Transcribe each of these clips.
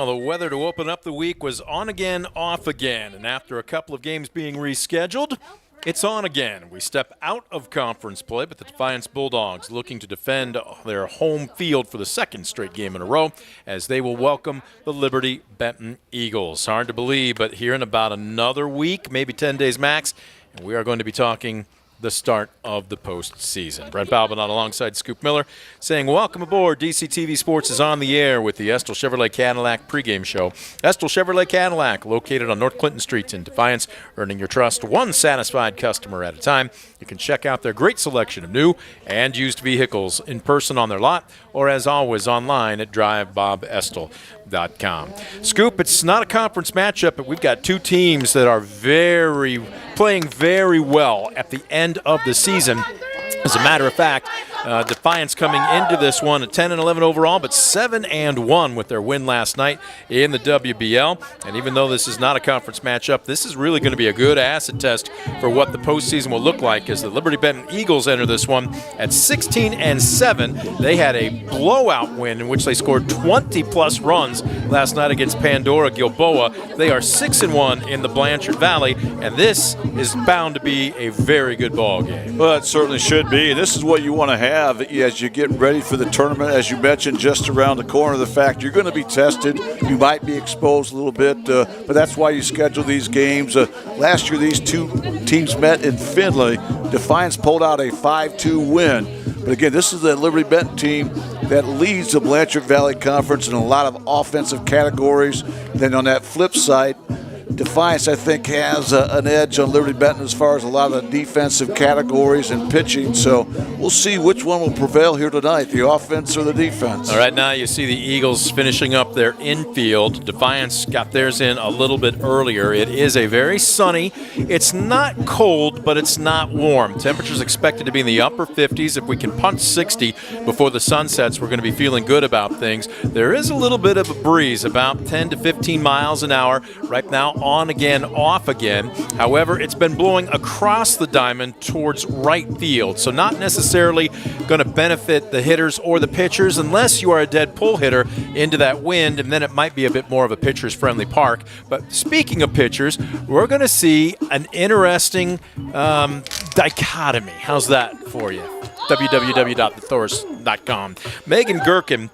Well, the weather to open up the week was on again, off again. And after a couple of games being rescheduled, it's on again. We step out of conference play, but the Defiance Bulldogs looking to defend their home field for the second straight game in a row as they will welcome the Liberty-Benton Eagles. Hard to believe, but here in about another week, maybe 10 days max, and we are going to be talking the start of the postseason. Brent Balbinot alongside Scoop Miller saying, welcome aboard. DCTV Sports is on the air with the Estill Chevrolet Cadillac pregame show. Estill Chevrolet Cadillac, located on North Clinton Street in Defiance, earning your trust one satisfied customer at a time. You can check out their great selection of new and used vehicles in person on their lot or, as always, online at drivebobestill.com. Scoop, it's not a conference matchup, but we've got two teams that are playing very well at the end of the season. As a matter of fact, Defiance coming into this one at 10-11 overall, but 7-1 with their win last night in the WBL. And even though this is not a conference matchup, this is really going to be a good acid test for what the postseason will look like as the Liberty-Benton Eagles enter this one at 16-7. They had a blowout win in which they scored 20-plus runs last night against Pandora Gilboa. They are 6-1 in the Blanchard Valley, and this is bound to be a very good ball game. Well, it certainly should be. This is what you want to have as you get ready for the tournament. As you mentioned, just around the corner, the fact you're going to be tested. You might be exposed a little bit, but that's why you schedule these games. Last year, these two teams met in Findlay. Defiance pulled out a 5-2 win. But again, this is the Liberty-Benton team that leads the Blanchard Valley Conference in a lot of offensive categories. Then on that flip side, Defiance, I think, has an edge on Liberty-Benton as far as a lot of the defensive categories and pitching. So we'll see which one will prevail here tonight, the offense or the defense. All right, now you see the Eagles finishing up their infield. Defiance got theirs in a little bit earlier. It is a very sunny. It's not cold, but it's not warm. Temperatures expected to be in the upper 50s. If we can punch 60 before the sun sets, we're going to be feeling good about things. There is a little bit of a breeze, about 10 to 15 miles an hour. Right now, on again, off again. However, it's been blowing across the diamond towards right field, so not necessarily going to benefit the hitters or the pitchers unless you are a dead pull hitter into that wind, and then it might be a bit more of a pitcher's friendly park. But speaking of pitchers, we're going to see an interesting dichotomy. How's that for you? www.thethorse.com. Megan Gherkin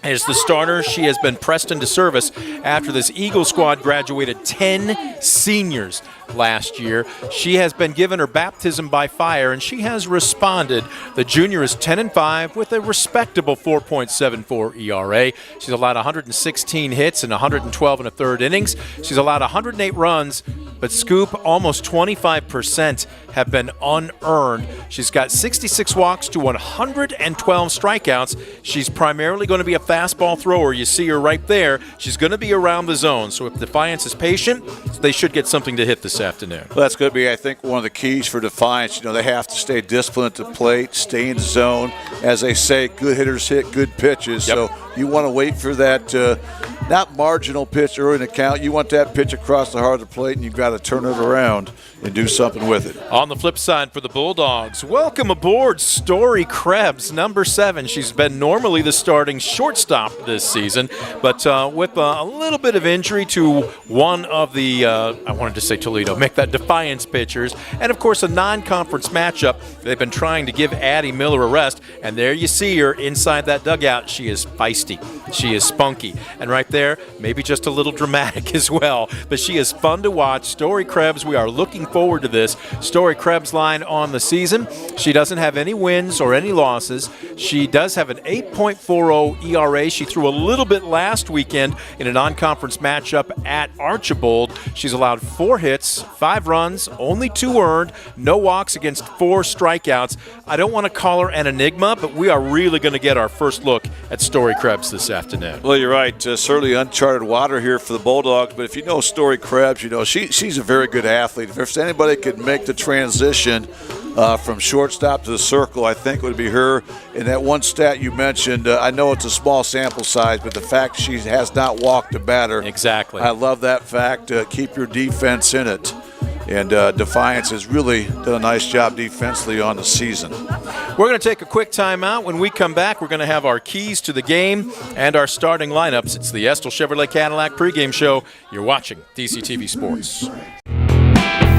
is the starter. She has been pressed into service after this Eagle squad graduated 10 seniors last year. She has been given her baptism by fire, and she has responded. The junior is 10-5 with a respectable 4.74 ERA. She's allowed 116 hits in 112 and a third innings. She's allowed 108 runs, but Scoop, almost 25% have been unearned. She's got 66 walks to 112 strikeouts. She's primarily going to be a fastball thrower. You see her right there. She's going to be around the zone. So if Defiance is patient, they should get something to hit this afternoon. Well, that's going to be, I think, one of the keys for Defiance. They have to stay disciplined at the plate, stay in the zone. As they say, good hitters hit good pitches. Yep. So you want to wait for that, not marginal pitch early in the count. You want that pitch across the heart of the plate, and you've got to turn it around and do something with it. On the flip side for the Bulldogs, welcome aboard Story Krebs, number 7. She's been normally the starting shortstop this season, but with a little bit of injury to one of the, I wanted to say Toledo, make that Defiance pitchers, and of course a non-conference matchup. They've been trying to give Addie Miller a rest, and there you see her inside that dugout. She is feisty. She is spunky. And right there, maybe just a little dramatic as well. But she is fun to watch. Story Krebs, we are looking forward to this. Story Krebs line on the season. She doesn't have any wins or any losses. She does have an 8.40 ERA. She threw a little bit last weekend in a non-conference matchup at Archibald. She's allowed 4 hits, 5 runs, only 2 earned, no walks against 4 strikeouts. I don't want to call her an enigma, but we are really going to get our first look at Story Krebs this afternoon. Well, you're right. Certainly uncharted water here for the Bulldogs, but if you know Story Krebs, she's a very good athlete. If anybody could make the transition from shortstop to the circle, I think it would be her. And that one stat you mentioned, I know it's a small sample size, but the fact she has not walked a batter. Exactly. I love that fact. Keep your defense in it. And Defiance has really done a nice job defensively on the season. We're going to take a quick timeout. When we come back, we're going to have our keys to the game and our starting lineups. It's the Estill Chevrolet Cadillac pregame show. You're watching DCTV Sports.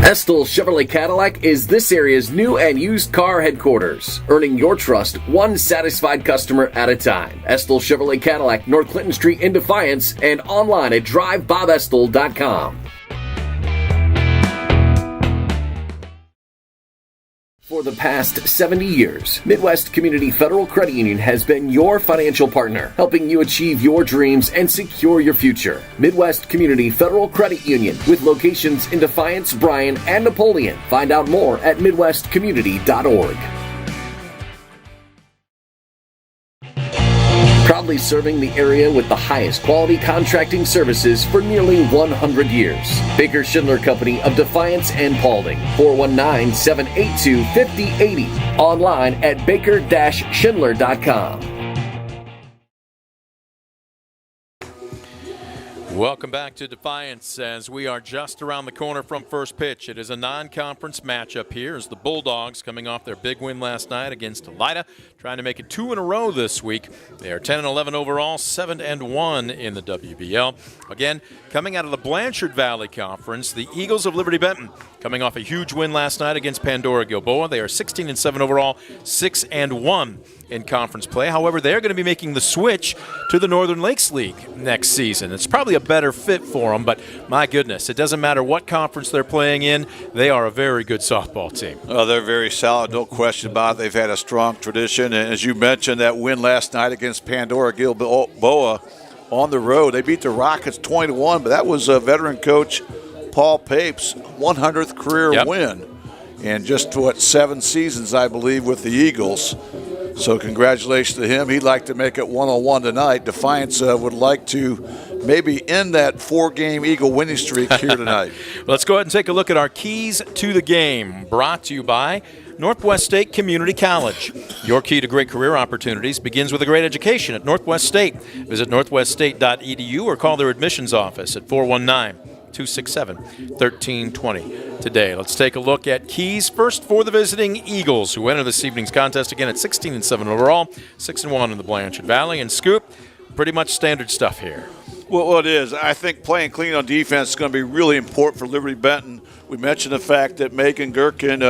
Estill Chevrolet Cadillac is this area's new and used car headquarters, earning your trust one satisfied customer at a time. Estill Chevrolet Cadillac, North Clinton Street in Defiance, and online at drivebobestill.com. For the past 70 years, Midwest Community Federal Credit Union has been your financial partner, helping you achieve your dreams and secure your future. Midwest Community Federal Credit Union, with locations in Defiance, Bryan, and Napoleon. Find out more at midwestcommunity.org. Proudly serving the area with the highest quality contracting services for nearly 100 years. Baker Schindler Company of Defiance and Paulding. 419-782-5080. Online at baker-schindler.com. Welcome back to Defiance as we are just around the corner from first pitch. It is a non-conference matchup here as the Bulldogs, coming off their big win last night against Elida, trying to make it 2 in a row this week. They are 10-11 overall, 7-1 in the WBL. Again, coming out of the Blanchard Valley Conference, the Eagles of Liberty-Benton, coming off a huge win last night against Pandora Gilboa. They are 16-7 overall, 6-1 in conference play. However, they're going to be making the switch to the Northern Lakes League next season. It's probably a better fit for them, but my goodness, it doesn't matter what conference they're playing in. They are a very good softball team. Oh, they're very solid, no question about it. They've had a strong tradition, and as you mentioned, that win last night against Pandora Gilboa on the road. They beat the Rockets 20-1, but that was veteran coach Paul Pape's 100th career win, and just 7 seasons, I believe, with the Eagles. So congratulations to him. He'd like to make it 101 tonight. Defiance would like to maybe end that 4-game Eagle winning streak here tonight. Let's go ahead and take a look at our keys to the game, brought to you by Northwest State Community College. Your key to great career opportunities begins with a great education at Northwest State. Visit northweststate.edu or call their admissions office at 419-267-1320 today. Let's take a look at keys first for the visiting Eagles, who enter this evening's contest again at 16-7 overall, 6-1 in the Blanchard Valley. And Scoop, pretty much standard stuff here. Well, it is. I think playing clean on defense is going to be really important for Liberty-Benton. We mentioned the fact that Megan Gherkin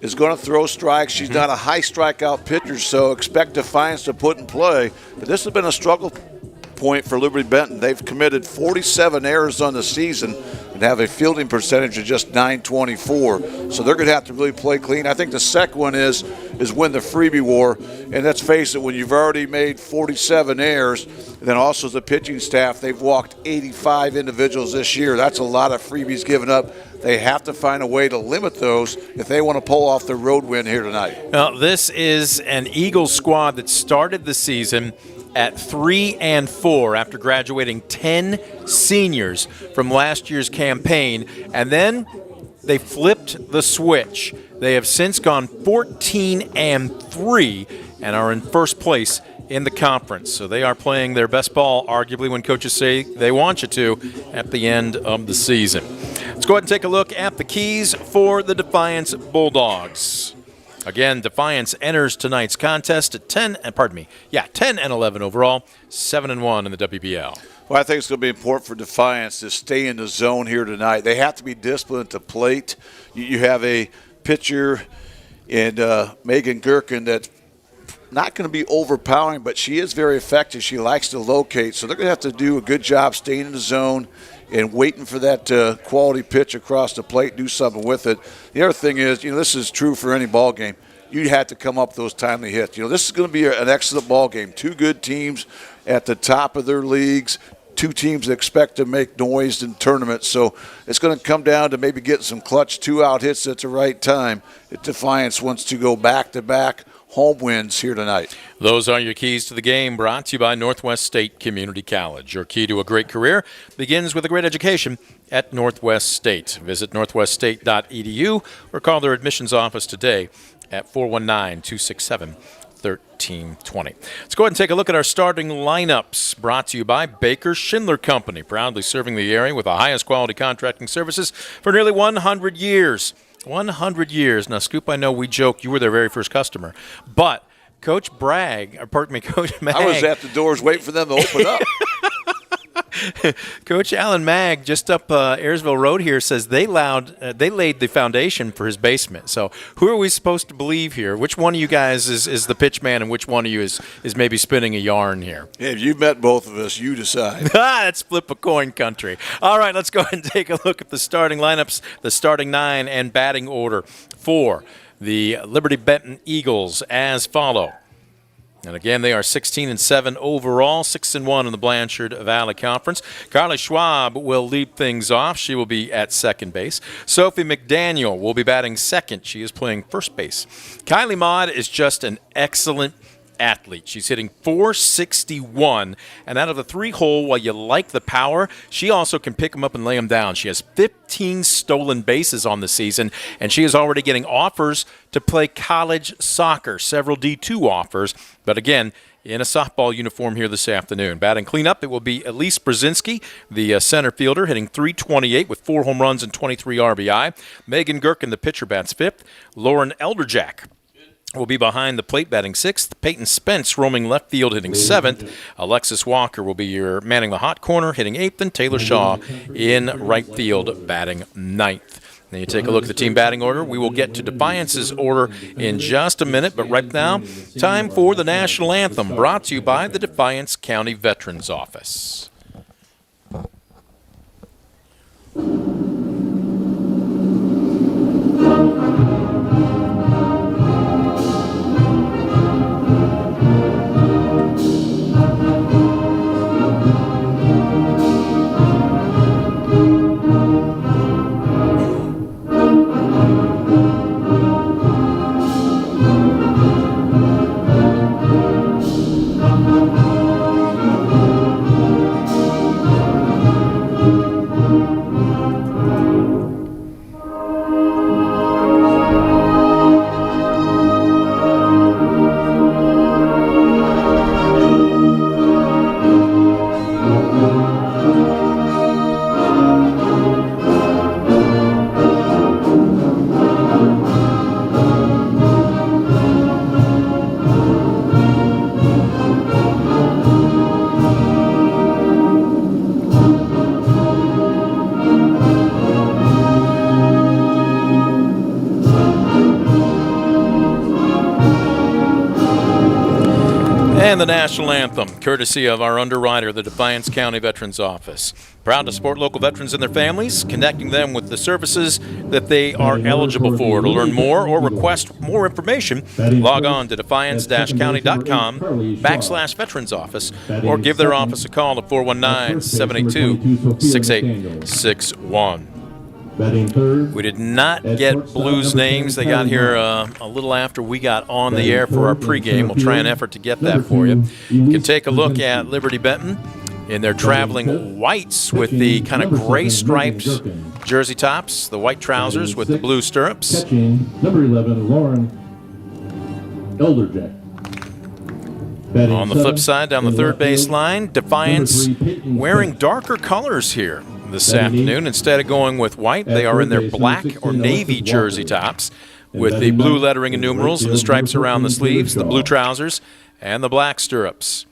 is going to throw strikes. She's not a high strikeout pitcher, so expect Defiance to put in play. But this has been a struggle point for Liberty-Benton. They've committed 47 errors on the season and have a fielding percentage of just .924. So they're going to have to really play clean. I think the second one is win the freebie war. And let's face it, when you've already made 47 errors, and then also the pitching staff, they've walked 85 individuals this year. That's a lot of freebies given up. They have to find a way to limit those if they want to pull off the road win here tonight. Now, this is an Eagles squad that started the season at 3-4 after graduating 10 seniors from last year's campaign, and then they flipped the switch. They have since gone 14-3 and are in first place in the conference. So they are playing their best ball, arguably, when coaches say they want you to, at the end of the season. Let's go ahead and take a look at the keys for the Defiance Bulldogs. Again, Defiance enters tonight's contest at 10-11 overall, 7-1 in the WBL. Well, I think it's going to be important for Defiance to stay in the zone here tonight. They have to be disciplined at the plate. You have a pitcher in Megan Gherkin that's not going to be overpowering, but she is very effective. She likes to locate, so they're going to have to do a good job staying in the zone and waiting for that quality pitch across the plate, do something with it. The other thing is, this is true for any ball game. You had to come up with those timely hits. This is going to be an excellent ball game. 2 good teams at the top of their leagues, 2 teams that expect to make noise in tournaments. So it's going to come down to maybe getting some clutch 2-out hits at the right time. Defiance wants to go back-to-back home wins here tonight. Those are your keys to the game, brought to you by Northwest State Community College. Your key to a great career begins with a great education at Northwest State. Visit northweststate.edu or call their admissions office today at 419-267-1320. 13-20. Let's go ahead and take a look at our starting lineups, brought to you by Baker Schindler Company, proudly serving the area with the highest quality contracting services for nearly 100 years. 100 years. Now, Scoop, I know we joke you were their very first customer, but Coach Mag. I was at the doors waiting for them to open up. Coach Alan Mag, just up Ayersville Road here, says they laid the foundation for his basement. So who are we supposed to believe here? Which one of you guys is the pitch man, and which one of you is maybe spinning a yarn here? Hey, if you've met both of us, you decide. That's flip a coin country. All right, let's go ahead and take a look at the starting lineups, the starting 9 and batting order for the Liberty-Benton Eagles as follow. And again, they are 16-7 overall, 6-1 in the Blanchard Valley Conference. Carly Schwab will lead things off. She will be at second base. Sophie McDaniel will be batting second. She is playing first base. Kylie Maud is just an excellent athlete. She's hitting .461, and out of the 3-hole, while you like the power, she also can pick them up and lay them down. She has 15 stolen bases on the season, and she is already getting offers to play college soccer, several D2 offers, but again, in a softball uniform here this afternoon. Batting cleanup, it will be Elise Brzezinski, the center fielder, hitting .328 with 4 home runs and 23 RBI. Megan Gherkin, the pitcher, bats 5th. Lauren Elderjack will be behind the plate, batting 6th. Peyton Spence roaming left field, hitting 7th. Alexis Walker will be manning the hot corner, hitting 8th. And Taylor Shaw in right field, batting 9th. Then you take a look at the team batting order. We will get to Defiance's order in just a minute, but right now, time for the national anthem, brought to you by the Defiance County Veterans Office. And the national anthem, courtesy of our underwriter, the Defiance County Veterans Office. Proud to support local veterans and their families, connecting them with the services that they are eligible for. To learn more or request more information, log on to defiance-county.com/veterans office or give their office a call at 419-782-6861. We did not get Blues names. They got here a little after we got on the air for our pregame. We'll try an effort to get that for you. You can take a look at Liberty-Benton in their traveling whites with the kind of gray striped jersey tops, the white trousers with the blue stirrups. Catching, number 11, Lauren Elderjack. On the flip side, down the third base line, Defiance wearing darker colors here this afternoon. Instead of going with white, they are in their black or navy jersey tops with the blue lettering and numerals and the stripes around the sleeves, the blue trousers, and the black stirrups.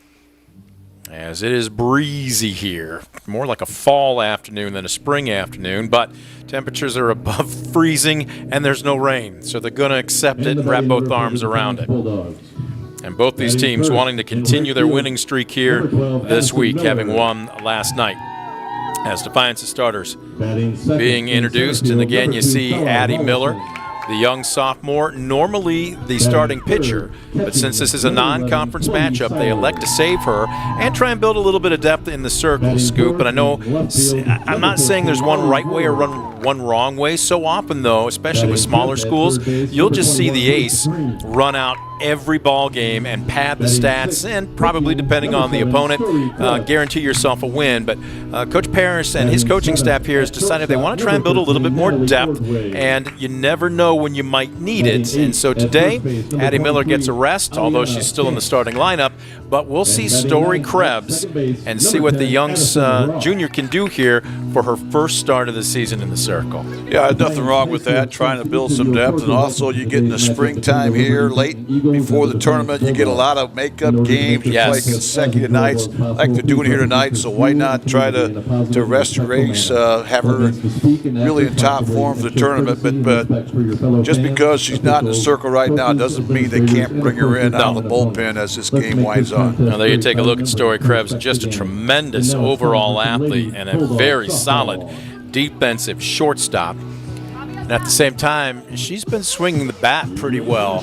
As it is breezy here, more like a fall afternoon than a spring afternoon, but temperatures are above freezing and there's no rain, so they're going to accept it and wrap both arms around it. And both these teams wanting to continue their winning streak here this week, having won last night. As Defiance's starters being introduced, and again you see Addie Miller, the young sophomore, normally the starting pitcher, but since this is a non-conference matchup, they elect to save her and try and build a little bit of depth in the circle, Scoop. And I know I'm not saying there's one right way or one wrong way. So often, though, especially with smaller schools, you'll just see the ace run out every ball game and pad the stats, and probably, depending on the opponent, guarantee yourself a win. But Coach Parrish and his coaching staff here has decided they want to try and build a little bit more depth, and you never know when you might need it. And so today, Addie Miller gets a rest, although she's still in the starting lineup. But we'll see Story Krebs and see what the Youngs junior can do here for her first start of the season in the circle. Yeah, nothing wrong with that, trying to build some depth. And also, you get in the springtime here, late before the tournament, you get a lot of makeup games. You play consecutive nights like they're doing here tonight. So why not try to rest your race, have her really in top form for the tournament. But just because she's not in the circle right now doesn't mean they can't bring her in out of the bullpen as this game winds on. Now there you take a look at Story Krebs, just a tremendous overall athlete and a very solid defensive shortstop. And at the same time, she's been swinging the bat pretty well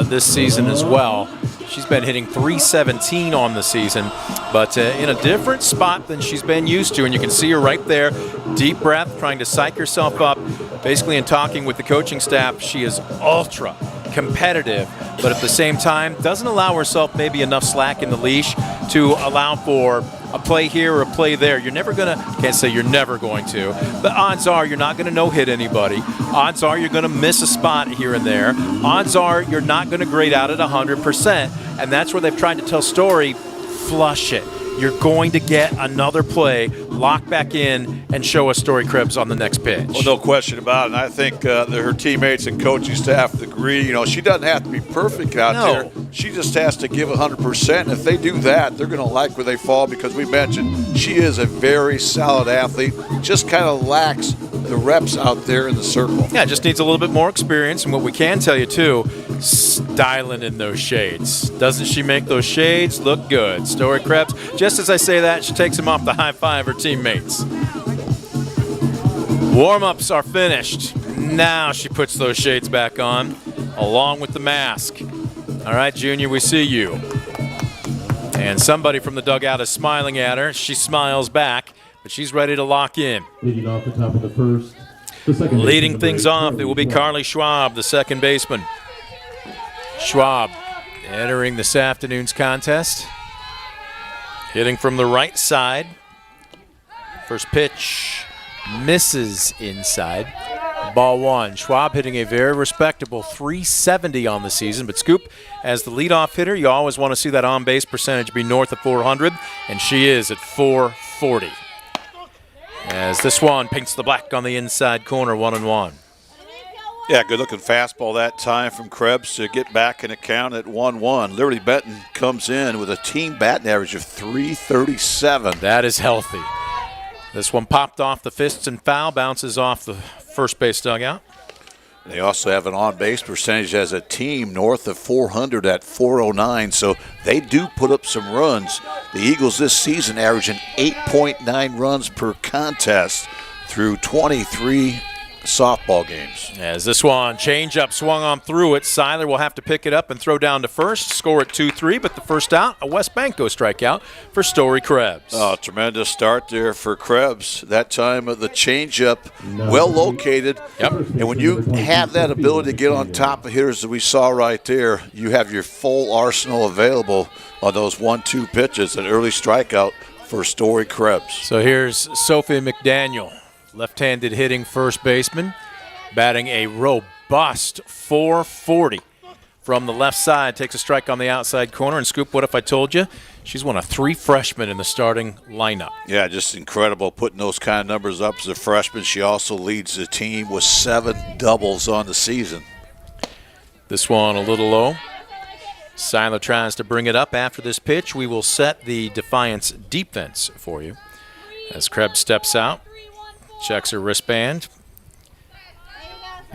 this season as well. She's been hitting .317 on the season, but in a different spot than she's been used to. And you can see her right there, deep breath, trying to psych herself up. Basically, in talking with the coaching staff, she is ultra competitive, but at the same time doesn't allow herself maybe enough slack in the leash to allow for a play here or a play there. You're never going to, can't say you're never going to, but odds are you're not going to no-hit anybody. Odds are you're going to miss a spot here and there. Odds are you're not going to grade out at 100%, and that's where they've tried to tell Story, flush it. You're going to get another play, lock back in, and show us Story Krebs on the next pitch. Well, no question about it. And I think her teammates and coaching staff agree. You know, she doesn't have to be perfect out there. She just has to give 100%. And if they do that, they're going to like where they fall, because we mentioned she is a very solid athlete. Just kind of lacks the reps out there in the circle. Yeah, just needs a little bit more experience. And what we can tell you, too, styling in those shades. Doesn't she make those shades look good? Story Krebs, just as I say that, she takes him off to high-five her teammates. Warm-ups are finished. Now she puts those shades back on, along with the mask. All right, Junior, we see you. And somebody from the dugout is smiling at her. She smiles back, but she's ready to lock in. Leading off the top of the first. Leading things off, it will be Carly Schwab, the second baseman. Schwab entering this afternoon's contest. Hitting from the right side. First pitch misses inside. Ball one. Schwab hitting a very respectable .370 on the season. But Scoop, as the leadoff hitter, you always want to see that on-base percentage be north of 400, and she is at .440. As this one paints the black on the inside corner, 1-1. Yeah, good-looking fastball that time from Krebs to get back in the count at 1-1. Liberty-Benton comes in with a team batting average of .337. That is healthy. This one popped off the fists and foul, bounces off the first base dugout. They also have an on-base percentage as a team north of 400 at .409, so they do put up some runs. The Eagles this season averaging 8.9 runs per contest through 23 softball games. As this one change-up swung on through it, Seiler will have to pick it up and throw down to first, score at 2-3, but the first out, a West Banco strikeout for Story Krebs. Oh, tremendous start there for Krebs. That time of the change-up, well located. Yep. And when you have that ability to get on top of hitters that we saw right there, you have your full arsenal available on those 1-2 pitches, an early strikeout for Story Krebs. So here's Sophie McDaniel. Left-handed hitting first baseman, batting a robust .440 from the left side. Takes a strike on the outside corner. And Scoop, what if I told you she's one of 3 freshmen in the starting lineup? Yeah, just incredible putting those kind of numbers up as a freshman. She also leads the team with 7 doubles on the season. This one a little low. Seiler tries to bring it up after this pitch. We will set the Defiance defense for you as Krebs steps out. Checks her wristband.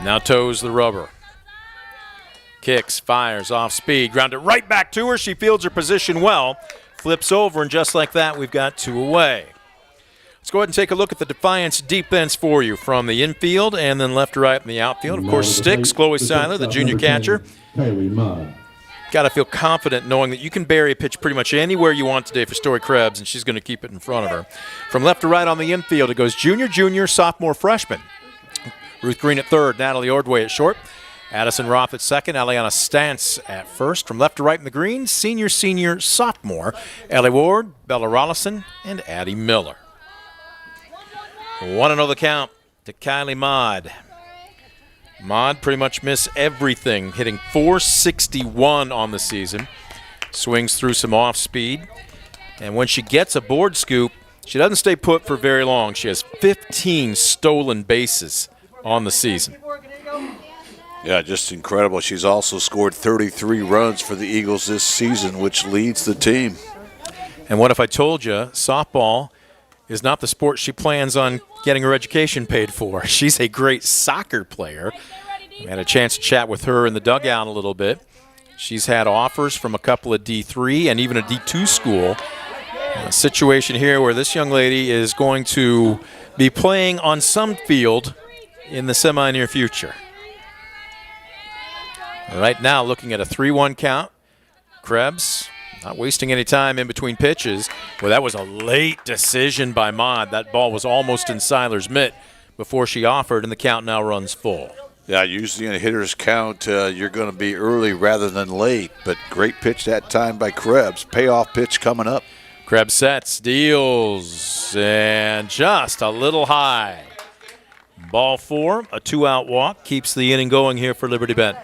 Now toes the rubber. Kicks, fires off speed. Grounded right back to her. She fields her position well. Flips over, and just like that, we've got 2 away. Let's go ahead and take a look at the Defiance defense for you from the infield and then left to right in the outfield. Of course, sticks, Chloe Seiler, the junior catcher. Got to feel confident knowing that you can bury a pitch pretty much anywhere you want today for Story Krebs, and she's going to keep it in front of her. From left to right on the infield, it goes junior, sophomore, freshman. Ruth Green at third, Natalie Ordway at short. Addison Roth at second, Eliana Stantz at first. From left to right in the green, senior, sophomore, Ellie Ward, Bella Rollison, and Addie Miller. 1-0 the count to Kylie Maud. Maud pretty much missed everything, hitting .461 on the season. Swings through some off speed. And when she gets a board scoop, she doesn't stay put for very long. She has 15 stolen bases on the season. Yeah, just incredible. She's also scored 33 runs for the Eagles this season, which leads the team. And what if I told you softball is not the sport she plans on getting her education paid for? She's a great soccer player. I had a chance to chat with her in the dugout a little bit. She's had offers from a couple of D3 and even a D2 school. A situation here where this young lady is going to be playing on some field in the semi-near future. Right now, looking at a 3-1 count. Krebs not wasting any time in between pitches. Well, that was a late decision by Maud. That ball was almost in Seiler's mitt before she offered, and the count now runs full. Yeah, usually in a hitter's count, you're going to be early rather than late, but great pitch that time by Krebs. Payoff pitch coming up. Krebs sets, deals, and just a little high. Ball 4, a 2-out walk, keeps the inning going here for Liberty-Benton.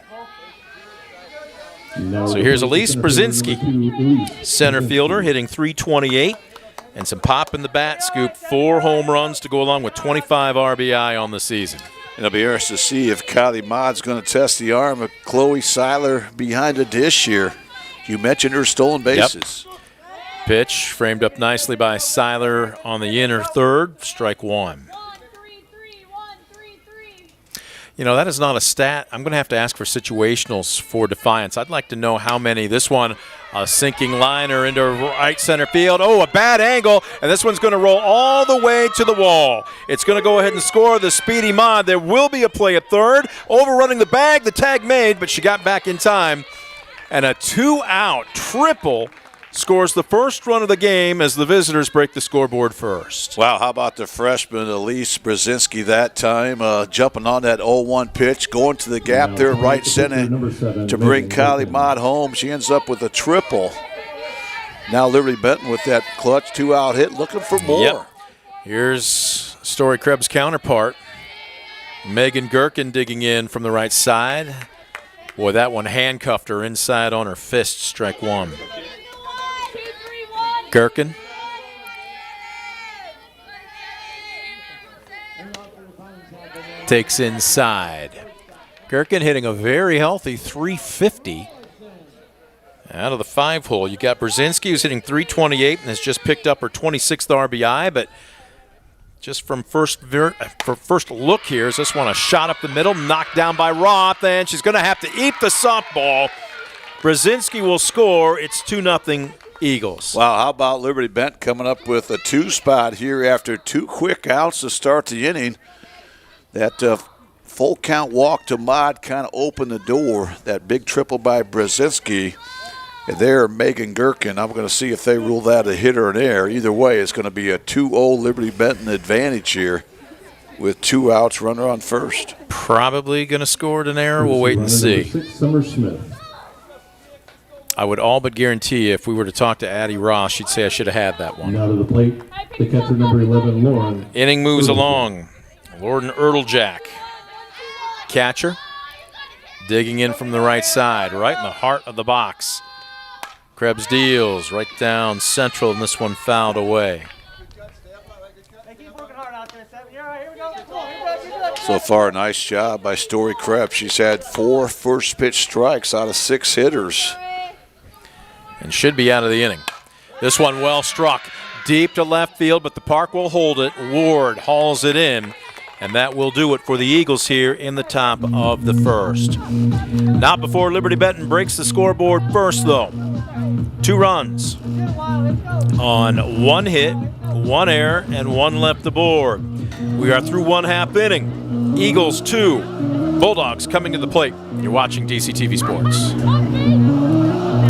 So here's Elise Brzezinski, center fielder, hitting .328, and some pop in the bat scoop. 4 home runs to go along with 25 RBI on the season. And it'll be interesting to see if Kylie Maud's going to test the arm of Chloe Seiler behind the dish here. You mentioned her stolen bases. Yep. Pitch framed up nicely by Seiler on the inner third, strike 1. You know, that is not a stat. I'm going to have to ask for situationals for Defiance. I'd like to know how many. This one, a sinking liner into right center field. Oh, a bad angle, and this one's going to roll all the way to the wall. It's going to go ahead and score the speedy Maud. There will be a play at third. Overrunning the bag, the tag made, but she got back in time. And a 2-out triple scores the first run of the game as the visitors break the scoreboard first. Wow, how about the freshman Elise Brzezinski that time, jumping on that 0-1 pitch, going to the gap there at right center to bring Kylie Maud home. She ends up with a triple. Now Liberty-Benton with that clutch 2-out hit, looking for more. Yep. Here's Story Krebs' counterpart, Megan Gherkin, digging in from the right side. Boy, that one handcuffed her inside on her fist, strike 1. Gherkin. Takes inside. Gherkin hitting a very healthy .350 out of the 5-hole. You got Brzezinski, who's hitting .328 and has just picked up her 26th RBI, but just from first look here, is this one a shot up the middle, knocked down by Roth, and she's going to have to eat the softball. Brzezinski will score. It's 2-0 Eagles. Wow, how about Liberty-Benton coming up with a 2 spot here after 2 quick outs to start the inning. That full count walk to Maud kind of opened the door. That big triple by Brzezinski. And there, Megan Gherkin. I'm going to see if they rule that a hit or an error. Either way, it's going to be a 2-0 Liberty-Benton advantage here with 2 outs, runner on first. Probably going to score an error. We'll wait and see. Summer Smith. I would all but guarantee if we were to talk to Addie Ross, she'd say I should have had that one. Now to the plate, the catcher number 11, Lauren. Inning moves along. Lauren Erdeljack, catcher, digging in from the right side, right in the heart of the box. Krebs deals right down central, and this one fouled away. So far, nice job by Story Krebs. She's had 4 first pitch strikes out of 6 hitters. And should be out of the inning. This one well struck, deep to left field, but the park will hold it. Ward hauls it in, and that will do it for the Eagles here in the top of the first. Not before Liberty-Benton breaks the scoreboard first, though. 2 runs on 1 hit, 1 error, and 1 left aboard. We are through 1/2 inning. Eagles 2, Bulldogs coming to the plate. You're watching DCTV Sports.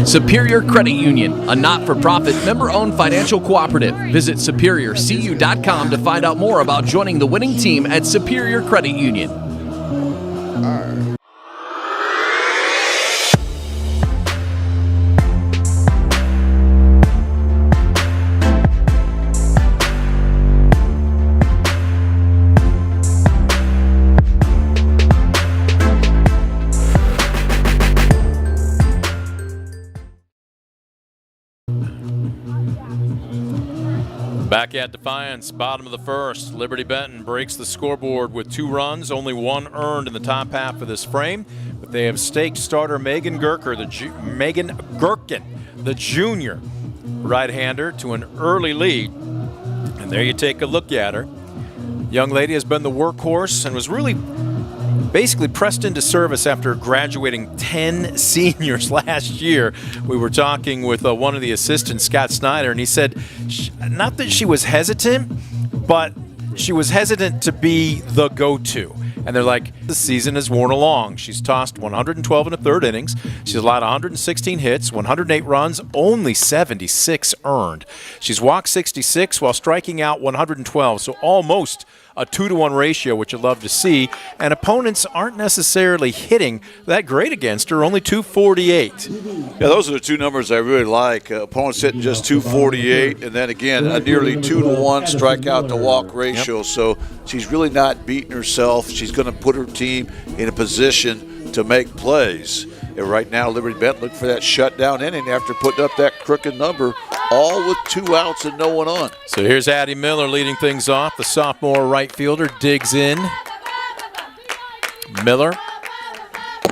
Superior Credit Union, a not-for-profit member-owned financial cooperative. Visit superiorcu.com to find out more about joining the winning team at Superior Credit Union. Back at Defiance, bottom of the first, Liberty-Benton breaks the scoreboard with 2 runs, only 1 earned in the top half of this frame. But they have staked starter Megan Gurkin, the junior right-hander, to an early lead. And there you take a look at her. Young lady has been the workhorse and was really basically pressed into service after graduating 10 seniors last year. We were talking with one of the assistants, Scott Snyder, and he said not that she was hesitant, but she was hesitant to be the go-to. And they're like, the season has worn along. She's tossed 112 in the 3rd innings. She's allowed 116 hits, 108 runs, only 76 earned. She's walked 66 while striking out 112, so almost a 2-to-1 ratio, which you'd love to see. And opponents aren't necessarily hitting that great against her, only 248. Yeah, those are the 2 numbers I really like. Opponents hitting just 248, and then again, a nearly 2-to-1 strikeout to walk ratio. Yep. So she's really not beating herself. She's going to put her team in a position to make plays. And right now, Liberty-Benton looked for that shutdown inning after putting up that crooked number, all with 2 outs and no one on. So here's Addie Miller leading things off. The sophomore right fielder digs in. Miller,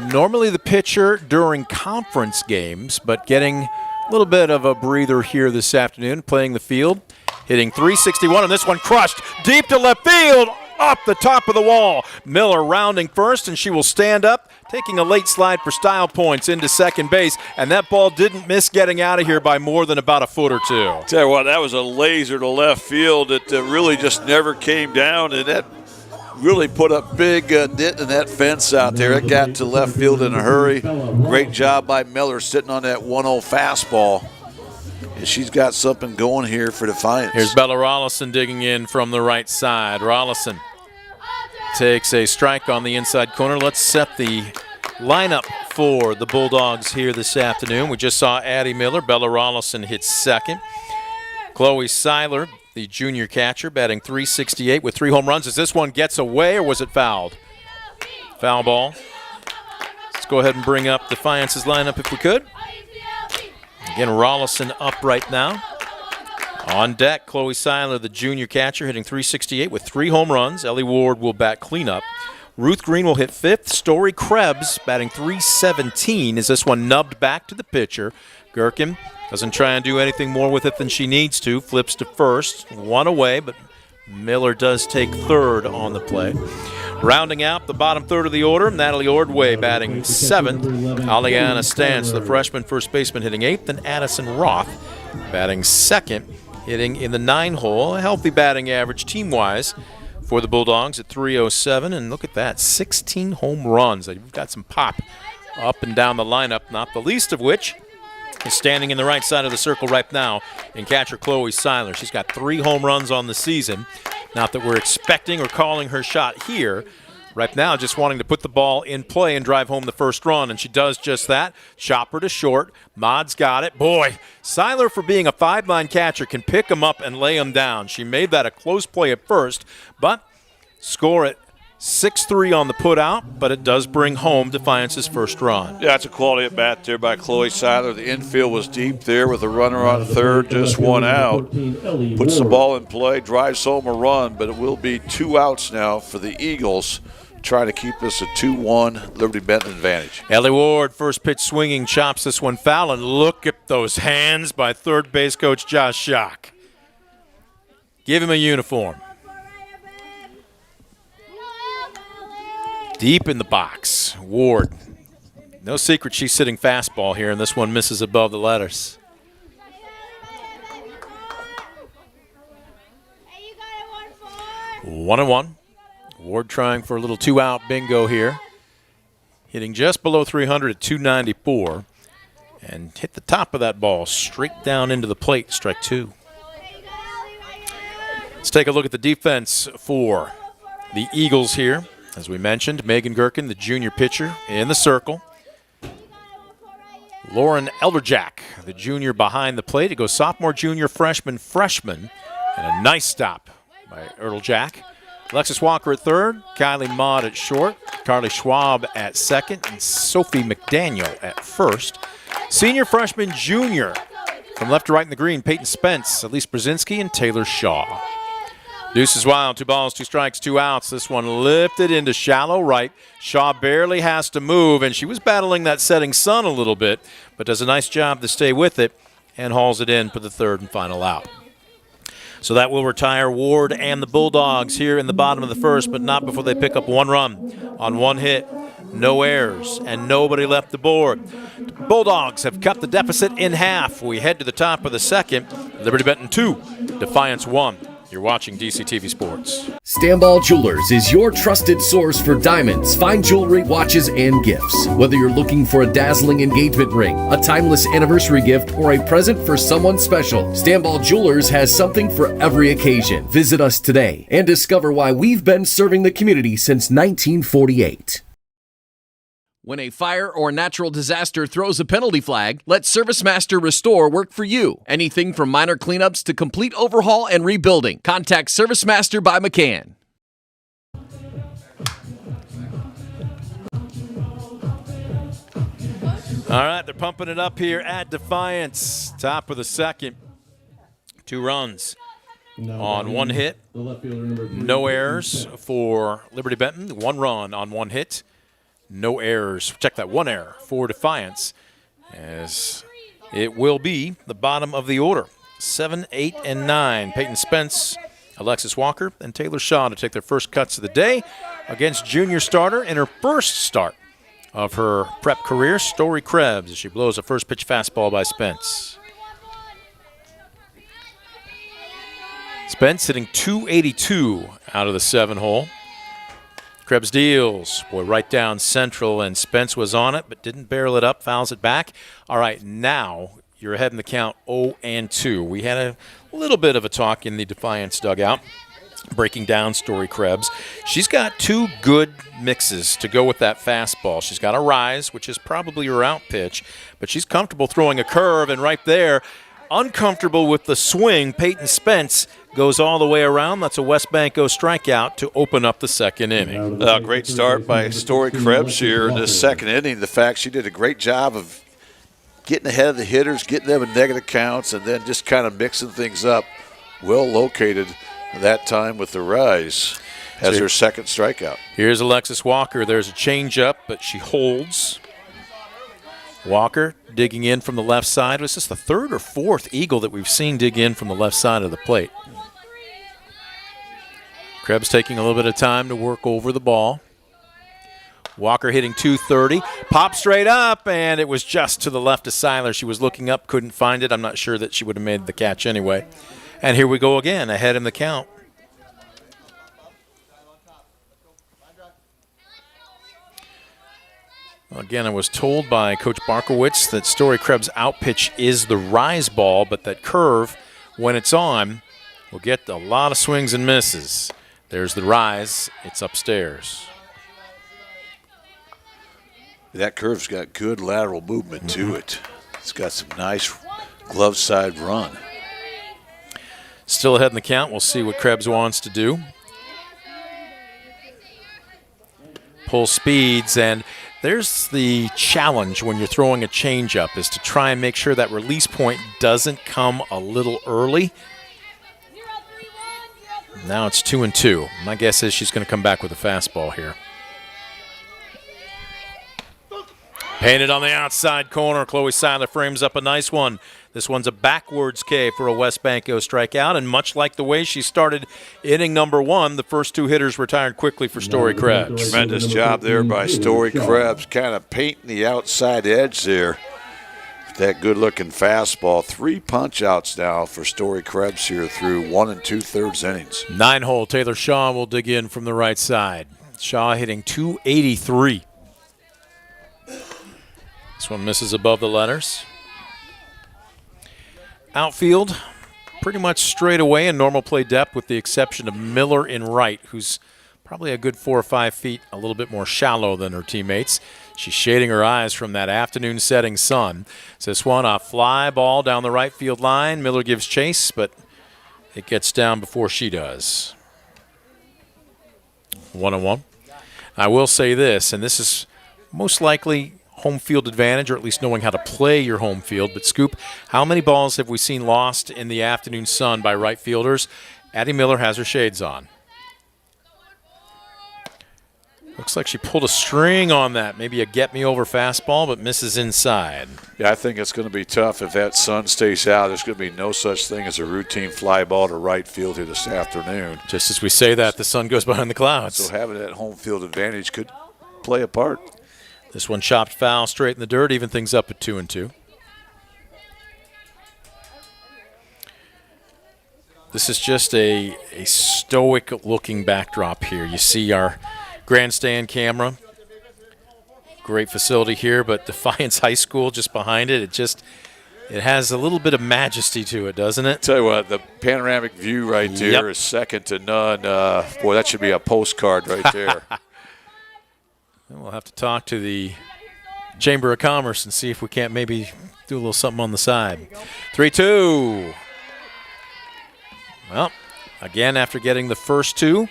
normally the pitcher during conference games, but getting a little bit of a breather here this afternoon, playing the field, hitting .361, and this one crushed deep to left field, up the top of the wall. Miller rounding first, and she will stand up, taking a late slide for style points into second base, and that ball didn't miss getting out of here by more than about a foot or 2. Tell you what, that was a laser to left field that really just never came down, and that really put a big dent in that fence out there. It got to left field in a hurry. Great job by Miller sitting on that 1-0 fastball. And she's got something going here for Defiance. Here's Bella Rollison digging in from the right side. Rollison takes a strike on the inside corner. Let's set the lineup for the Bulldogs here this afternoon. We just saw Addie Miller. Bella Rollison hit second. Chloe Seiler, the junior catcher, batting .368 with 3 home runs. As this one gets away, or was it fouled? Foul ball. Let's go ahead and bring up Defiance's lineup if we could. Again, Rollison up right now. On deck, Chloe Seiler, the junior catcher, hitting .368 with 3 home runs. Ellie Ward will bat cleanup. Ruth Green will hit 5th. Story Krebs batting .317 as this one nubbed back to the pitcher. Gurkin doesn't try and do anything more with it than she needs to. Flips to first. 1 away, but Miller does take 3rd on the play. Rounding out the bottom 3rd of the order, Natalie Ordway batting 7th. Aliana Stantz, the freshman first baseman, hitting 8th. And Addison Roth batting 2nd, hitting in the 9 hole. A healthy batting average team-wise for the Bulldogs at .307. And look at that, 16 home runs. They've got some pop up and down the lineup, not the least of which is standing in the right side of the circle right now in catcher Chloe Seiler. She's got 3 home runs on the season. Not that we're expecting or calling her shot here. Right now, just wanting to put the ball in play and drive home the first run, and she does just that. Chopper to short. Mod's got it. Boy, Seiler, for being a 5'9" catcher, can pick him up and lay him down. She made that a close play at first, but score it 6-3 on the put out, but it does bring home Defiance's first run. Yeah, it's a quality at bat there by Chloe Seiler. The infield was deep there with a runner on 3rd, just 1 out. Puts the ball in play, drives home a run, but it will be 2 outs now for the Eagles, trying to keep this a 2-1 Liberty-Benton advantage. Ellie Ward, first pitch swinging, chops this one foul, and look at those hands by 3rd base coach Josh Schock. Give him a uniform. Deep in the box, Ward. No secret she's sitting fastball here, and this one misses above the letters. 1-1. Ward trying for a little 2-out bingo here. Hitting just below 300 at .294. And hit the top of that ball straight down into the plate, strike 2. Let's take a look at the defense for the Eagles here. As we mentioned, Megan Gherkin, the junior pitcher, in the circle. Lauren Elderjack, the junior, behind the plate. It goes sophomore, junior, freshman, and a nice stop by Erdeljack. Alexis Walker at third, Kylie Maude at short, Carly Schwab at second, and Sophie McDaniel at first. Senior, freshman, junior, from left to right in the green, Peyton Spence, Elise Brzezinski, and Taylor Shaw. Deuce is wild, 2 balls, 2 strikes, 2 outs. This one lifted into shallow right. Shaw barely has to move, and she was battling that setting sun a little bit, but does a nice job to stay with it and hauls it in for the third and final out. So that will retire Ward and the Bulldogs here in the bottom of the first, but not before they pick up 1 run on 1 hit. No errors, and nobody left the board. Bulldogs have cut the deficit in half. We head to the top of the second. Liberty-Benton 2, Defiance 1. You're watching DCTV Sports. Stanball Jewelers is your trusted source for diamonds, fine jewelry, watches, and gifts. Whether you're looking for a dazzling engagement ring, a timeless anniversary gift, or a present for someone special, Stanball Jewelers has something for every occasion. Visit us today and discover why we've been serving the community since 1948. When a fire or natural disaster throws a penalty flag, let ServiceMaster Restore work for you. Anything from minor cleanups to complete overhaul and rebuilding. Contact ServiceMaster by McCann. All right, they're pumping it up here at Defiance. Top of the second. 2 runs on 1 hit. No errors for Liberty-Benton. 1 run on 1 hit. No errors. Check that, 1 error for Defiance, as it will be the bottom of the order. 7, 8, and 9. Peyton Spence, Alexis Walker, and Taylor Shaw to take their first cuts of the day against junior starter in her first start of her prep career, Story Krebs, as she blows a first pitch fastball by Spence. Spence hitting .282 out of the 7-hole. Krebs deals, right down central, and Spence was on it, but didn't barrel it up, fouls it back. All right, now you're ahead in the count 0-2. We had a little bit of a talk in the Defiance dugout, breaking down Story Krebs. She's got 2 good mixes to go with that fastball. She's got a rise, which is probably her out pitch, but she's comfortable throwing a curve, and right there, uncomfortable with the swing, Peyton Spence goes all the way around. That's a West Banco strikeout to open up the second inning. Great start by Story Krebs here in this second inning. The fact she did a great job of getting ahead of the hitters, getting them in negative counts, and then just kind of mixing things up. Well located that time with the rise as her second strikeout. Here's Alexis Walker. There's a changeup, but she holds. Walker digging in from the left side. Was this the 3rd or 4th Eagle that we've seen dig in from the left side of the plate? Krebs taking a little bit of time to work over the ball. Walker hitting .230. Pop straight up, and it was just to the left of Seiler. She was looking up, couldn't find it. I'm not sure that she would have made the catch anyway. And here we go again, ahead in the count. Again, I was told by Coach Barkowitz that Story Krebs' out pitch is the rise ball, but that curve, when it's on, will get a lot of swings and misses. There's the rise. It's upstairs. That curve's got good lateral movement to it. It's got some nice glove side run. Still ahead in the count. We'll see what Krebs wants to do. Pull speeds, and there's the challenge when you're throwing a changeup, is to try and make sure that release point doesn't come a little early. Now it's 2-2. My guess is she's going to come back with a fastball here. Painted on the outside corner. Chloe Seiler frames up a nice one. This one's a backwards K for a West Banco strikeout, and much like the way she started inning number 1, the first 2 hitters retired quickly for Story Krebs. Tremendous job there by Story Krebs, kind of painting the outside edge there. That good-looking fastball. 3 punch-outs now for Story Krebs here through 1 2/3 innings. 9-hole, Taylor Shaw will dig in from the right side. Shaw hitting .283. This one misses above the letters. Outfield, pretty much straight away in normal play depth with the exception of Miller in right, who's probably a good 4 or 5 feet, a little bit more shallow than her teammates. She's shading her eyes from that afternoon setting sun. So this one, a fly ball down the right field line. Miller gives chase, but it gets down before she does. 1-1. I will say this, and this is most likely home field advantage, or at least knowing how to play your home field. But, Scoop, how many balls have we seen lost in the afternoon sun by right fielders? Addie Miller has her shades on. Looks like she pulled a string on that. Maybe a get-me-over fastball, but misses inside. Yeah, I think it's going to be tough if that sun stays out. There's going to be no such thing as a routine fly ball to right field here this afternoon. Just as we say that, the sun goes behind the clouds. So having that home field advantage could play a part. This one chopped foul straight in the dirt, even things up at 2-2. This is just a stoic-looking backdrop here. You see our grandstand camera. Great facility here, but Defiance High School just behind it. It has a little bit of majesty to it, doesn't it? Tell you what, the panoramic view right there is second to none. Boy, that should be a postcard right there. We'll have to talk to the Chamber of Commerce and see if we can't maybe do a little something on the side. 3-2. Well, again, after getting the first two,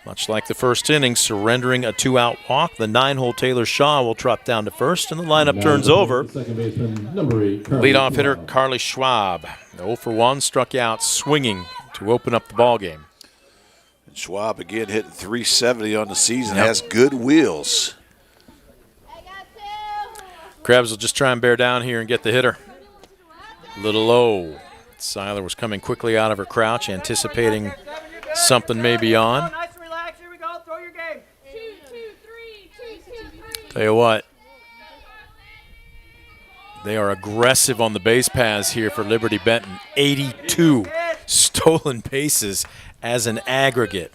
much like the first inning, surrendering a 2-out walk, the 9-hole Taylor Shaw will drop down to first, and the lineup turns over. Leadoff hitter Carly Schwab, 0 for 1, struck out swinging to open up the ball game. And Schwab again hitting .370 on the season, has good wheels. Krebs will just try and bear down here and get the hitter. A little low. Seiler was coming quickly out of her crouch, anticipating something may be on. Tell you what, they are aggressive on the base paths here for Liberty-Benton. 82 stolen bases as an aggregate.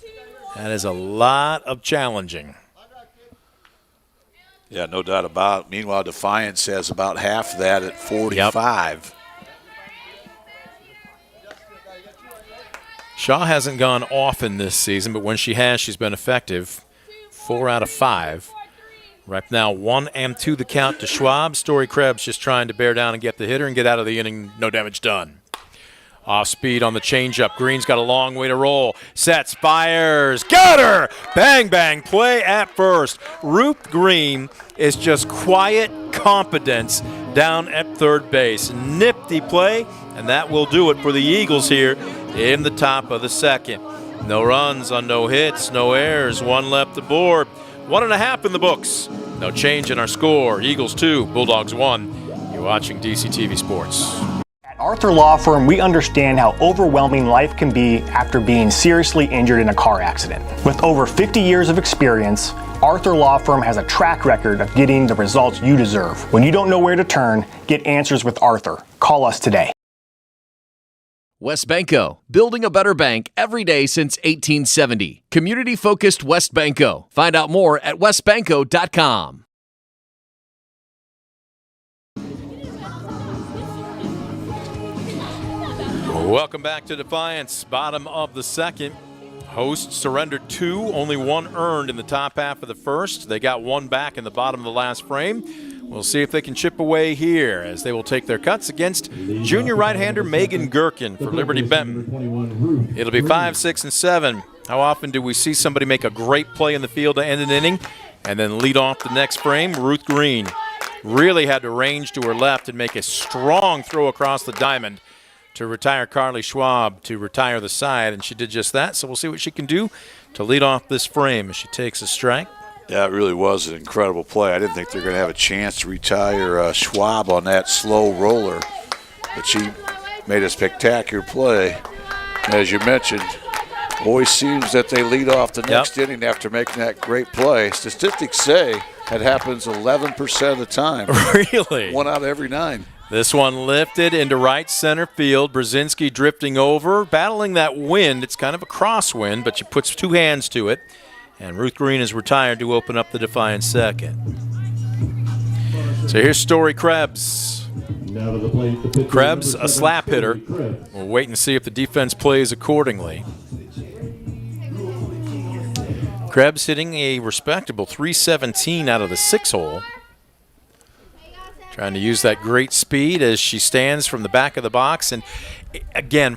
That is a lot of challenging. Yeah, no doubt about it. Meanwhile, Defiance has about half of that at 45. Shaw hasn't gone often this season, but when she has, she's been effective. 4 out of 5. Right now, 1-2 the count to Schwab. Story Krebs just trying to bear down and get the hitter and get out of the inning. No damage done. Off speed on the changeup. Green's got a long way to roll. Sets, fires, got her! Bang, bang, play at first. Ruth Green is just quiet competence down at third base. Nifty play, and that will do it for the Eagles here in the top of the second. No runs on no hits, no errors, 1 left aboard. 1.5 in the books. No change in our score. Eagles 2, Bulldogs 1. You're watching DCTV Sports. At Arthur Law Firm, we understand how overwhelming life can be after being seriously injured in a car accident. With over 50 years of experience, Arthur Law Firm has a track record of getting the results you deserve. When you don't know where to turn, get answers with Arthur. Call us today. West Banco, building a better bank every day since 1870. Community-focused West Banco. Find out more at westbanco.com. Welcome back to Defiance. Bottom of the second. Hosts surrendered 2, only 1 earned in the top half of the first. They got 1 back in the bottom of the last frame. We'll see if they can chip away here as they will take their cuts against junior right-hander Megan Gherkin for Liberty-Benton. It'll be 5, 6, and 7. How often do we see somebody make a great play in the field to end an inning and then lead off the next frame? Ruth Green really had to range to her left and make a strong throw across the diamond to retire Carly Schwab, to retire the side, and she did just that. So we'll see what she can do to lead off this frame as she takes a strike. Yeah, it really was an incredible play. I didn't think they were going to have a chance to retire Schwab on that slow roller, but she made a spectacular play. As you mentioned, always seems that they lead off the next inning after making that great play. Statistics say that happens 11% of the time. Really? 1 out of every 9. This one lifted into right center field. Brzezinski drifting over, battling that wind. It's kind of a crosswind, but she puts 2 hands to it. And Ruth Green is retired to open up the Defiance second. So here's Story Krebs. Krebs, a slap hitter. We'll wait and see if the defense plays accordingly. Krebs hitting a respectable 317 out of the 6-hole. Trying to use that great speed as she stands from the back of the box. And again,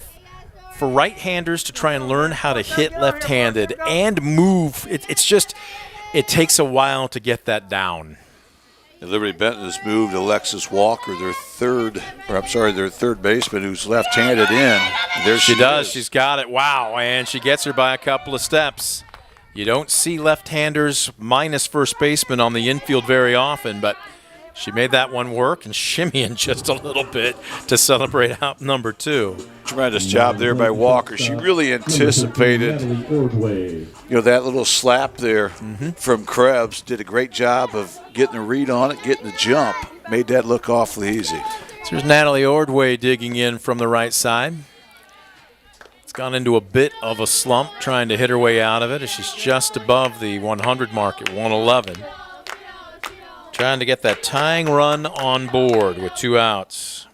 for right-handers to try and learn how to hit left-handed and move, it takes a while to get that down. Liberty-Benton has moved Alexis Walker, their third baseman, who's left-handed in. There she does. She's got it. Wow, and she gets her by a couple of steps. You don't see left-handers minus first baseman on the infield very often, but she made that one work and shimmying just a little bit to celebrate out number 2. Tremendous job there by Walker. She really anticipated, that little slap there from Krebs. Did a great job of getting a read on it, getting the jump. Made that look awfully easy. So there's Natalie Ordway digging in from the right side. It's gone into a bit of a slump trying to hit her way out of it as she's just above the 100 mark at 111. Trying to get that tying run on board with 2 outs.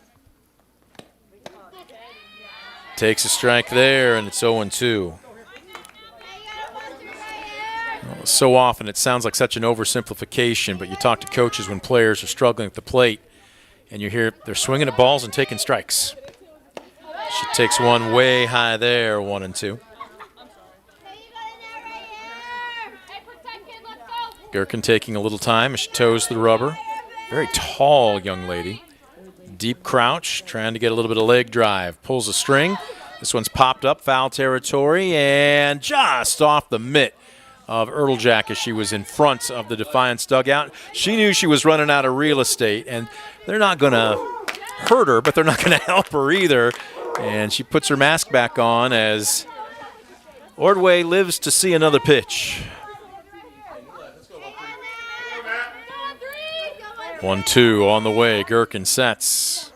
Takes a strike there, and it's 0-2. So often it sounds like such an oversimplification, but you talk to coaches when players are struggling at the plate, and you hear they're swinging at balls and taking strikes. She takes one way high there, 1-2. Gherkin taking a little time as she toes the rubber. Very tall young lady. Deep crouch, trying to get a little bit of leg drive. Pulls a string. This one's popped up, foul territory, and just off the mitt of Ertlejack as she was in front of the Defiance dugout. She knew she was running out of real estate, and they're not going to hurt her, but they're not going to help her either. And she puts her mask back on as Ordway lives to see another pitch. 1-2 on the way. Gherkin sets.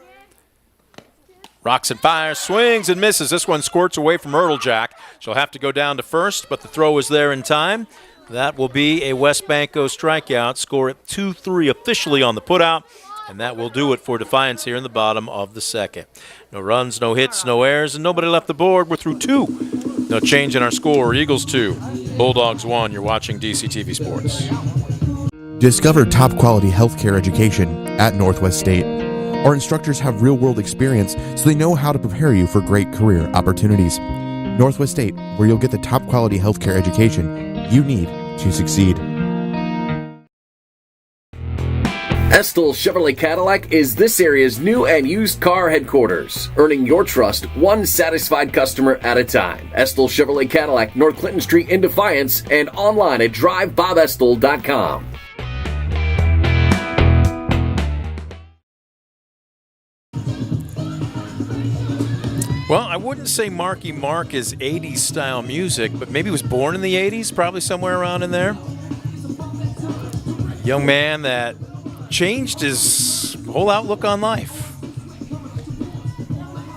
Rocks and fires, swings and misses. This one squirts away from Ertlejack. She'll have to go down to first, but the throw is there in time. That will be a West Banco strikeout. Score at 2-3 officially on the putout, and that will do it for Defiance here in the bottom of the second. No runs, no hits, no errors, and nobody left the board. We're through 2. No change in our score. Eagles 2, Bulldogs 1. You're watching DCTV Sports. Discover top-quality healthcare education at Northwest State. Our instructors have real-world experience, so they know how to prepare you for great career opportunities. Northwest State, where you'll get the top-quality healthcare education you need to succeed. Estill Chevrolet Cadillac is this area's new and used car headquarters, earning your trust one satisfied customer at a time. Estill Chevrolet Cadillac, North Clinton Street in Defiance, and online at drivebobestill.com. Well, I wouldn't say Marky Mark is 80s style music, but maybe he was born in the 80s, probably somewhere around in there. Young man that changed his whole outlook on life.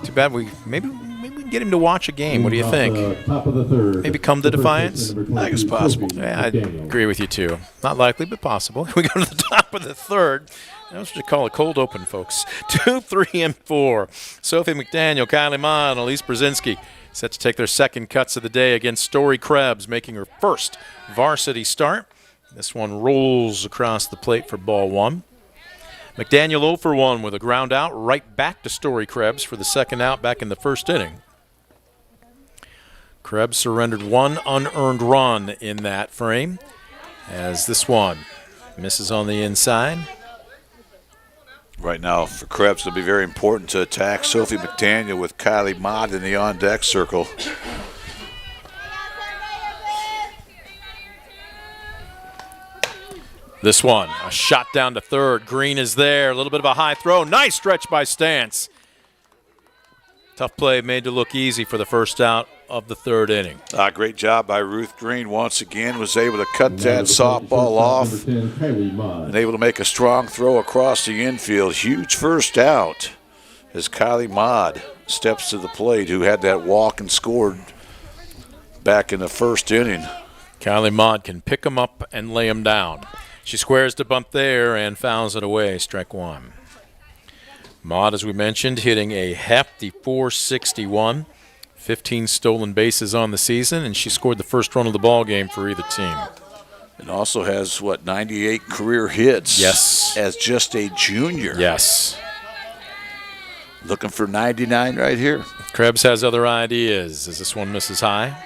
Too bad maybe we can get him to watch a game. What do you think? Top of the third. Maybe come to Defiance? I think it's possible. Yeah, I agree with you too. Not likely, but possible. We go to the top of the third. That's what you call a cold open, folks. 2, 3, and 4. Sophie McDaniel, Kylie Mott, and Elise Brzezinski set to take their second cuts of the day against Story Krebs, making her first varsity start. This one rolls across the plate for ball 1. McDaniel 0 for 1 with a ground out right back to Story Krebs for the second out back in the first inning. Krebs surrendered 1 unearned run in that frame as this one misses on the inside. Right now, for Krebs, it'll be very important to attack Sophie McDaniel with Kylie Mott in the on-deck circle. This one, a shot down to third. Green is there. A little bit of a high throw. Nice stretch by Stantz. Tough play made to look easy for the first out of the third inning. Great job by Ruth Green once again. Was able to cut that softball off and able to make a strong throw across the infield. Huge first out as Kylie Mott steps to the plate, who had that walk and scored back in the first inning. Kylie Mott can pick him up and lay him down. She squares the bunt there and fouls it away, strike 1. Mott, as we mentioned, hitting a hefty .461. 15 stolen bases on the season, and she scored the first run of the ball game for either team. And also has, 98 career hits. Yes. As just a junior. Yes. Looking for 99 right here. Krebs has other ideas as this one misses high.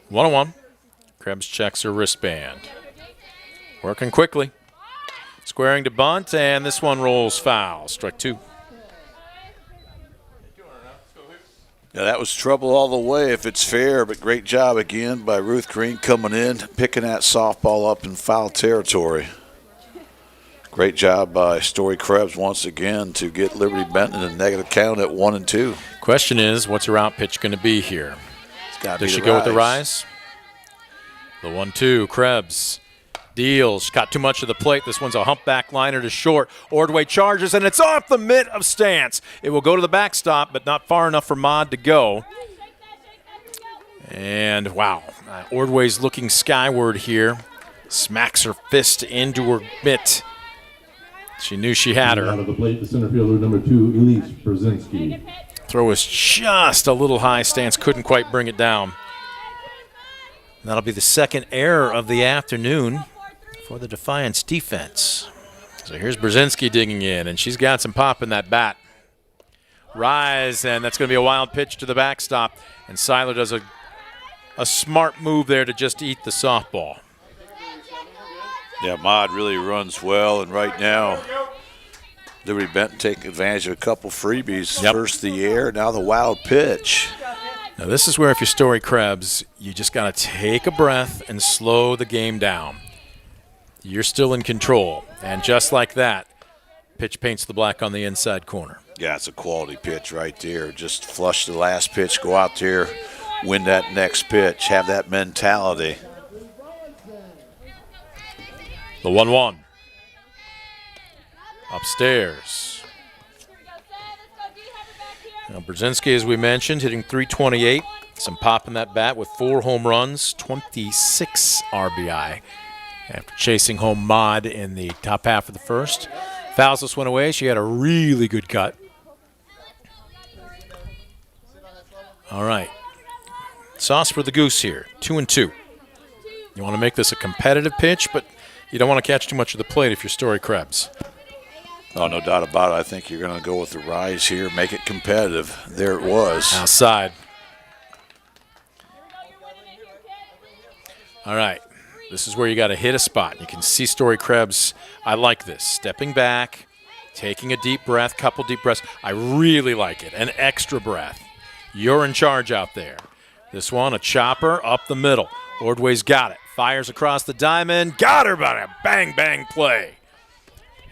One-on-one. Krebs checks her wristband. Working quickly. Squaring to bunt, and this one rolls foul. Strike two. Now that was trouble all the way if it's fair, but great job again by Ruth Green coming in, picking that softball up in foul territory. Great job by Story Krebs once again to get Liberty-Benton in a negative count at 1-2. Question is, what's her out pitch going to be here? Does she go with the rise? The 1-2, Krebs deals. She got too much of the plate. This one's a humpback liner to short. Ordway charges, and it's off the mitt of Stance. It will go to the backstop, but not far enough for Maud to go. And, wow, Ordway's looking skyward here. Smacks her fist into her mitt. She knew she had her. Out of the plate, the center fielder, number 2, Elise Brzezinski. Throw was just a little high. Stance couldn't quite bring it down. That'll be the second error of the afternoon for the Defiance defense. So here's Brzezinski digging in, and she's got some pop in that bat. Rise, and that's going to be a wild pitch to the backstop. And Seiler does a smart move there to just eat the softball. Yeah, Maud really runs well, and right now Liberty-Benton taking advantage of a couple freebies. Yep. First the air, now the wild pitch. Now this is where if you're Story Krebs, you just got to take a breath and slow the game down. You're still in control. And just like that, pitch paints the black on the inside corner. Yeah, it's a quality pitch right there. Just flush the last pitch, go out there, win that next pitch, have that mentality. The 1-1. Upstairs. Now Brzezinski, as we mentioned, hitting .328. Some pop in that bat with 4 home runs, 26 RBI. After chasing home Maud in the top half of the first. Fouls this one away. She had a really good cut. All right. Sauce for the goose here. 2-2. You want to make this a competitive pitch, but you don't want to catch too much of the plate if you're Story Krebs. Oh, no doubt about it. I think you're going to go with the rise here, make it competitive. There it was. Outside. All right. This is where you got to hit a spot. You can see Story Krebs. I like this. Stepping back, taking a deep breath, couple deep breaths. I really like it. An extra breath. You're in charge out there. This one, a chopper up the middle. Ordway's got it. Fires across the diamond. Got her by a bang, bang play.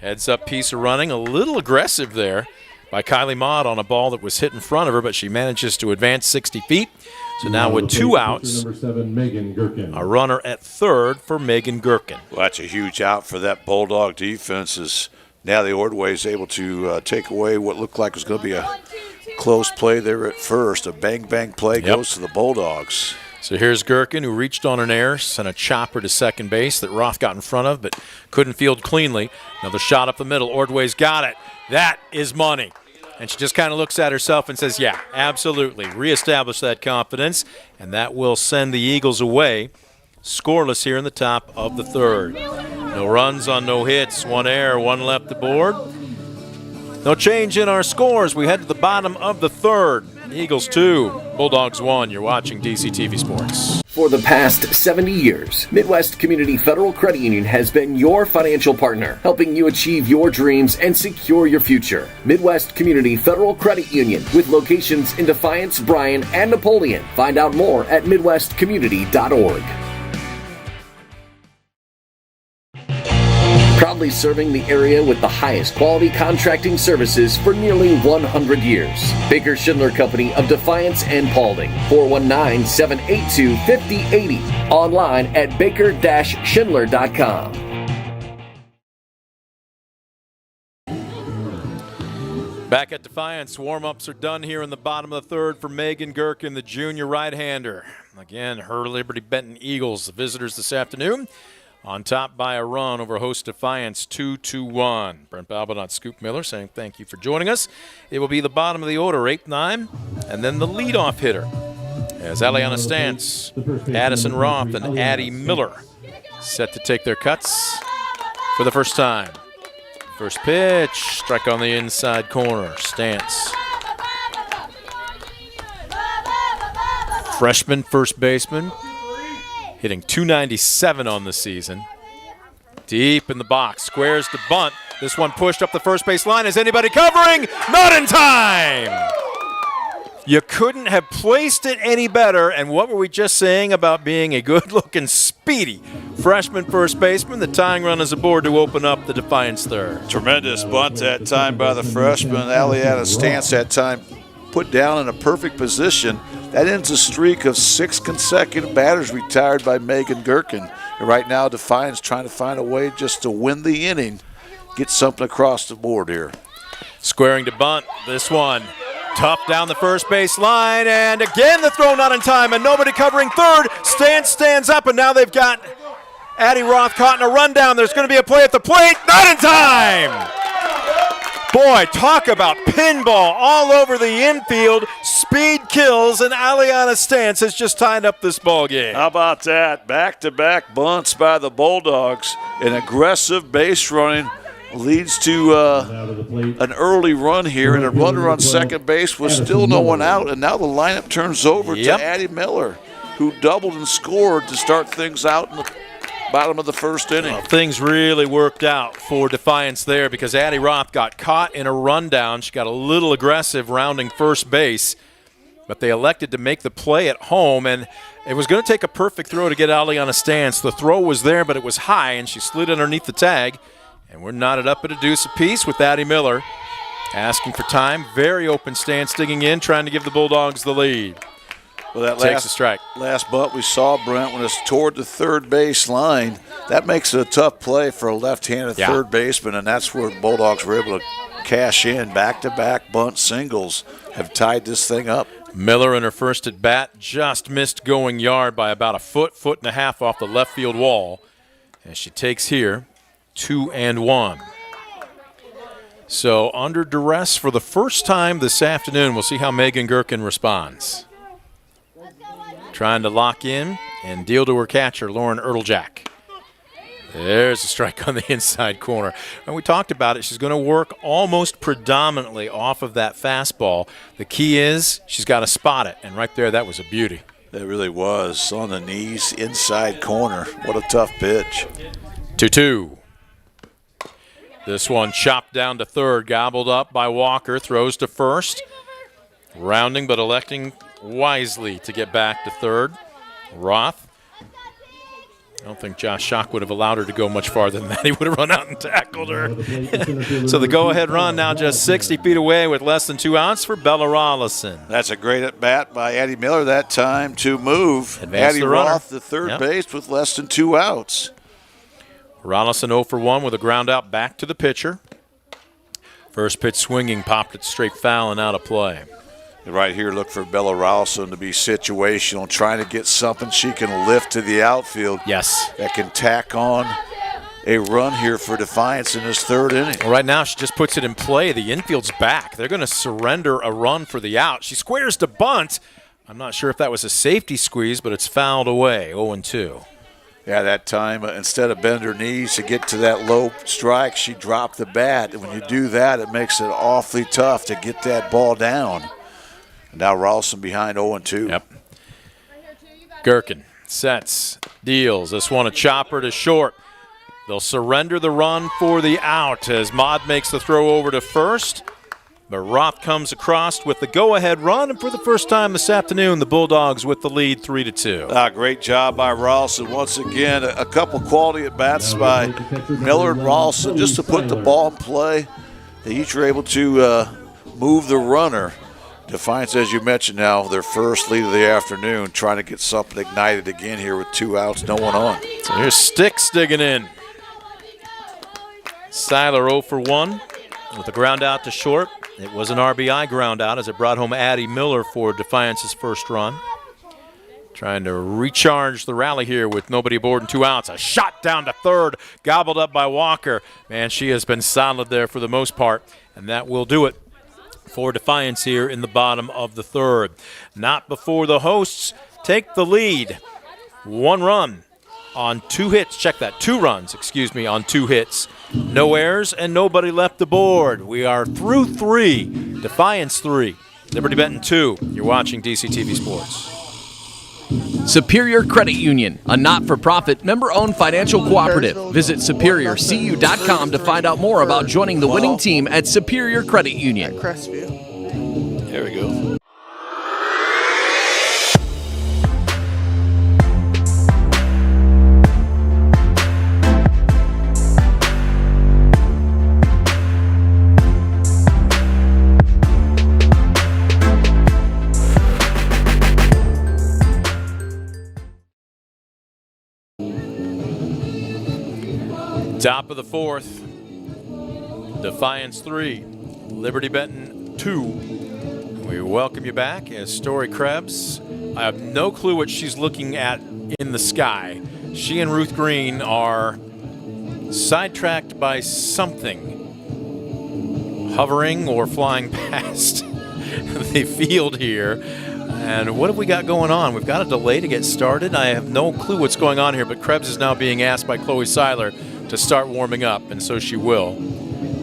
Heads up piece of running. A little aggressive there by Kylie Maud on a ball that was hit in front of her, but she manages to advance 60 feet. So now with 2 outs, Number 7, Megan Gherkin. a runner at third for Megan Gherkin. Well, that's a huge out for that Bulldog defense. Is now the Ordway is able to take away what looked like was going to be a close play there at first. A bang-bang play goes to the Bulldogs. So here's Gherkin, who reached on an error, sent a chopper to second base that Roth got in front of, but couldn't field cleanly. Another shot up the middle. Ordway's got it. That is money. And she just kind of looks at herself and says, yeah, absolutely. Reestablish that confidence, and that will send the Eagles away. Scoreless here in the top of the third. No runs on no hits. 1 error, 1 left to board. No change in our scores. We head to the bottom of the third. Eagles 2, Bulldogs 1. You're watching DCTV Sports. For the past 70 years, Midwest Community Federal Credit Union has been your financial partner, helping you achieve your dreams and secure your future. Midwest Community Federal Credit Union, with locations in Defiance, Bryan, and Napoleon. Find out more at midwestcommunity.org. Proudly serving the area with the highest quality contracting services for nearly 100 years. Baker Schindler Company of Defiance and Paulding. 419-782-5080. Online at baker-schindler.com. Back at Defiance, warm-ups are done here in the bottom of the third for Megan Gherkin, the junior right-hander. Again, her Liberty-Benton Eagles, the visitors this afternoon. on top by a run over host Defiance 2-1. Brent Balbinot, Scoop Miller saying thank you for joining us. It will be the bottom of the order, 8-9, and then the leadoff hitter as Aliana Stantz, Addison Roth, and Addie Miller set to take their cuts for the first time. First pitch, strike on the inside corner. Stantz. Freshman first baseman, hitting .297 on the season. Deep in the box, squares to bunt. This one pushed up the first base line. Is anybody covering? Not in time! You couldn't have placed it any better, and what were we just saying about being a good-looking, speedy freshman first baseman? The tying run is aboard to open up the Defiance third. Tremendous bunt that time by the freshman. Aliana Stantz that time put down in a perfect position. That ends a streak of 6 consecutive batters retired by Megan Gherkin. And right now, Defiance trying to find a way just to win the inning, get something across the board here. Squaring to bunt, this one. Tough down the first base line, and again the throw not in time, and nobody covering third. Stantz stands up, and now they've got Addie Roth caught in a rundown. There's going to be a play at the plate. Not in time! Boy, talk about pinball all over the infield. Speed kills, and Aliana Stantz has just tied up this ball game. How about that? Back-to-back bunts by the Bulldogs. An aggressive base running leads to an early run here, and a runner on second base with still no one out, and now the lineup turns over to Addie Miller, who doubled and scored to start things out in the bottom of the first inning. Well, things really worked out for Defiance there because Addie Roth got caught in a rundown. She got a little aggressive rounding first base, but they elected to make the play at home, and it was going to take a perfect throw to get Aliana Stantz. The throw was there, but it was high, and she slid underneath the tag. And we're knotted up at a deuce apiece with Addie Miller asking for time. Very open stance, digging in, trying to give the Bulldogs the lead. Well, that takes a strike. Last bunt we saw, Brent, when it's toward the third base line, that makes it a tough play for a left-handed third baseman, and that's where the Bulldogs were able to cash in. Back-to-back bunt singles have tied this thing up. Miller in her first at bat just missed going yard by about a foot and a half off the left field wall. And she takes here 2-1. So under duress for the first time this afternoon. We'll see how Megan Gherkin responds. Trying to lock in and deal to her catcher, Lauren Erteljack. There's a strike on the inside corner. And we talked about it. She's going to work almost predominantly off of that fastball. The key is she's got to spot it. And right there, that was a beauty. That really was. On the knees, inside corner. What a tough pitch. 2-2. This one chopped down to third, gobbled up by Walker, throws to first. Rounding but electing wisely to get back to third. Roth. I don't think Josh Schock would have allowed her to go much farther than that. He would have run out and tackled her. So the go-ahead run now just 60 feet away with less than 2 outs for Bella Rollison. That's a great at-bat by Addie Miller that time to move. Advance Addie the runner. Roth, the third base with less than 2 outs. Rollison 0 for 1 with a ground out back to the pitcher. First pitch swinging, popped it straight foul and out of play. Right here, look for Bella Rollison to be situational, trying to get something she can lift to the outfield. Yes. That can tack on a run here for Defiance in this third inning. Well, right now, she just puts it in play. The infield's back. They're going to surrender a run for the out. She squares to bunt. I'm not sure if that was a safety squeeze, but it's fouled away, 0-2. Yeah, that time, instead of bend her knees to get to that low strike, she dropped the bat. And when you do that, it makes it awfully tough to get that ball down. And now Rollison behind 0-2. Yep. Gherkin sets, deals. This one a chopper to short. They'll surrender the run for the out as Maude makes the throw over to first. But Roth comes across with the go-ahead run, and for the first time this afternoon, the Bulldogs with the lead 3-2. Great job by Rollison. Once again, a couple quality at-bats by Miller and Rollison just to put the ball in play. They each were able to move the runner. Defiance, as you mentioned now, their first lead of the afternoon, trying to get something ignited again here with 2 outs, no one on. So here's Sticks digging in. Seiler 0 for 1 with a ground out to short. It was an RBI ground out as it brought home Addie Miller for Defiance's first run. Trying to recharge the rally here with nobody aboard and 2 outs. A shot down to third, gobbled up by Walker. Man, she has been solid there for the most part, and that will do it for Defiance here in the bottom of the third. Not before the hosts take the lead. 1 run on 2 hits. Check that. 2 runs, on 2 hits. No errors and nobody left aboard. We are through 3. Defiance 3. Liberty-Benton 2. You're watching DCTV Sports. Superior Credit Union, a not-for-profit, member-owned financial cooperative. Visit superiorcu.com to find out more about joining the winning team at Superior Credit Union. There we go. Top of the 4th, Defiance 3, Liberty-Benton 2. We welcome you back as Story Krebs. I have no clue what she's looking at in the sky. She and Ruth Green are sidetracked by something, hovering or flying past the field here. And what have we got going on? We've got a delay to get started. I have no clue what's going on here, but Krebs is now being asked by Chloe Seiler to start warming up, and so she will.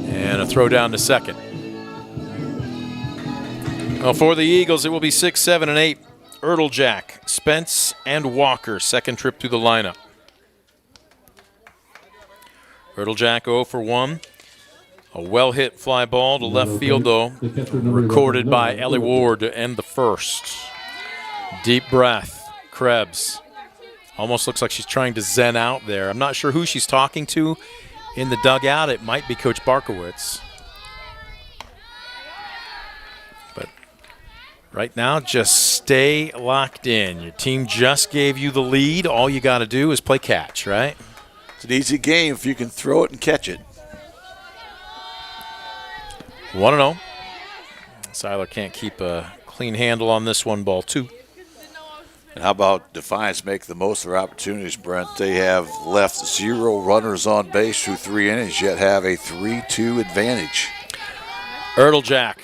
And a throw down to second. Well, for the Eagles, it will be 6, 7, and 8. Ertlejack, Spence, and Walker, second trip through the lineup. Ertlejack 0 for 1. A well-hit fly ball to left field, though, recorded by Ellie Ward to end the first. Deep breath, Krebs. Almost looks like she's trying to zen out there. I'm not sure who she's talking to in the dugout. It might be Coach Barkowitz. But right now, just stay locked in. Your team just gave you the lead. All you got to do is play catch, right? It's an easy game if you can throw it and catch it. 1-0. Seiler can't keep a clean handle on this one, ball 2. And how about Defiance make the most of their opportunities, Brent? They have left 0 runners on base through 3 innings, yet have a 3-2 advantage. Ertlejack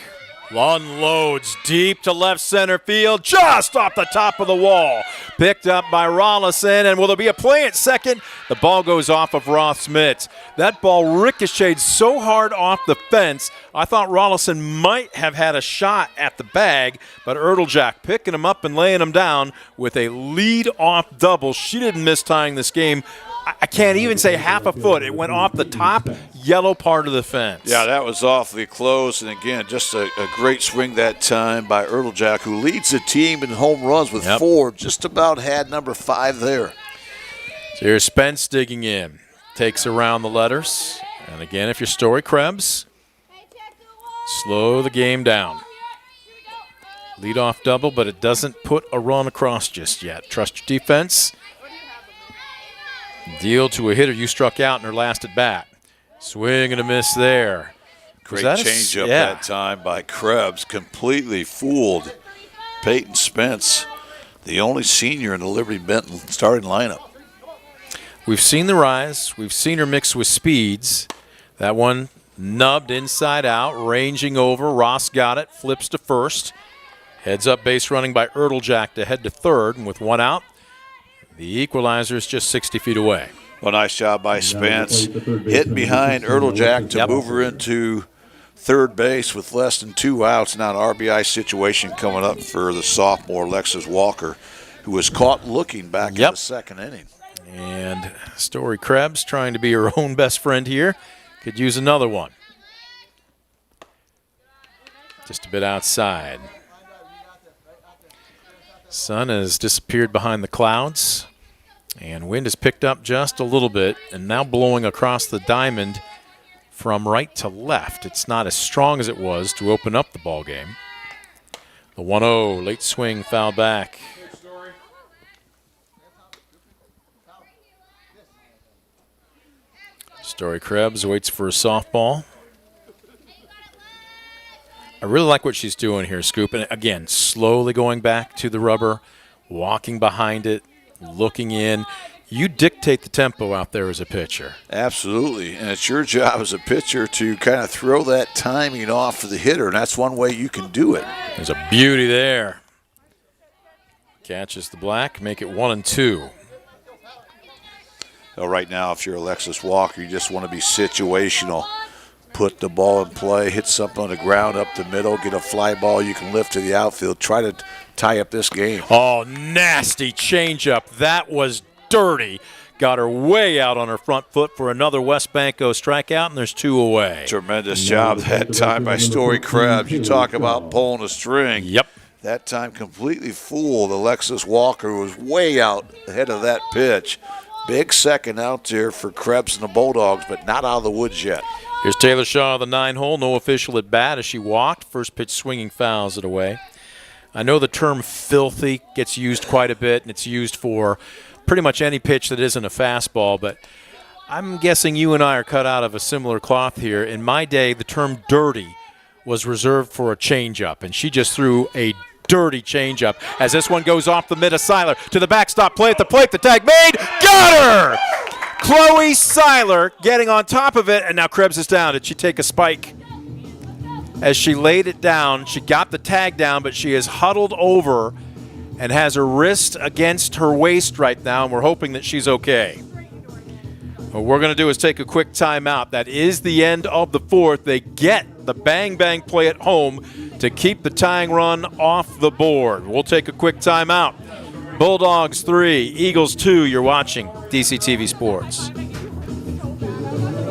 unloads deep to left center field, just off the top of the wall. Picked up by Rollison, and will there be a play at second? The ball goes off of Roth's mitts. That ball ricocheted so hard off the fence, I thought Rollison might have had a shot at the bag, but Ertlejack picking him up and laying him down with a lead-off double. She didn't miss tying this game. I can't even say half a foot. It went off the top yellow part of the fence. Yeah, that was awfully close. And, again, just a great swing that time by Ertlejack, who leads the team in home runs with 4. Just about had number 5 there. So here's Spence digging in. Takes around the letters. And, again, if you're Story Krebs, slow the game down. Lead-off double, but it doesn't put a run across just yet. Trust your defense. Deal to a hitter you struck out in her last at bat. Swing and a miss there. Great changeup that time by Krebs. Completely fooled Peyton Spence, the only senior in the Liberty-Benton starting lineup. We've seen the rise. We've seen her mix with speeds. That one nubbed inside out, ranging over. Ross got it, flips to first. Heads up base running by Ertlejack to head to third, and with 1 out, the equalizer is just 60 feet away. Well, nice job by Spence. Hit behind Ertlejack to move her into third base with less than 2 outs. Now an RBI situation coming up for the sophomore Lexus Walker, who was caught looking back in the second inning. And Story Krebs trying to be her own best friend here. Could use another one. Just a bit outside. Sun has disappeared behind the clouds, and wind has picked up just a little bit and now blowing across the diamond from right to left. It's not as strong as it was to open up the ball game. The 1-0, late swing, foul back. Story Krebs waits for a softball. I really like what she's doing here, Scoop. And again, slowly going back to the rubber, walking behind it, looking in. You dictate the tempo out there as a pitcher. Absolutely, and it's your job as a pitcher to kind of throw that timing off for the hitter, and that's one way you can do it. There's a beauty there. Catches the black, make it 1-2. So right now, if you're Alexis Walker, you just want to be situational. Put the ball in play, hit something on the ground up the middle, get a fly ball you can lift to the outfield. Try to tie up this game. Oh, nasty changeup. That was dirty. Got her way out on her front foot for another West Banco strikeout, and there's 2 away. Tremendous job that time by Story Krebs. You talk about pulling a string. Yep. That time completely fooled Alexis Walker, who was way out ahead of that pitch. Big second out there for Krebs and the Bulldogs, but not out of the woods yet. Here's Taylor Shaw, the 9-hole. No official at bat as she walked. First pitch swinging, fouls it away. I know the term filthy gets used quite a bit, and it's used for pretty much any pitch that isn't a fastball, but I'm guessing you and I are cut out of a similar cloth here. In my day, the term dirty was reserved for a changeup, and she just threw a dirty changeup as this one goes off the mid of Seiler to the backstop play at the plate. The tag made. Got her! Chloe Seiler getting on top of it, and now Krebs is down. Did she take a spike? As she laid it down, she got the tag down, but she is huddled over and has her wrist against her waist right now, and we're hoping that she's okay. What we're going to do is take a quick timeout. That is the end of the 4th. They get the bang-bang play at home to keep the tying run off the board. We'll take a quick timeout. Bulldogs 3, Eagles 2. You're watching DCTV Sports.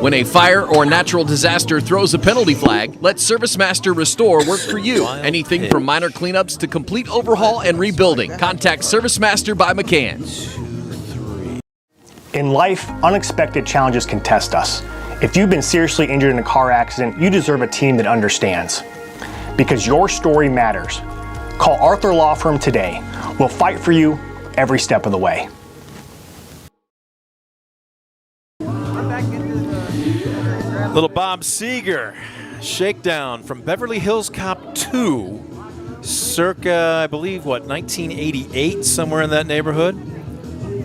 When a fire or natural disaster throws a penalty flag, let ServiceMaster Restore work for you. Anything from minor cleanups to complete overhaul and rebuilding. Contact ServiceMaster by McCann. In life, unexpected challenges can test us. If you've been seriously injured in a car accident, you deserve a team that understands. Because your story matters. Call Arthur Law Firm today. We'll fight for you every step of the way. Little Bob Seeger, shakedown from Beverly Hills Cop 2, circa, I believe, 1988, somewhere in that neighborhood.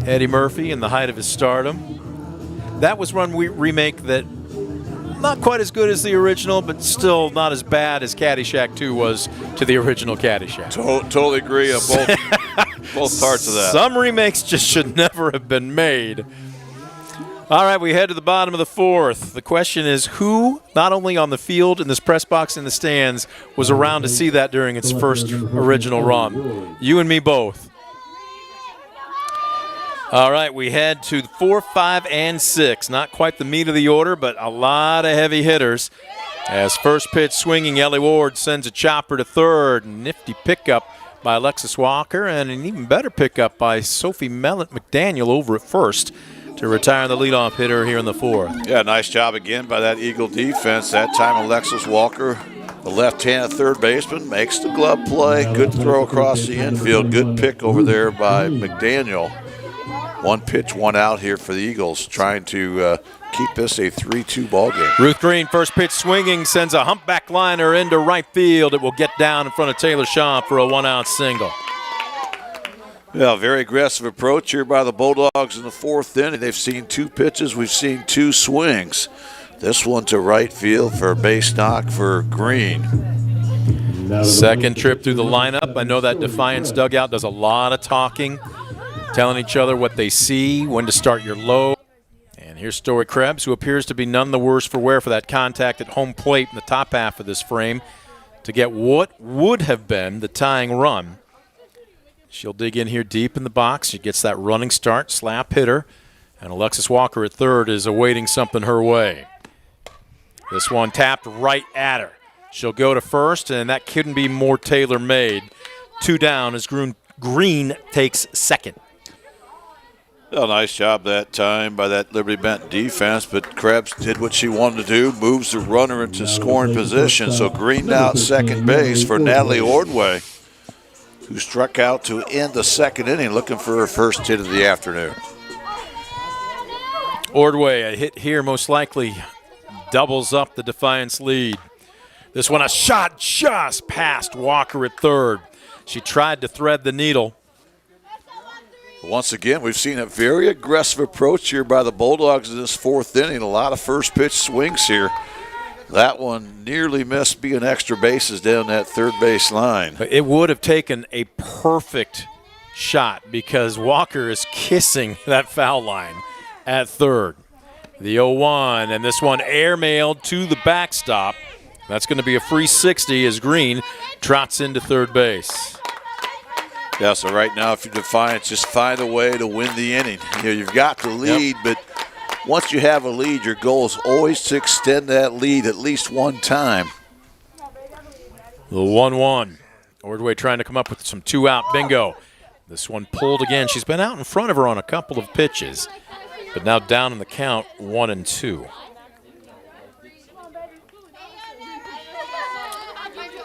Eddie Murphy in the height of his stardom. That was one remake that not quite as good as the original, but still not as bad as Caddyshack 2 was to the original Caddyshack. Totally agree on both parts of that. Some remakes just should never have been made. All right, we head to the bottom of the 4th. The question is who, not only on the field, in this press box, in the stands, was around to see that during its first original run? You and me both. All right, we head to 4, 5, and 6. Not quite the meat of the order, but a lot of heavy hitters. As first pitch swinging, Ellie Ward sends a chopper to third. Nifty pickup by Alexis Walker, and an even better pickup by Sophie McDaniel over at first to retire the leadoff hitter here in the 4th. Yeah, nice job again by that Eagle defense. That time Alexis Walker, the left-handed third baseman, makes the glove play. Good throw across the infield. Good pick over there by McDaniel. 1 pitch, 1 out here for the Eagles, trying to keep this a 3-2 ball game. Ruth Green, first pitch swinging, sends a humpback liner into right field. It will get down in front of Taylor Shaw for a 1-out single. Yeah, very aggressive approach here by the Bulldogs in the 4th inning. They've seen 2 pitches. We've seen 2 swings. This one to right field for a base knock for Green. Second trip through the lineup. I know that Defiance dugout does a lot of talking, telling each other what they see, when to start your low. And here's Story Krebs, who appears to be none the worse for wear for that contact at home plate in the top half of this frame to get what would have been the tying run. She'll dig in here deep in the box. She gets that running start, slap hitter, and Alexis Walker at third is awaiting something her way. This one tapped right at her. She'll go to first, and that couldn't be more tailor-made. 2 down as Green takes second. A nice job that time by that Liberty-Benton defense, but Krebs did what she wanted to do, moves the runner into scoring position. So Green now at second base for Natalie Ordway, who struck out to end the 2nd inning, looking for her first hit of the afternoon. Ordway, a hit here most likely doubles up the Defiance lead. This one, a shot just past Walker at third. She tried to thread the needle. Once again, we've seen a very aggressive approach here by the Bulldogs in this fourth inning. A lot of first pitch swings here. That one nearly missed being extra bases down that third base line. It would have taken a perfect shot because Walker is kissing that foul line at third. The 0-1, and this one airmailed to the backstop. That's going to be a free 60 as Green trots into third base. Yeah, so right now, if you're Defiance, just find a way to win the inning. You've got the lead, but once you have a lead, your goal is always to extend that lead at least one time. The 1-1. Ordway trying to come up with some two-out bingo. This one pulled again. She's been out in front of her on a couple of pitches, but now down in the count, 1-2.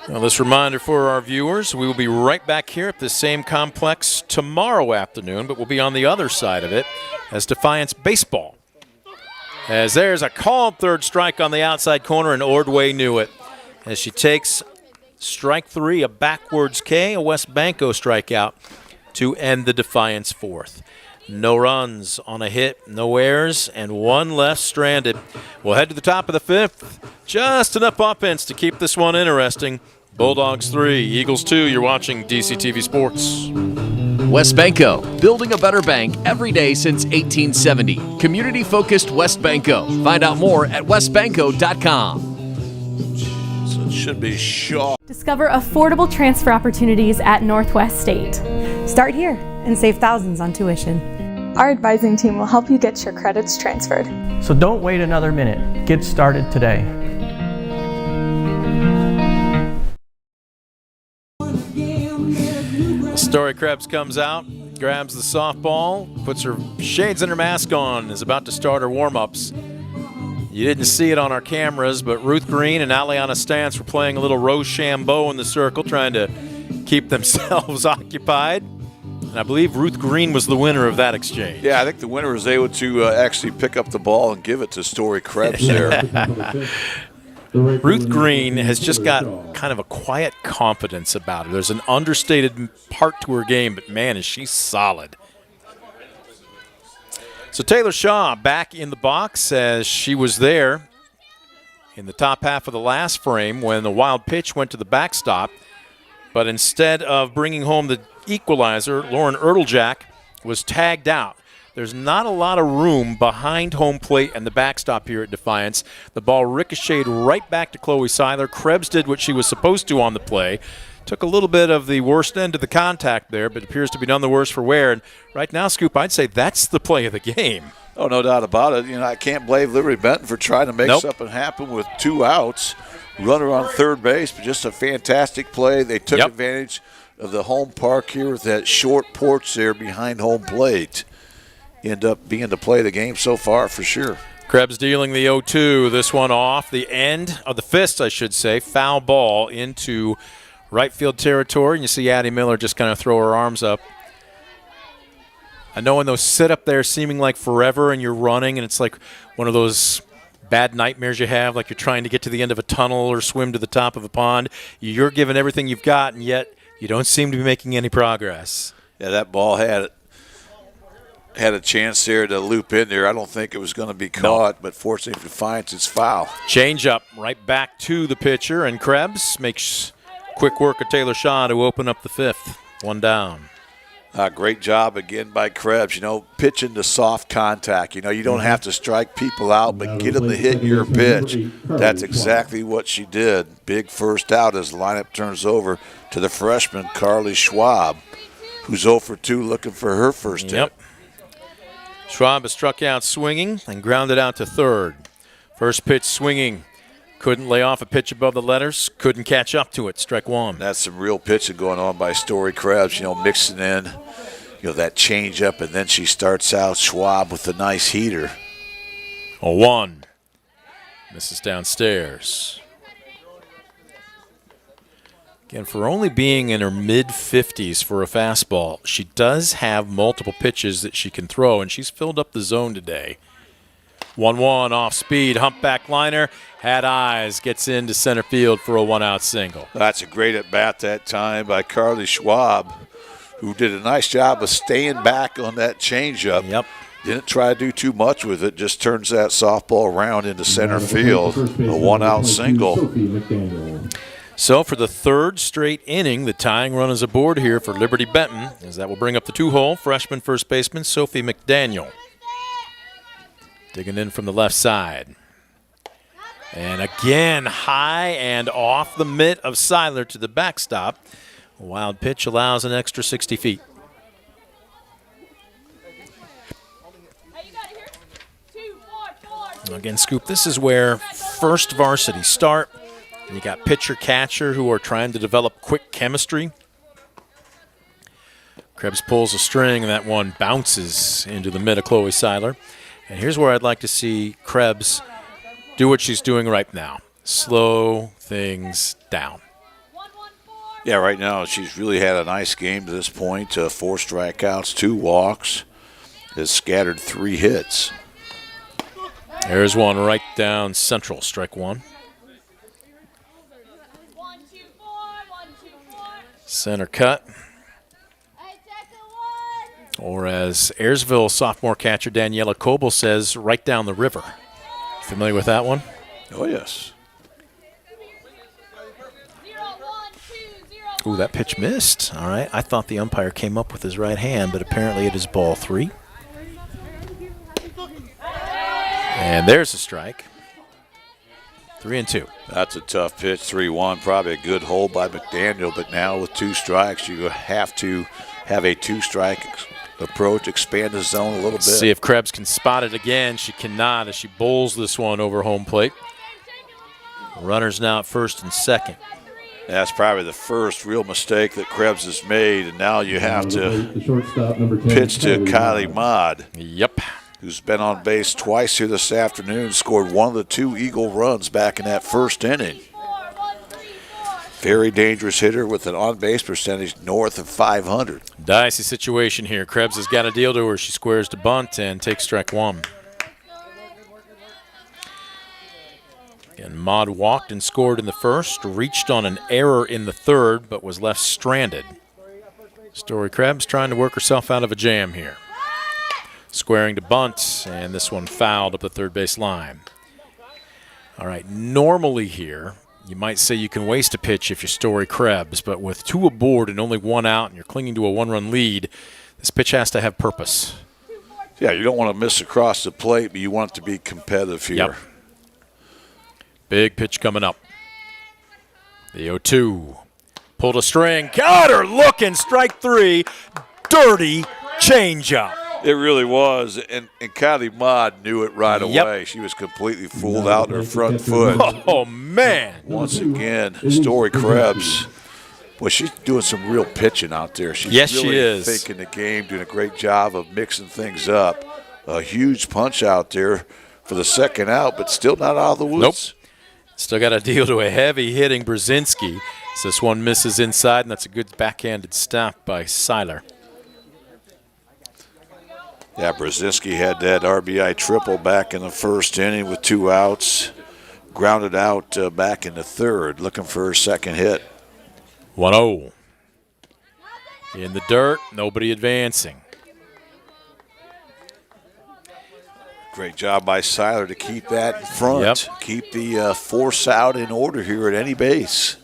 Now, this reminder for our viewers, we will be right back here at the same complex tomorrow afternoon, but we'll be on the other side of it as Defiance baseball. As there's a called third strike on the outside corner, and Ordway knew it. As she takes strike three, a backwards K, a West Banco strikeout to end the Defiance fourth. No runs on a hit, no errors, and one left stranded. We'll head to the top of the fifth. Just enough offense to keep this one interesting. Bulldogs 3, Eagles 2. You're watching DCTV Sports. West Banco, building a better bank every day since 1870. Community-focused West Banco. Find out more at westbanco.com. So it should be Shaw. Discover affordable transfer opportunities at Northwest State. Start here and save thousands on tuition. Our advising team will help you get your credits transferred. So don't wait another minute. Get started today. Story Krebs comes out, grabs the softball, puts her shades and her mask on, is about to start her warm-ups. You didn't see it on our cameras, but Ruth Green and Aliana Stantz were playing a little Rochambeau in the circle, trying to keep themselves occupied. And I believe Ruth Green was the winner of that exchange. Yeah, I think the winner was able to actually pick up the ball and give it to Story Krebs there. Ruth Green has just got kind of a quiet confidence about her. There's an understated part to her game, but man, is she solid. So Taylor Shaw back in the box as she was there in the top half of the last frame when the wild pitch went to the backstop. But instead of bringing home the equalizer, Lauren Erteljack was tagged out. There's not a lot of room behind home plate and the backstop here at Defiance. The ball ricocheted right back to Chloe Seiler. Krebs did what she was supposed to on the play. Took a little bit of the worst end of the contact there, but appears to be none the worse for wear. And right now, Scoop, I'd say that's the play of the game. Oh, no doubt about it. I can't blame Liberty-Benton for trying to make something happen with 2 outs. Runner on third base, but just a fantastic play. They took advantage of the home park here with that short porch there behind home plate. End up being the play of the game so far for sure. Krebs dealing the 0-2. This one off the end of the fist, I should say. Foul ball into right field territory. And you see Addie Miller just kind of throw her arms up. I know when those sit up there seeming like forever and you're running and it's like one of those bad nightmares you have, like you're trying to get to the end of a tunnel or swim to the top of a pond. You're giving everything you've got, and yet you don't seem to be making any progress. Yeah, that ball had a chance there to loop in there. I don't think it was going to be caught, but fortunately for Defiance, it's foul. Change up right back to the pitcher, and Krebs makes quick work of Taylor Shaw to open up the fifth. One down. Great job again by Krebs. Pitching to soft contact. You don't have to strike people out, but get them to hit your pitch. That's exactly what she did. Big first out as the lineup turns over to the freshman, Carly Schwab, who's 0 for 2 looking for her first hit. Schwab has struck out swinging and grounded out to third. First pitch swinging. Couldn't lay off a pitch above the letters. Couldn't catch up to it. Strike one. That's some real pitching going on by Story Krebs, mixing in, that change up, and then she starts out Schwab with a nice heater. 0-1. Misses downstairs. Again, for only being in her mid-50s for a fastball, she does have multiple pitches that she can throw, and she's filled up the zone today. 1-1 off speed, humpback liner, had eyes, gets into center field for a one-out single. That's a great at-bat that time by Carly Schwab. who did a nice job of staying back on that changeup. Yep. Didn't try to do too much with it, just turns that softball around into center field. A one-out single. So for the third straight inning, the tying run is aboard here for Liberty-Benton, as that will bring up the 2-hole freshman first baseman Sophie McDaniel. Digging in from the left side. And again, high and off the mitt of Seiler to the backstop. A wild pitch allows an extra 60 feet. Again, Scoop, this is where first varsity start. And you got pitcher-catcher who are trying to develop quick chemistry. Krebs pulls a string, and that one bounces into the mid of Chloe Seiler. And here's where I'd like to see Krebs do what she's doing right now. Slow things down. Yeah, right now she's really had a nice game to this point. 4 strikeouts, 2 walks, has scattered 3 hits. There's one right down central, strike 1. Center cut. Or as Ayersville sophomore catcher Daniela Coble says, right down the river. Familiar with that one? Oh, yes. Ooh, that pitch missed. All right, I thought the umpire came up with his right hand, but apparently it is ball 3. And there's a strike. 3-2. That's a tough pitch, 3-1. Probably a good hold by McDaniel, but now with 2 strikes, you have to have a 2-strike approach, expand the zone a little bit. See if Krebs can spot it again. She cannot as she bowls this one over home plate. Runners now at first and second. That's probably the first real mistake that Krebs has made, and now you have to pitch to Kylie Maude. Yep. Who's been on base twice here this afternoon, scored one of the 2 Eagle runs back in that first inning. Very dangerous hitter with an on-base percentage north of 500. Dicey situation here. Krebs has got a deal to her. She squares to bunt and takes strike 1. Again, Maude walked and scored in the first, reached on an error in the third, but was left stranded. Story Krebs trying to work herself out of a jam here. Squaring to bunt, and this one fouled up the third base line. All right, normally here, you might say you can waste a pitch if you're Story Krebs, but with 2 aboard and only 1 out and you're clinging to a 1-run lead, this pitch has to have purpose. Yeah, you don't want to miss across the plate, but you want it to be competitive here. Yep. Big pitch coming up. The 0-2. Pulled a string. Got her looking. Strike 3. Dirty changeup. It really was, and Kylie Maude knew it right away. She was completely fooled out in her front foot. Oh, man. Once again, Story Krebs. Well, she's doing some real pitching out there. She's yes, really she is. thinking the game, doing a great job of mixing things up. A huge punch out there for the second out, but still not out of the woods. Nope. Still got to deal to a heavy-hitting Brzezinski. So this one misses inside, and that's a good backhanded stop by Seiler. Yeah, Brzezinski had that RBI triple back in the first inning with 2 outs. Grounded out back in the third, looking for her second hit. 1-0. In the dirt, nobody advancing. Great job by Seiler to keep that in front. Yep. Keep the force out in order here at any base.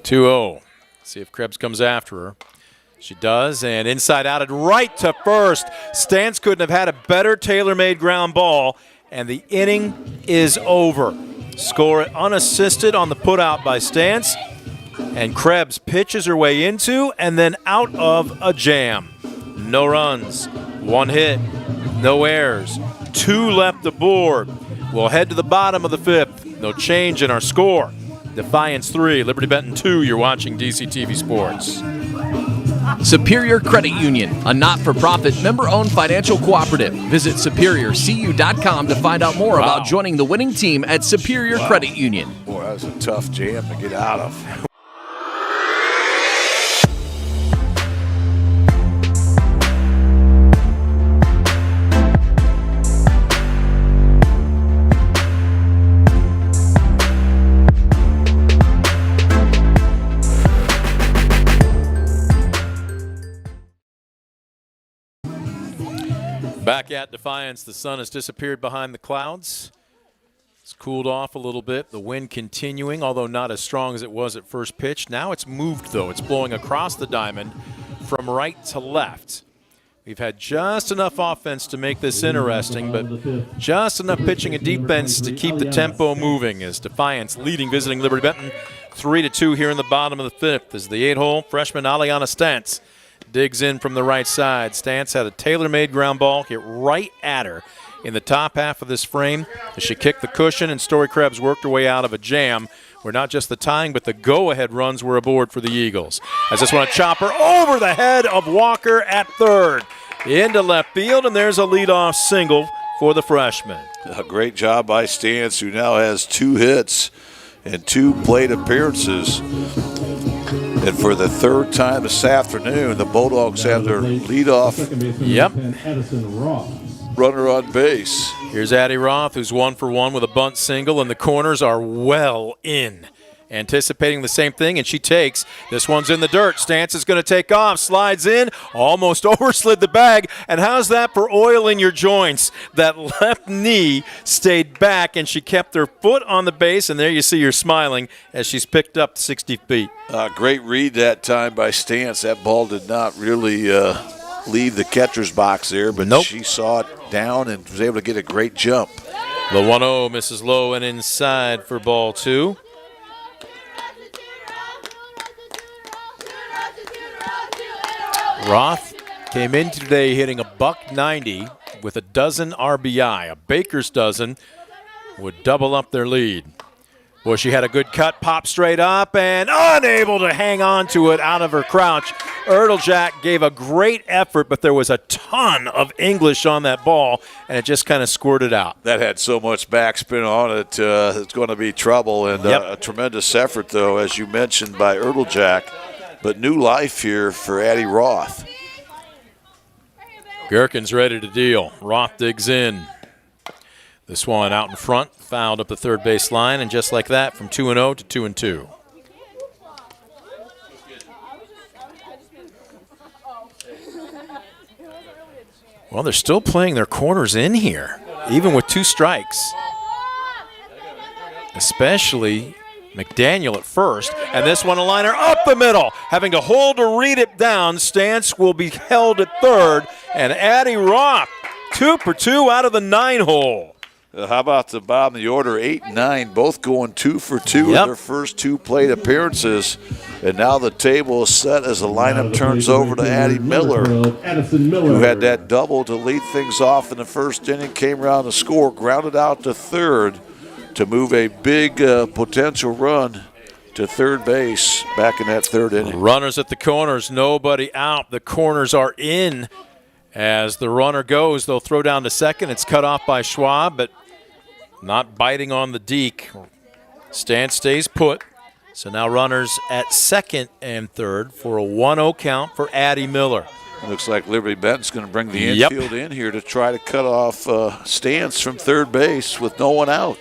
2-0. See if Krebs comes after her. She does, and inside outed right to first. Stantz couldn't have had a better tailor-made ground ball, and the inning is over. Score it unassisted on the putout by Stantz, and Krebs pitches her way into and then out of a jam. No runs, 1 hit, no errors, 2 left aboard. We'll head to the bottom of the 5th. No change in our score. Defiance 3, Liberty-Benton 2. You're watching DCTV Sports. Superior Credit Union, a not-for-profit, member-owned financial cooperative. Visit SuperiorCU.com to find out more about joining the winning team at Superior Credit Union. Boy, that was a tough jam to get out of. Back at Defiance, the sun has disappeared behind the clouds. It's cooled off a little bit. The wind continuing, although not as strong as it was at first pitch. Now it's moved, though. It's blowing across the diamond from right to left. We've had just enough offense to make this interesting, but just enough pitching and defense to keep the tempo moving as Defiance leading visiting Liberty-Benton 3-2 here in the bottom of the fifth as the 8-hole freshman Aliana Stantz digs in from the right side. Stantz had a tailor-made ground ball hit right at her in the top half of this frame as she kicked the cushion, and Story Krebs worked her way out of a jam where not just the tying but the go-ahead runs were aboard for the Eagles. As this one a chopper over the head of Walker at third into left field, and there's a leadoff single for the freshman. A great job by Stantz, who now has 2 hits and 2 plate appearances. And for the third time this afternoon, the Bulldogs have their leadoff runner on base. Here's Addie Roth, who's 1 for 1 with a bunt single, and the corners are well in. Anticipating the same thing, and she takes. This one's in the dirt. Stantz is going to take off, slides in, almost overslid the bag. And how's that for oil in your joints? That left knee stayed back, and she kept her foot on the base, and there you see her smiling as she's picked up 60 feet. Great read that time by Stantz. That ball did not really leave the catcher's box there, but she saw it down and was able to get a great jump. The 1-0 misses low and inside for ball 2. Roth came in today hitting a .190 with a dozen RBI. A baker's dozen would double up their lead. Well, she had a good cut, pop straight up, and unable to hang on to it out of her crouch. Erdeljak gave a great effort, but there was a ton of English on that ball, and it just kind of squirted out. That had so much backspin on it, it's going to be trouble. And a tremendous effort, though, as you mentioned, by Erdeljak. But new life here for Addie Roth. Gherkin's ready to deal. Roth digs in. This one out in front, fouled up the third base line, and just like that, from 2-0 to 2-2. Well, they're still playing their corners in here, even with 2 strikes. Especially McDaniel at first, and this one a liner up the middle, having to hold to read it down. Stantz will be held at third, and Addie Roth 2 for 2 out of the 9-hole. How about the bottom of the order, 8 and 9, both going 2 for 2 in their first 2 plate appearances. And now the table is set as the lineup turns over to Addie Miller, who had that double to lead things off in the first inning, came around to score, grounded out to third to move a big potential run to third base back in that third inning. Runners at the corners, nobody out. The corners are in. As the runner goes, they'll throw down to second. It's cut off by Schwab, but not biting on the deke. Stantz stays put. So now runners at second and third for a 1-0 count for Addie Miller. Looks like Liberty-Benton's going to bring the infield in here to try to cut off Stantz from third base with no one out.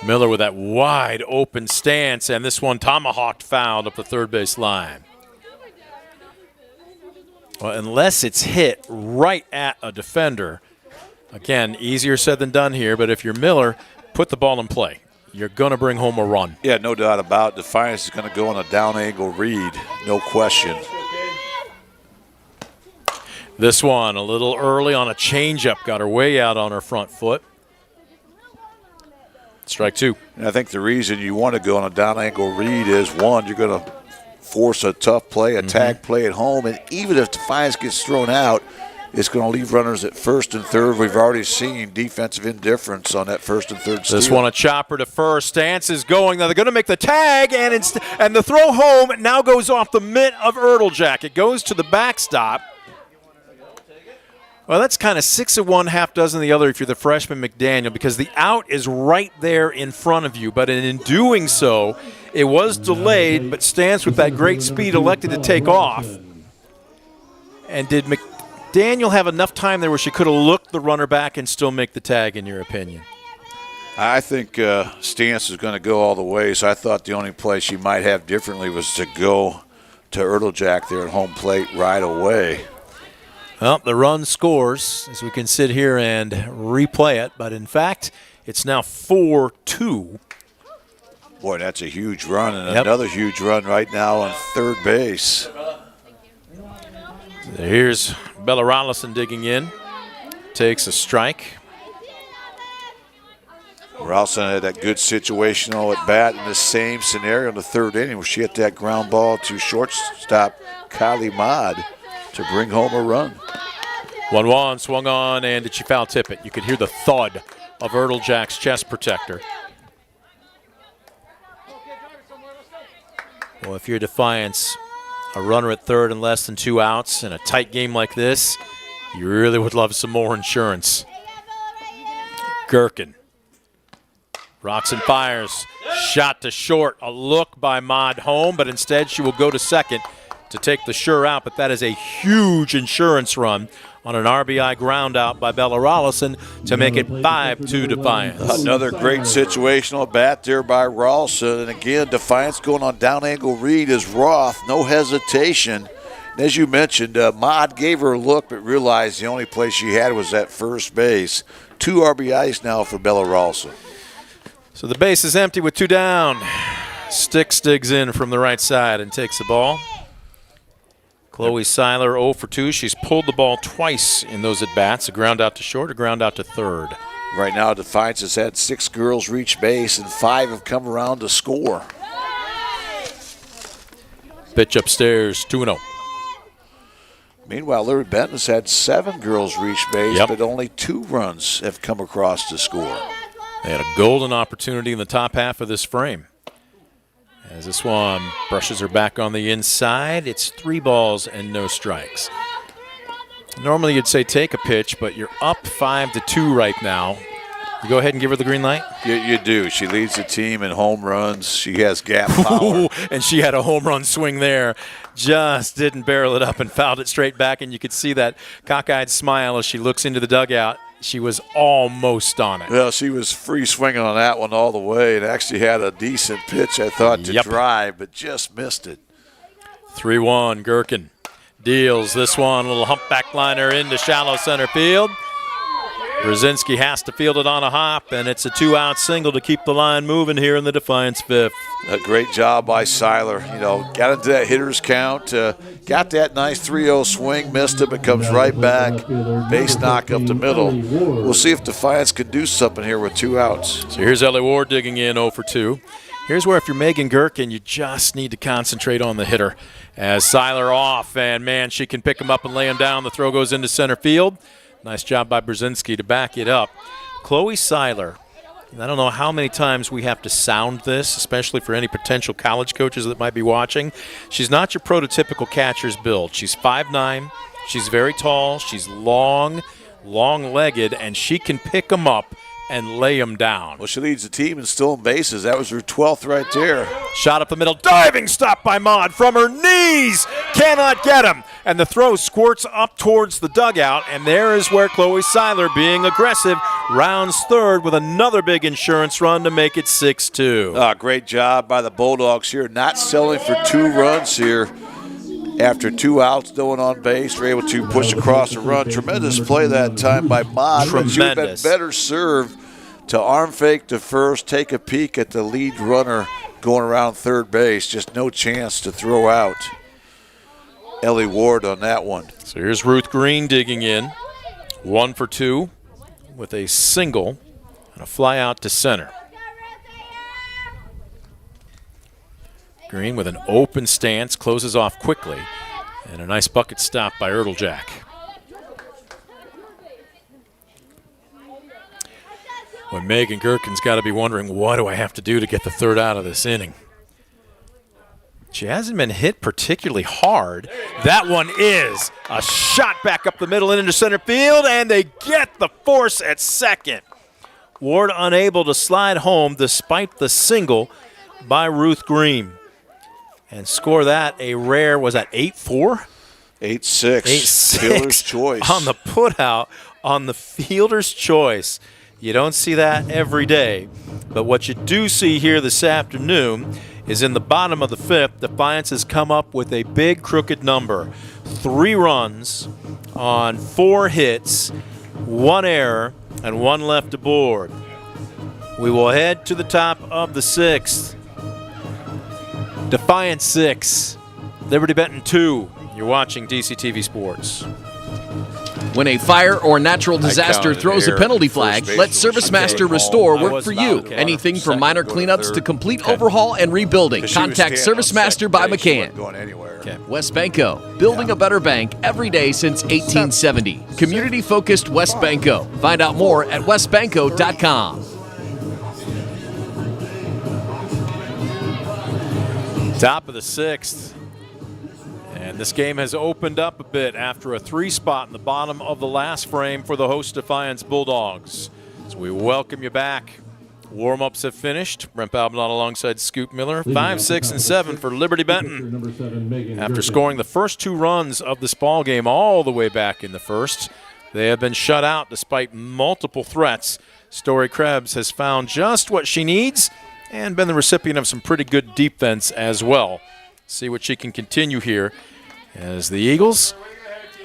Miller with that wide open stance, and this one tomahawked fouled up the third base line. Well, unless it's hit right at a defender, again, easier said than done here, but if you're Miller, put the ball in play. You're going to bring home a run. Yeah, no doubt about it. Defiance is going to go on a down angle read, no question. This one a little early on a changeup, got her way out on her front foot. Strike 2. And I think the reason you want to go on a down angle read is, one, you're going to force a tough play, a tag play at home, and even if Defiance gets thrown out, it's going to leave runners at first and third. We've already seen defensive indifference on that first and third steal. This one a chopper to first. Stantz is going. Now they're going to make the tag, and the throw home now goes off the mitt of Erdeljak. It goes to the backstop. Well, that's kind of 6 of one, half dozen of the other if you're the freshman McDaniel, because the out is right there in front of you. But in doing so, it was delayed, but Stantz with that great speed elected to take off. And did McDaniel have enough time there where she could have looked the runner back and still make the tag, in your opinion? I think Stantz is going to go all the way, so I thought the only play she might have differently was to go to Erdeljak there at home plate right away. Well, the run scores as we can sit here and replay it, but in fact, it's now 4-2. Boy, that's a huge run, and another huge run right now on third base. Here's Bella Rollison digging in. Takes a strike. Rollison had that good situational at bat in the same scenario in the third inning where she hit that ground ball to shortstop Kylie Mott to bring home a run. 1-1, swung on, and did she foul tip it? You could hear the thud of Erteljack's chest protector. Well, if you're Defiance, a runner at third and less than 2 outs in a tight game like this, you really would love some more insurance. Gherkin rocks and fires. Shot to short. A look by Maud home, but instead she will go to second to take the sure out. But that is a huge insurance run on an RBI ground out by Bella Rollison to make it 5-2 Defiance. Another great situational bat there by Rollison. And again, Defiance going on down angle read is Roth. No hesitation. And as you mentioned, Maud gave her a look but realized the only place she had was at first base. 2 RBIs now for Bella Rollison. So the base is empty with 2 down. Sticks digs in from the right side and takes the ball. Chloe Seiler 0 for 2. She's pulled the ball twice in those at-bats. A ground out to short, a ground out to third. Right now, Defiance has had 6 girls reach base and 5 have come around to score. Pitch upstairs, 2-0. Meanwhile, Liberty-Benton has had 7 girls reach base, but only 2 runs have come across to score. They had a golden opportunity in the top half of this frame. As this one brushes her back on the inside, it's 3 balls and no strikes. Normally you'd say take a pitch, but you're up 5-2 right now. You go ahead and give her the green light? You do. She leads the team in home runs. She has gap power. And she had a home run swing there. Just didn't barrel it up and fouled it straight back, and you could see that cockeyed smile as she looks into the dugout. She was almost on it. Well, she was free swinging on that one all the way and actually had a decent pitch, I thought, to drive, but just missed it. 3-1, Gherkin deals this one. A little humpback liner into shallow center field. Brzezinski has to field it on a hop, and it's a 2-out single to keep the line moving here in the Defiance 5th. A great job by Seiler. You know, got into that hitter's count, got that nice 3-0 swing, missed it, but comes right back. Base knock up the middle. We'll see if Defiance can do something here with 2 outs. So here's Ellie Ward digging in 0 for 2. Here's where if you're Megan Gherkin, you just need to concentrate on the hitter. As Seiler off, and man, she can pick him up and lay him down. The throw goes into center field. Nice job by Brzezinski to back it up. Chloe Seiler, I don't know how many times we have to sound this, especially for any potential college coaches that might be watching. She's not your prototypical catcher's build. She's 5'9", she's very tall, she's long-legged, and she can pick them up and lay them down. Well, she leads the team in stolen bases. That was her 12th right there. Shot up the middle, diving stop by Maud from her knees. Cannot get him. And the throw squirts up towards the dugout, and there is where Chloe Seiler, being aggressive, rounds third with another big insurance run to make it 6-2. Great job by the Bulldogs here, not selling for 2 runs here. After 2 outs, no one on base, we're able to push across the run. Tremendous play that time by Maud. But she would have been better served to arm fake to first, take a peek at the lead runner going around third base. Just no chance to throw out Ellie Ward on that one. So here's Ruth Green digging in. 1 for 2 with a single and a fly out to center. Green with an open stance, closes off quickly, and a nice bucket stop by Erteljack. Well, Megan Gherkin's got to be wondering, what do I have to do to get the third out of this inning? She hasn't been hit particularly hard. That one is a shot back up the middle and into center field, and they get the force at second. Ward unable to slide home despite the single by Ruth Green. And score that a rare, was that 8-4? 8-6. 8-6. Fielder's choice. On the putout, on the fielder's choice. You don't see that every day. But what you do see here this afternoon is in the bottom of the 5th, Defiance has come up with a big crooked number. 3 runs on 4 hits, 1 error, and 1 left aboard. We will head to the top of the 6th. Defiance 6, Liberty-Benton 2. You're watching DCTV Sports. When a fire or natural disaster throws a penalty flag, let ServiceMaster Restore work for you. Anything from minor cleanups to complete overhaul and rebuilding. Contact ServiceMaster by McCann. West Banco, building a better bank every day since 1870. Community-focused West Banco. Find out more at westbanco.com. Top of the 6th. And this game has opened up a bit after a 3 spot in the bottom of the last frame for the host Defiance Bulldogs. So we welcome you back. Warm-ups have finished. Brent Balbinot alongside Scoop Miller. 5, 6, and 7 for Liberty-Benton. After scoring the first 2 runs of this ball game all the way back in the first, they have been shut out despite multiple threats. Story Krebs has found just what she needs and been the recipient of some pretty good defense as well. See what she can continue here as the Eagles.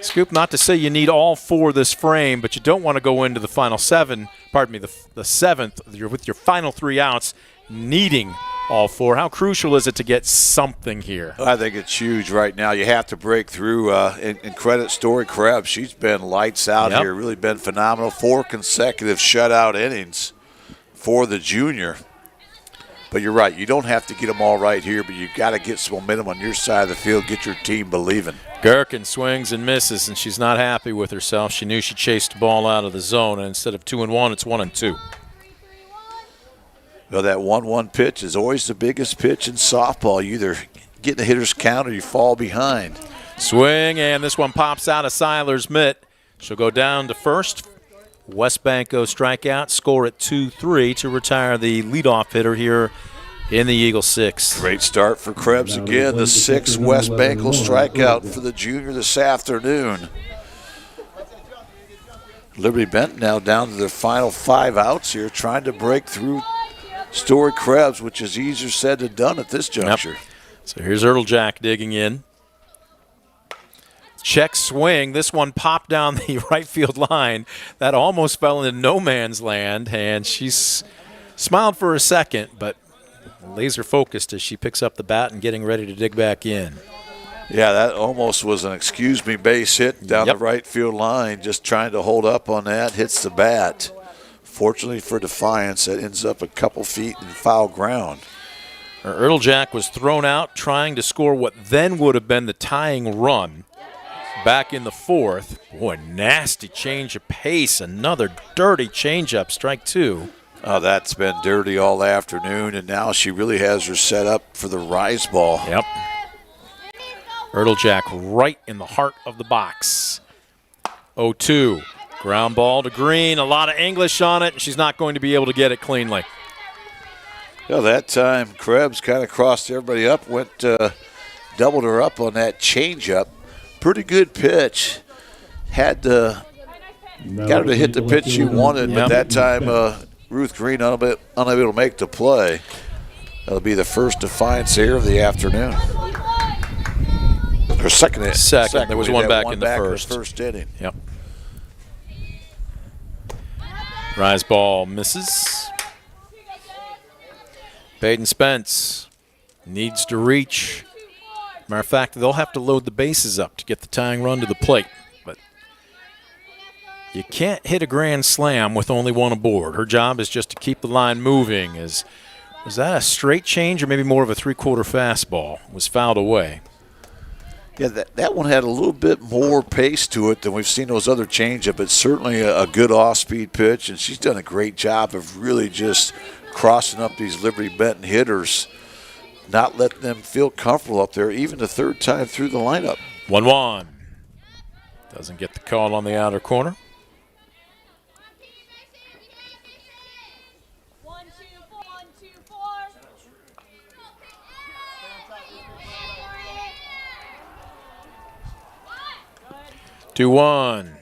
Scoop, not to say you need all 4 this frame, but you don't want to go into the final 7, pardon me, the 7th, with your final 3 outs, needing all 4. How crucial is it to get something here? I think it's huge right now. You have to break through, and credit Story Krebs. She's been lights out here, really been phenomenal. 4 consecutive shutout innings for the junior. But you're right, you don't have to get them all right here, but you've got to get some momentum on your side of the field, get your team believing. Gherkin swings and misses, and she's not happy with herself. She knew she chased the ball out of the zone, and instead of 2-1, it's 1-2. Well, that 1-1 pitch is always the biggest pitch in softball. You either get the hitter's count or you fall behind. Swing, and this one pops out of Seiler's mitt. She'll go down to first. West Banco strikeout, score at 2-3 to retire the leadoff hitter here in the Eagle 6th. Great start for Krebs again. The 6th West Banco strikeout for the junior this afternoon. Liberty-Benton now down to their final 5 outs here, trying to break through Story Krebs, which is easier said than done at this juncture. Yep. So here's Ertlejack digging in. Check swing. This one popped down the right field line. That almost fell into no man's land, and she's smiled for a second, but laser focused as she picks up the bat and getting ready to dig back in. Yeah, that almost was an excuse me base hit down the right field line, just trying to hold up on that, hits the bat. Fortunately for Defiance, that ends up a couple feet in foul ground. Ertlejack was thrown out trying to score what then would have been the tying run. Back in the 4th. Boy, nasty change of pace. Another dirty changeup, strike 2. Oh, that's been dirty all afternoon, and now she really has her set up for the rise ball. Yep. Ertlejack right in the heart of the box. 0-2. Ground ball to Green. A lot of English on it, and she's not going to be able to get it cleanly. Well, that time Krebs kind of crossed everybody up, went doubled her up on that changeup. Pretty good pitch. Got her to hit the pitch she wanted, but that time Ruth Green unable to make the play. That'll be the first Defiance error of the afternoon. Or second. There was one back in the first. First inning. Yep. Rise ball misses. Peyton Spence needs to reach. Matter of fact, they'll have to load the bases up to get the tying run to the plate. But you can't hit a grand slam with only 1 aboard. Her job is just to keep the line moving. Was that a straight change or maybe more of a 3/4 fastball? Was fouled away. Yeah, that one had a little bit more pace to it than we've seen those other changeup. It's certainly a good off-speed pitch, and she's done a great job of really just crossing up these Liberty-Benton hitters, not letting them feel comfortable up there, even the 3rd time through the lineup. 1-1. Doesn't get the call on the outer corner. Two 2-1.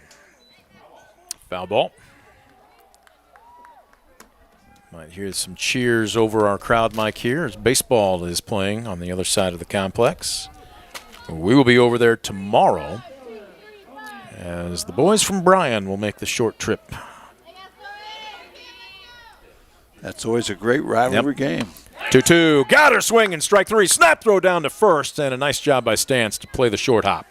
Foul ball. Might hear some cheers over our crowd mic here as baseball is playing on the other side of the complex. We will be over there tomorrow as the boys from Bryan will make the short trip. That's always a great rivalry game. 2-2. Got her swinging. Strike three. Snap throw down to first. And a nice job by Stantz to play the short hop.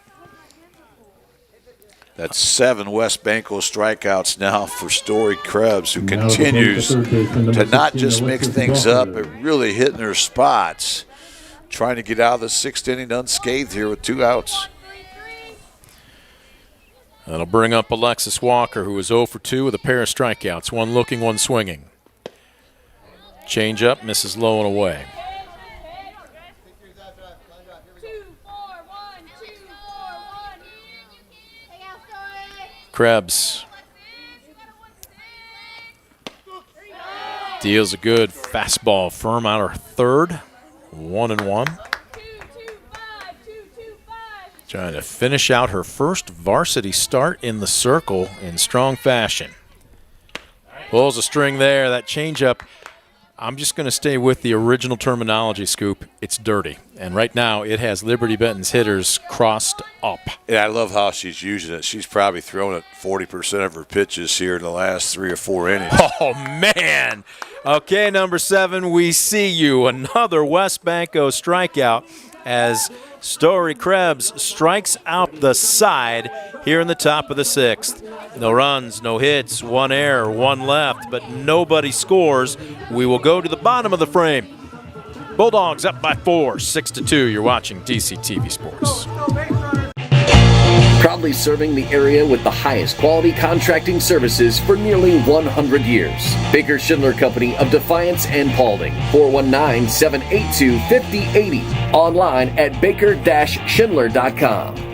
That's 7 West Banco strikeouts now for Story Krebs, who continues to not just mix things up, but really hitting her spots. Trying to get out of the 6th inning unscathed here with 2 outs. That'll bring up Alexis Walker, who is 0 for 2 with a pair of strikeouts. One looking, one swinging. Change up, misses low and away. Krebs deals a good fastball firm out her third. 1-1. Trying to finish out her first varsity start in the circle in strong fashion. Pulls a string there. That changeup, I'm just going to stay with the original terminology, Scoop. It's dirty. And right now it has Liberty-Benton's hitters crossed up. Yeah, I love how she's using it. She's probably thrown it 40% of her pitches here in the last 3 or 4 innings. Oh, man. Okay, number 7, we see you. Another West Banco strikeout as Story Krebs strikes out the side here in the top of the 6th. No runs, no hits, 1 error, 1 left, but nobody scores. We will go to the bottom of the frame. Bulldogs up by 4, 6-2. You're watching DCTV Sports. Proudly serving the area with the highest quality contracting services for nearly 100 years. Baker Schindler Company of Defiance and Paulding. 419-782-5080. Online at baker-schindler.com.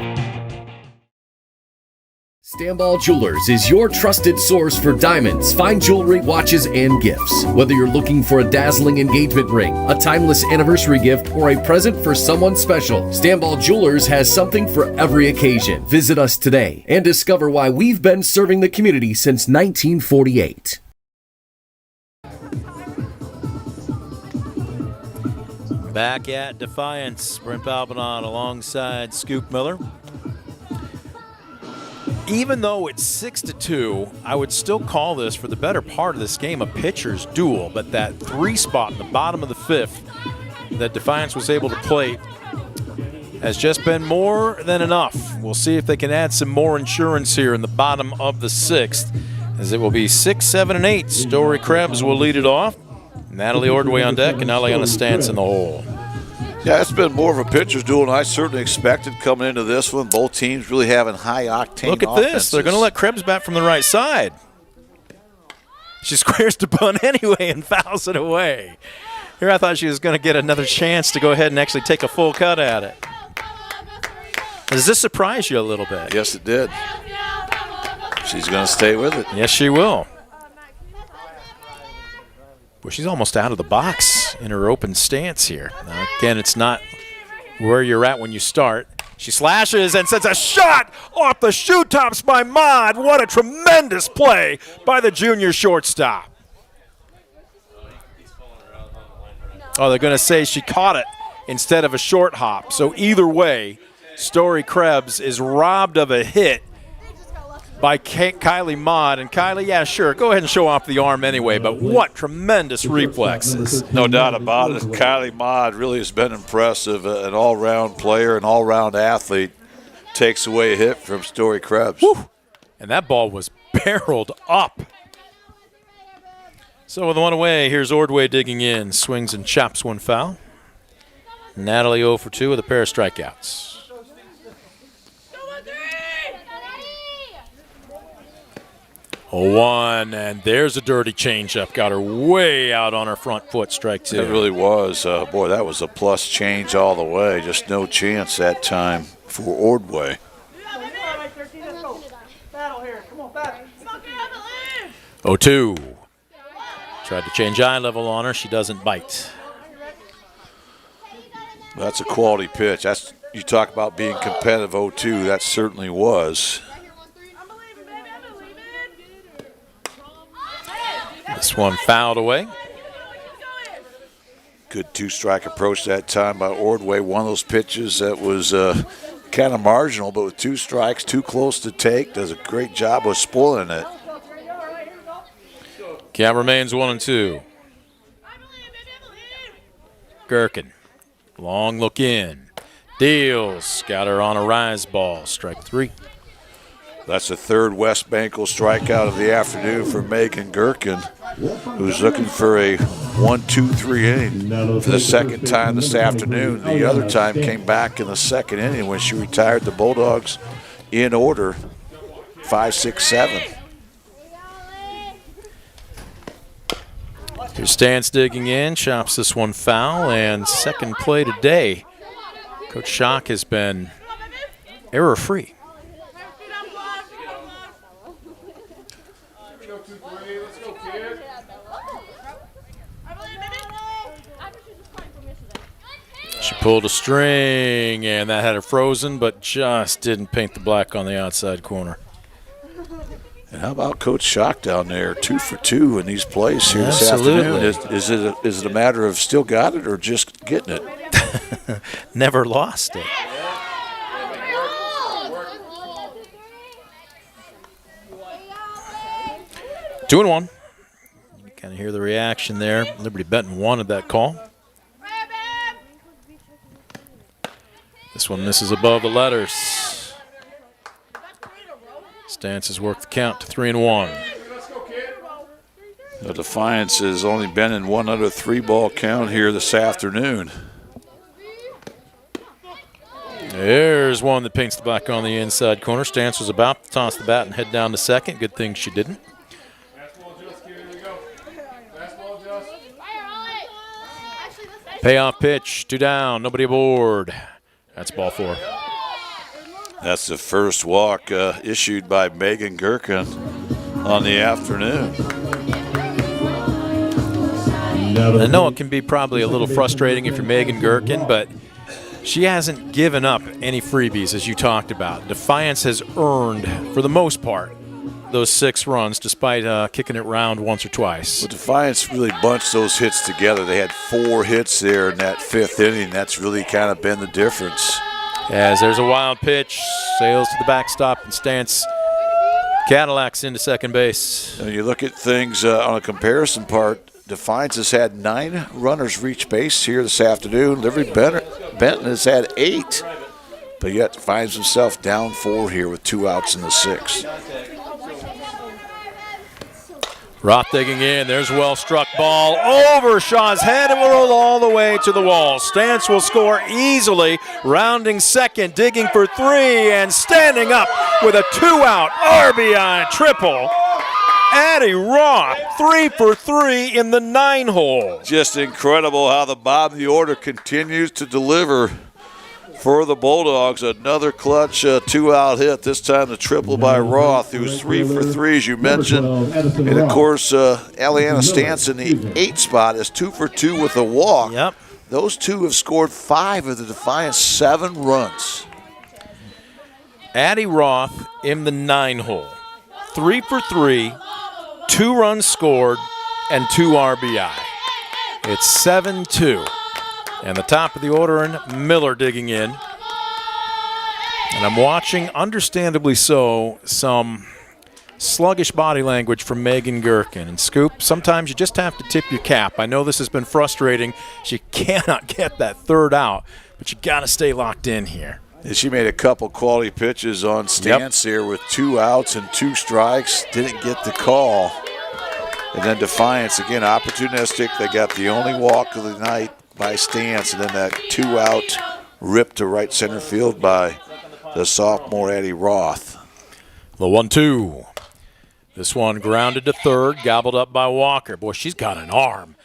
Stamball Jewelers is your trusted source for diamonds, fine jewelry, watches, and gifts. Whether you're looking for a dazzling engagement ring, a timeless anniversary gift, or a present for someone special, Stamball Jewelers has something for every occasion. Visit us today and discover why we've been serving the community since 1948. Back at Defiance, Brent Balbanon alongside Scoop Miller. Even though it's 6-2, I would still call this, for the better part of this game, a pitcher's duel. But that 3 spot in the bottom of the 5th that Defiance was able to plate has just been more than enough. We'll see if they can add some more insurance here in the bottom of the 6th, as it will be 6, 7, and 8. Story Krebs will lead it off. Natalie Ordway on deck and Aliana Stantz in the hole. Yeah, it's been more of a pitcher's duel than I certainly expected coming into this one. Both teams really having high-octane Look at offenses. this. They're going to let Krebs bat from the right side. She squares the bunt anyway and fouls it away. Here I thought she was going to get another chance to go ahead and actually take a full cut at it. Does this surprise you a little bit? Yes, it did. She's going to stay with it. Yes, she will. Well, she's almost out of the box in her open stance here. Now, again, it's not where you're at when you start. She slashes and sends a shot off the shoe tops by Mod. What a tremendous play by the junior shortstop. Oh, they're going to say she caught it instead of a short hop. So either way, Story Krebs is robbed of a hit by Kylie Mod. And Kylie, yeah, sure, go ahead and show off the arm anyway, but what tremendous reflexes. No doubt about it. Kylie Mod really has been impressive. An all-round player, an all-round athlete. Takes away a hit from Story Krebs. Whew. And that ball was barreled up. So with 1 away, here's Ordway digging in. Swings and chops 1 foul. Natalie 0 for 2 with a pair of strikeouts. 0-1, and there's a dirty changeup. Got her way out on her front foot, strike 2. It really was. Boy, that was a plus change all the way. Just no chance that time for Ordway. 0-2. Tried to change eye level on her. She doesn't bite. That's a quality pitch. That's, you talk about being competitive. 0-2. That certainly was. This one fouled away. Good two-strike approach that time by Ordway. One of those pitches that was kind of marginal, but with 2 strikes, too close to take. Does a great job of spoiling it. Count remains 1-2. Gherkin. Long look in. Deals. Got her on a rise ball. Strike 3. That's the third West Banco strikeout of the afternoon for Megan Gherkin, who's looking for a 1-2-3 inning for the second time this afternoon. The other time came back in the second inning when she retired the Bulldogs in order, 5, 6, 7. Here's Stance digging in, chops this one foul, and second play today. Coach Schock has been error-free. She pulled a string, and that had her frozen, but just didn't paint the black on the outside corner. And how about Coach Schock down there? 2 for 2 in these plays here this afternoon. Is it a matter of still got it or just getting it? Never lost it. Two and 1. You kind of hear the reaction there. Liberty-Benton wanted that call. This one misses above the letters. Stance has worked the count to 3 and 1. The Defiance has only been in one under 3-ball count here this afternoon. There's one that paints the black on the inside corner. Stance was about to toss the bat and head down to second. Good thing she didn't. Payoff pitch, 2 down, nobody aboard. That's ball 4. That's the first walk issued by Megan Gherkin on the afternoon. I know it can be probably a little frustrating if you're Megan Gherkin, but she hasn't given up any freebies, as you talked about. Defiance has earned, for the most part, those 6 runs, despite kicking it round once or twice. Well, Defiance really bunched those hits together. They had 4 hits there in that 5th inning. That's really kind of been the difference. As there's a wild pitch, sails to the backstop, and Stance Cadillacs into second base. And you look at things on a comparison part, Defiance has had 9 runners reach base here this afternoon. Liberty-Benton has had 8, but yet finds himself down 4 here with 2 outs in the 6th. Roth digging in. There's a well-struck ball over Shaw's head. It will roll all the way to the wall. Stance will score easily, rounding second, digging for 3, and standing up with a 2-out RBI triple. Addie Roth, 3 for 3 in the 9-hole. Just incredible how the bottom of the order continues to deliver for the Bulldogs. Another clutch 2-out hit, this time the triple by Roth, who's 3 for 3, as you mentioned. And, of course, Eliana Stance in the 8 spot is 2 for 2 with a walk. Yep. Those 2 have scored 5 of the Defiance 7 runs. Addie Roth in the 9-hole. 3 for 3, 2 runs scored, and 2 RBI. It's 7-2. And the top of the order, and Miller digging in. And I'm watching, understandably so, some sluggish body language from Megan Gherkin. And Scoop, sometimes you just have to tip your cap. I know this has been frustrating. She cannot get that 3rd out, but you got to stay locked in here. And she made a couple quality pitches on Stance here with 2 outs and 2 strikes. Didn't get the call. And then Defiance, again, opportunistic. They got the only walk of the night by Stance, and then that 2-out rip to right center field by the sophomore Addie Roth. The 1-2. This one grounded to third, gobbled up by Walker. Boy, she's got an arm.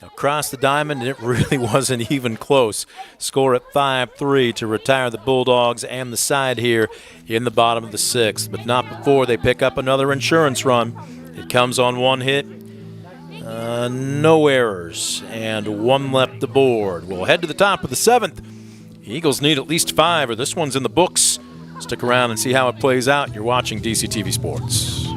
Across the diamond, and it really wasn't even close. Score at 5-3 to retire the Bulldogs and the side here in the bottom of the 6th, but not before they pick up another insurance run. It comes on 1 hit. No errors, and 1 left aboard. We'll head to the top of the 7th. Eagles need at least 5, or this one's in the books. Stick around and see how it plays out. You're watching DCTV Sports.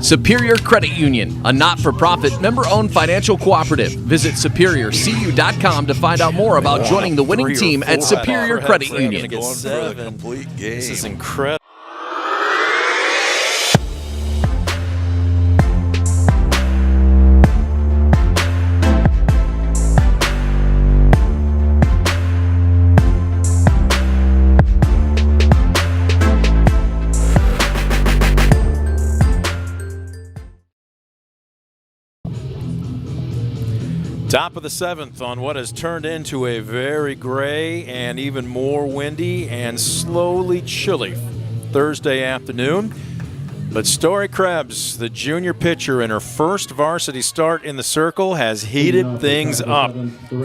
Superior Credit Union, a not-for-profit, member-owned financial cooperative. Visit superiorcu.com to find out more about joining the winning team at Superior Credit Union. This is incredible. Top of the 7th on what has turned into a very gray and even more windy and slowly chilly Thursday afternoon. But Story Krebs, the junior pitcher in her first varsity start in the circle, has heated things up.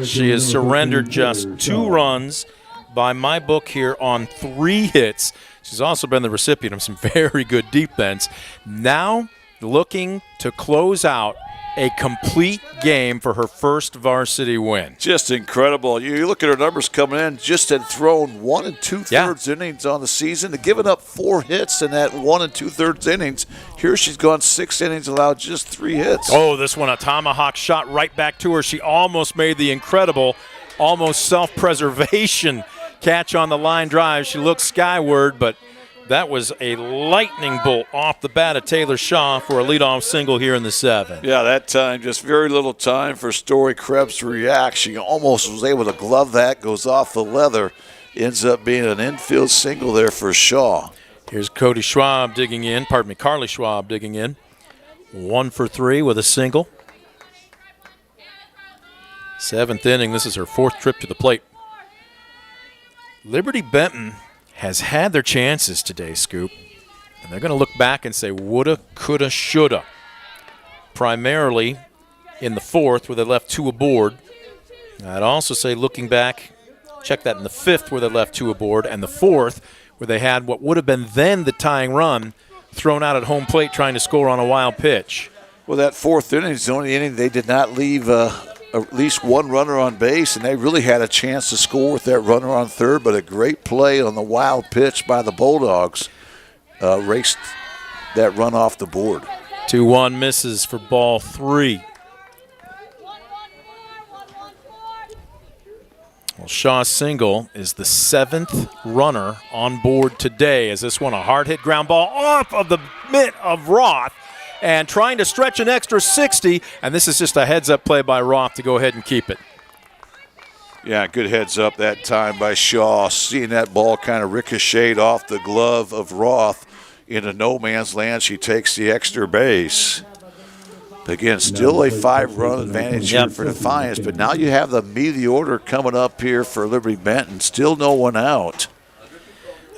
She has surrendered just 2 runs by my book here on 3 hits. She's also been the recipient of some very good defense. Now looking to close out a complete game for her first varsity win. Just incredible. You look at her numbers coming in, just had thrown 1 2/3 innings on the season, and given up 4 hits in that 1 2/3 innings. Here she's gone 6 innings, allowed just 3 hits. Oh, this one, a tomahawk shot right back to her. She almost made the incredible, almost self-preservation catch on the line drive. She looked skyward, but that was a lightning bolt off the bat of Taylor Shaw for a leadoff single here in the 7th. Yeah, that time, just very little time for Story Krebs to react. She almost was able to glove that, goes off the leather, ends up being an infield single there for Shaw. Here's Carly Schwab digging in. 1 for 3 with a single. 7th inning, this is her 4th trip to the plate. Liberty-Benton has had their chances today, Scoop, and they're going to look back and say woulda, coulda, shoulda. Primarily in the 4th where they left 2 aboard. I'd also say looking back, check that in the 5th where they left 2 aboard, and the 4th where they had what would have been then the tying run thrown out at home plate trying to score on a wild pitch. Well, that 4th inning is the only inning they did not leave at least 1 runner on base, and they really had a chance to score with that runner on third, but a great play on the wild pitch by the Bulldogs raced that run off the board. 2-1 misses for ball 3. Well, Shaw's single is the 7th runner on board today, as this one a hard hit ground ball off of the mitt of Roth, and trying to stretch an extra 60, and this is just a heads-up play by Roth to go ahead and keep it. Yeah, good heads up that time by Shaw, seeing that ball kind of ricocheted off the glove of Roth into no man's land. She takes the extra base. Again, still a 5-run advantage here for Defiance, but now you have the meaty order coming up here for Liberty-Benton. Still no one out.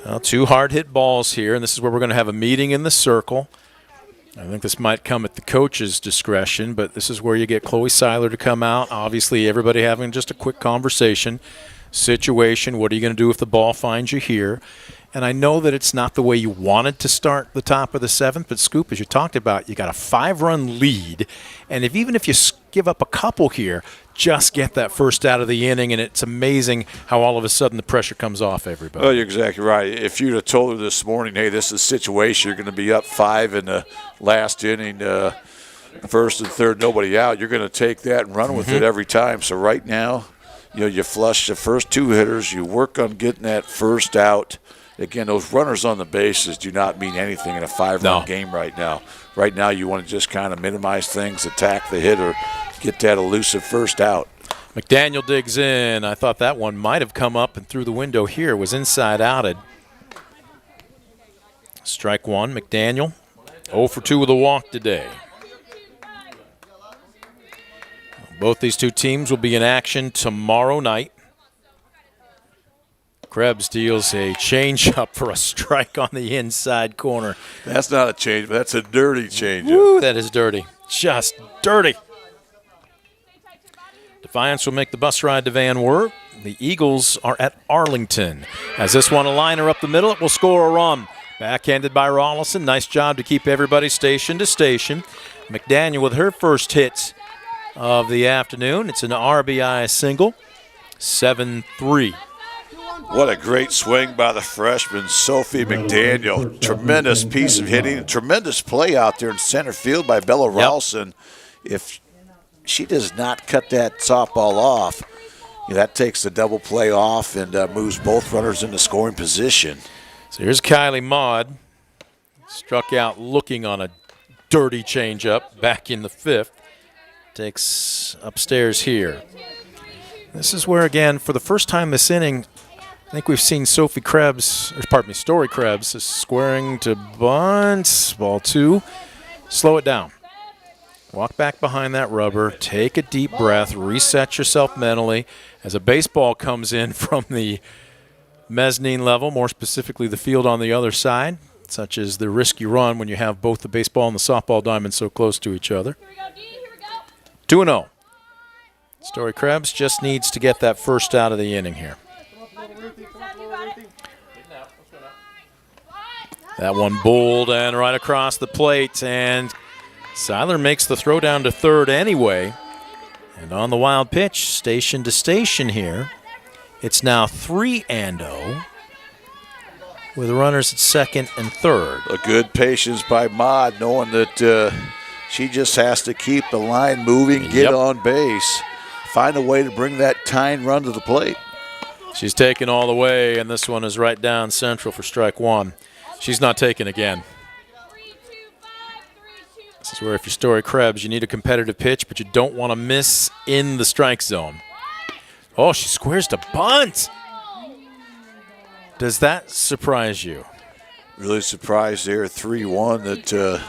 Well, 2 hard-hit balls here, and this is where we're going to have a meeting in the circle. I think this might come at the coach's discretion, but this is where you get Chloe Seiler to come out. Obviously, everybody having just a quick conversation. Situation, what are you going to do if the ball finds you here? And I know that it's not the way you wanted to start the top of the 7th, but Scoop, as you talked about, you got a 5-run lead, and even if you give up a couple here, just get that first out of the inning, and it's amazing how all of a sudden the pressure comes off everybody. Oh, you're exactly right. If you'd have told her this morning, hey, this is a situation, you're going to be up 5 in the last inning, first and third, nobody out, you're going to take that and run with it every time. So right now, you flush the first 2 hitters, you work on getting that first out. Again, those runners on the bases do not mean anything in a 5-run game right now. Right now, you want to just kind of minimize things, attack the hitter, get that elusive first out. McDaniel digs in. I thought that one might have come up and through the window here. Was inside outed. Strike 1, McDaniel. 0 for 2 with a walk today. Both these 2 teams will be in action tomorrow night. Krebs deals a changeup for a strike on the inside corner. That's not a change, but that's a dirty changeup. Woo, that is dirty. Just dirty. Defiance will make the bus ride to Van Wert. The Eagles are at Arlington. As this one a liner up the middle, it will score a run. Backhanded by Rollison. Nice job to keep everybody station to station. McDaniel with her first hit of the afternoon. It's an RBI single. 7-3. What a great swing by the freshman, Sophie McDaniel. Tremendous piece of hitting, tremendous play out there in center field by Bella Ralston. If she does not cut that softball off, that takes the double play off and moves both runners into scoring position. So here's Kylie Maud. Struck out looking on a dirty changeup back in the 5th. Takes upstairs here. This is where, again, for the first time this inning, I think we've seen Story Krebs is squaring to bunt. Ball 2. Slow it down. Walk back behind that rubber. Take a deep breath. Reset yourself mentally. As a baseball comes in from the mezzanine level, more specifically the field on the other side, such as the risk you run when you have both the baseball and the softball diamond so close to each other. 2-0. Story Krebs just needs to get that first out of the inning here. That one bowled and right across the plate, and Seiler makes the throw down to third anyway. And on the wild pitch, station to station here, it's now 3-0 with runners at second and third. A good patience by Maud, knowing that she just has to keep the line moving, get on base, find a way to bring that tying run to the plate. She's taken all the way, and this one is right down central for strike 1. She's not taken again. This is where if you're Story Krebs, you need a competitive pitch, but you don't want to miss in the strike zone. Oh, she squares to bunt. Does that surprise you? Really surprised there, 3-1, that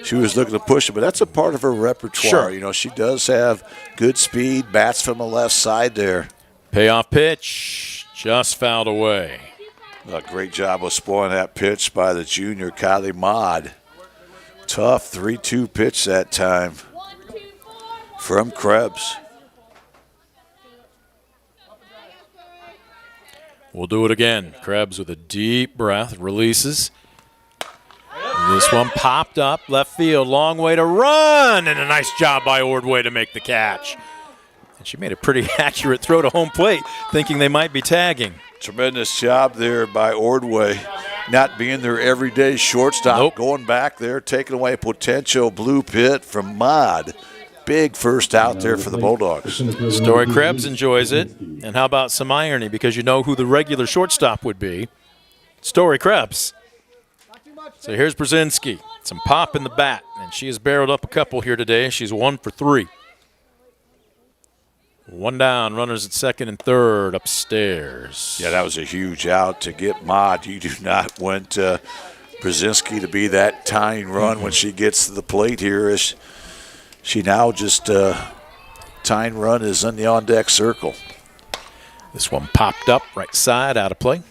she was looking to push it, but that's a part of her repertoire. Sure. She does have good speed, bats from the left side there. Payoff pitch, just fouled away. A great job of spoiling that pitch by the junior, Kylie Maud. Tough 3-2 pitch that time from Krebs. We'll do it again. Krebs with a deep breath, releases. This one popped up, left field, long way to run, and a nice job by Ordway to make the catch. And she made a pretty accurate throw to home plate, thinking they might be tagging. Tremendous job there by Ordway, not being their everyday shortstop, going back there, taking away a potential blue pit from Maud. Big first out there for the Bulldogs. Story Krebs enjoys it. And how about some irony, because you know who the regular shortstop would be? Story Krebs. So here's Brzezinski. Some pop in the bat, and she has barreled up a couple here today. She's 1 for 3. One down, runners at second and third upstairs. Yeah, that was a huge out to get Maud. You do not want Brzezinski to be that tying run when she gets to the plate here. As she now just tying run is in the on-deck circle. This one popped up, right side, out of play.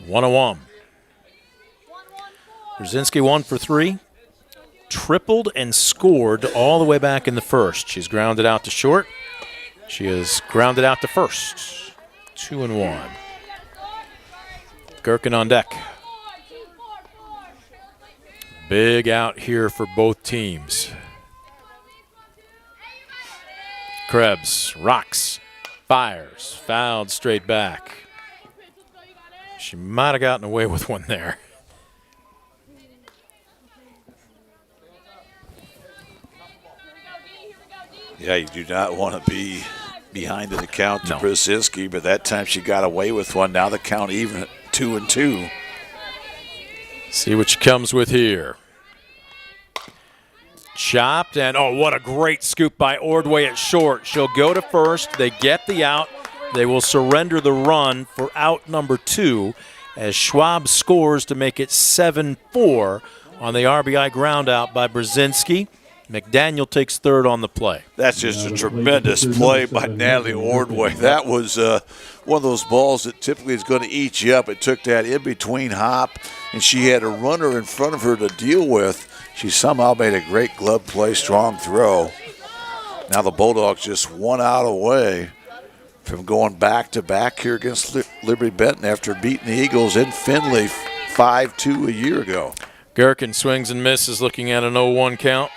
1-1. Brzezinski 1 for 3. Tripled and scored all the way back in the first. She's grounded out to short. She is grounded out to first. 2-1. Gherkin on deck. Big out here for both teams. Krebs rocks, fires, fouled straight back. She might have gotten away with one there. Yeah, you do not want to be behind in the count to Brzezinski, but that time she got away with one. Now the count even at 2-2. See what she comes with here. Chopped, and oh, what a great scoop by Ordway at short. She'll go to first. They get the out. They will surrender the run for out number 2 as Schwab scores to make it 7-4 on the RBI ground out by Brzezinski. McDaniel takes third on the play. That's just a tremendous play by Natalie Ordway. That was one of those balls that typically is going to eat you up. It took that in-between hop, and she had a runner in front of her to deal with. She somehow made a great glove play, strong throw. Now the Bulldogs just 1 out away from going back-to-back here against Liberty-Benton after beating the Eagles in Findlay 5-2 a year ago. Gherkin swings and misses, looking at an 0-1 count.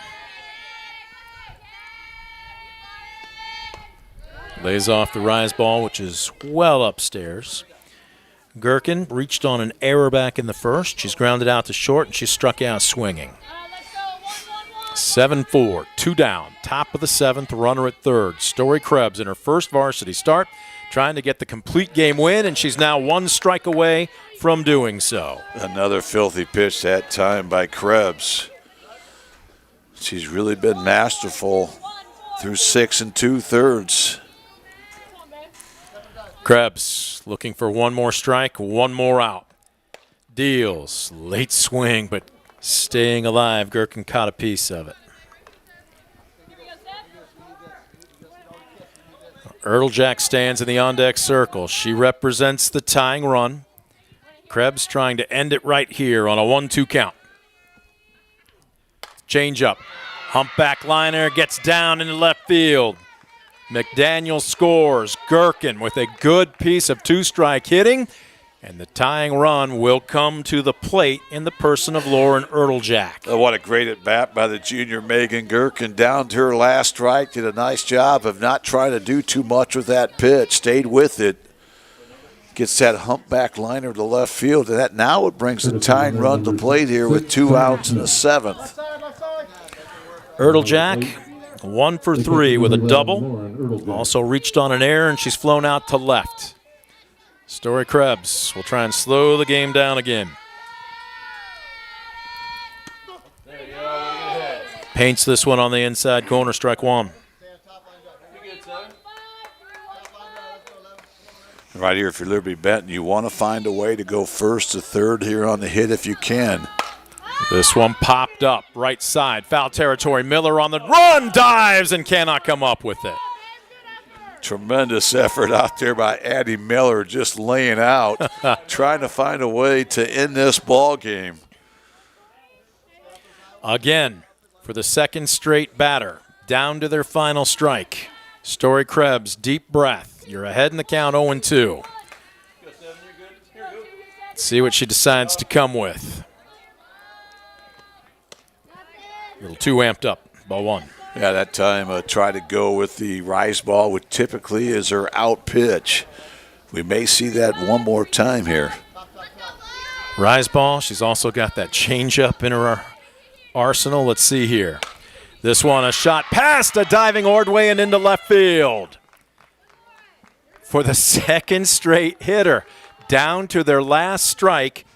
Lays off the rise ball, which is well upstairs. Gherkin reached on an error back in the first. She's grounded out to short, and she struck out swinging. 7-4, 2 down. Top of the 7th, runner at third. Story Krebs in her first varsity start, trying to get the complete game win, and she's now 1 strike away from doing so. Another filthy pitch that time by Krebs. She's really been masterful through 6 2/3. Krebs looking for 1 more strike, 1 more out. Deals, late swing, but staying alive. Gherkin caught a piece of it. Ertlejack stands in the on-deck circle. She represents the tying run. Krebs trying to end it right here on a 1-2 count. Change up. Humpback liner gets down into left field. McDaniel scores. Gherkin with a good piece of 2-strike hitting. And the tying run will come to the plate in the person of Lauren Ertlejack. Oh, what a great at-bat by the junior Megan Gherkin. Down to her last strike. Did a nice job of not trying to do too much with that pitch. Stayed with it. Gets that humpback liner to left field. And that now it brings the tying run to plate here with 2 outs in the 7th. Ertlejack, 1 for 3 with a double. Also reached on an error, and she's flown out to left. Story Krebs will try and slow the game down again. Paints this one on the inside corner, strike 1. Right here, if you're Liberty-Benton, you want to find a way to go first to third here on the hit if you can. This one popped up, right side, foul territory. Miller on the run, dives, and cannot come up with it. Tremendous effort out there by Addie Miller, just laying out, trying to find a way to end this ball game. Again, for the second straight batter, down to their final strike. Story Krebs, deep breath. You're ahead in the count, 0-2. Let's see what she decides to come with. A little too amped up, ball 1. Yeah, that time try to go with the rise ball, which typically is her out pitch. We may see that one more time here. Rise ball, she's also got that changeup in her arsenal. Let's see here. This one, a shot past a diving Ordway and into left field. For the second straight hitter, down to their last strike,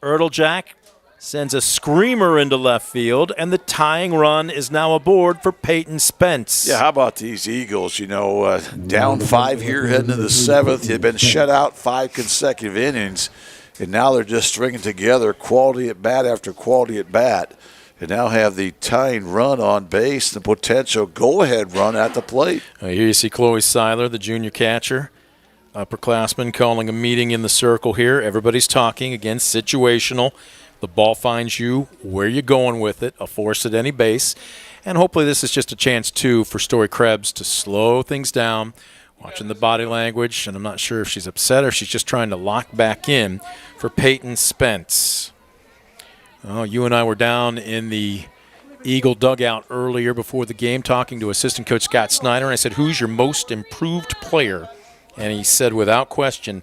Ertlejack sends a screamer into left field, and the tying run is now aboard for Peyton Spence. Yeah, how about these Eagles? You know, down 5 here heading to the 7th. They've been shut out 5 consecutive innings, and now they're just stringing together quality at bat after quality at bat, and now have the tying run on base, the potential go-ahead run at the plate. Here you see Chloe Seiler, the junior catcher, upperclassman, calling a meeting in the circle here. Everybody's talking, again, situational. The ball finds you where you're going with it, a force at any base. And hopefully this is just a chance, too, for Story Krebs to slow things down, watching the body language. And I'm not sure if she's upset or she's just trying to lock back in for Peyton Spence. Oh, you and I were down in the Eagle dugout earlier before the game talking to assistant coach Scott Snyder. And I said, who's your most improved player? And he said, without question,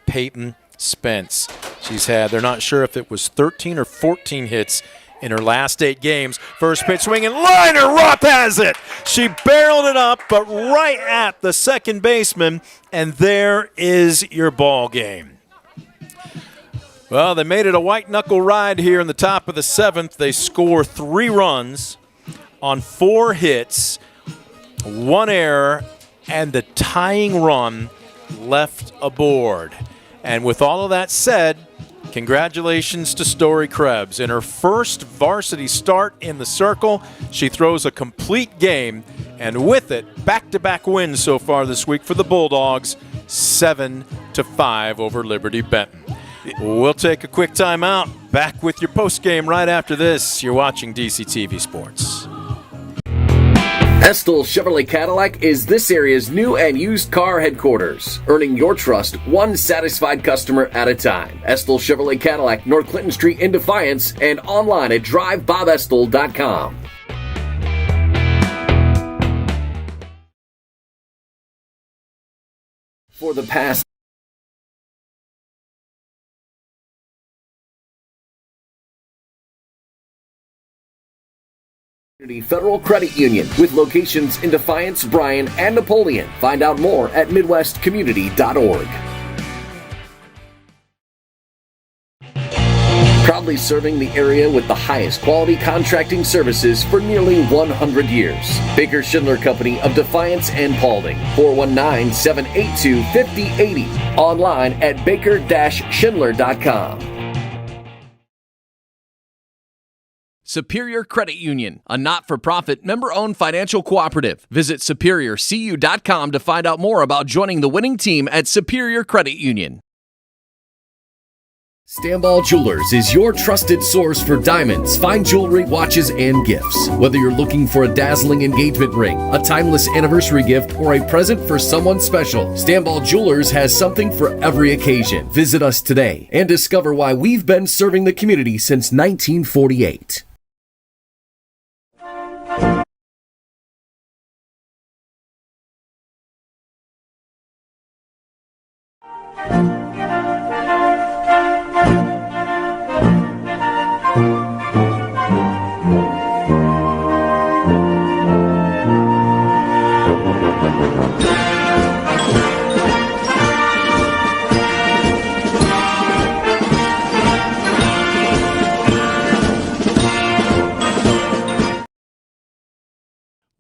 Peyton Spence. She's had, they're not sure if it was 13 or 14 hits in her last 8 games. First pitch swinging, liner, Roth has it. She barreled it up, but right at the second baseman, and there is your ball game. Well, they made it a white-knuckle ride here in the top of the 7th. They score 3 runs on 4 hits, 1 error, and the tying run left aboard. And with all of that said, congratulations to Story Krebs. In her first varsity start in the circle, she throws a complete game, and with it, back-to-back wins so far this week for the Bulldogs, 7-5 over Liberty-Benton. We'll take a quick timeout. Back with your postgame right after this. You're watching DCTV Sports. Estill Chevrolet Cadillac is this area's new and used car headquarters, earning your trust one satisfied customer at a time. Estill Chevrolet Cadillac, North Clinton Street in Defiance, and online at drivebobestill.com. For the past Federal Credit Union with locations in Defiance, Bryan, and Napoleon. Find out more at midwestcommunity.org. Proudly serving the area with the highest quality contracting services for nearly 100 years. Baker Schindler Company of Defiance and Paulding. 419-782-5080. Online at baker-schindler.com. Superior Credit Union, a not-for-profit, member-owned financial cooperative. Visit superiorcu.com to find out more about joining the winning team at Superior Credit Union. Stanball Jewelers is your trusted source for diamonds, fine jewelry, watches, and gifts. Whether you're looking for a dazzling engagement ring, a timeless anniversary gift, or a present for someone special, Stanball Jewelers has something for every occasion. Visit us today and discover why we've been serving the community since 1948.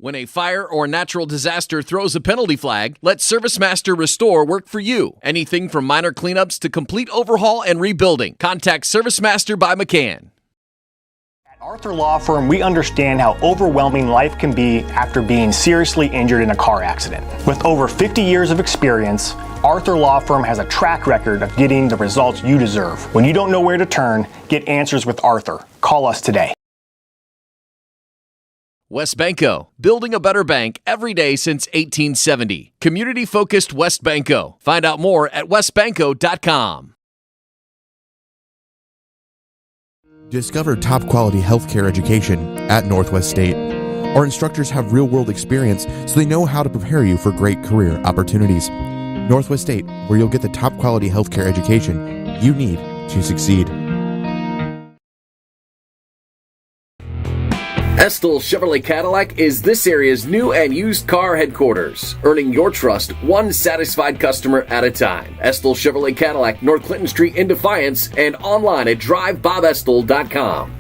When a fire or natural disaster throws a penalty flag, let ServiceMaster Restore work for you. Anything from minor cleanups to complete overhaul and rebuilding. Contact ServiceMaster by McCann. At Arthur Law Firm, we understand how overwhelming life can be after being seriously injured in a car accident. With over 50 years of experience, Arthur Law Firm has a track record of getting the results you deserve. When you don't know where to turn, get answers with Arthur. Call us today. West Banco, building a better bank every day since 1870. Community-focused West Banco. Find out more at westbanco.com. Discover top quality healthcare education at Northwest State. Our instructors have real-world experience, so they know how to prepare you for great career opportunities. Northwest State, where you'll get the top quality healthcare education you need to succeed. Estill Chevrolet Cadillac is this area's new and used car headquarters, earning your trust one satisfied customer at a time. Estill Chevrolet Cadillac, North Clinton Street in Defiance, and online at drivebobestill.com.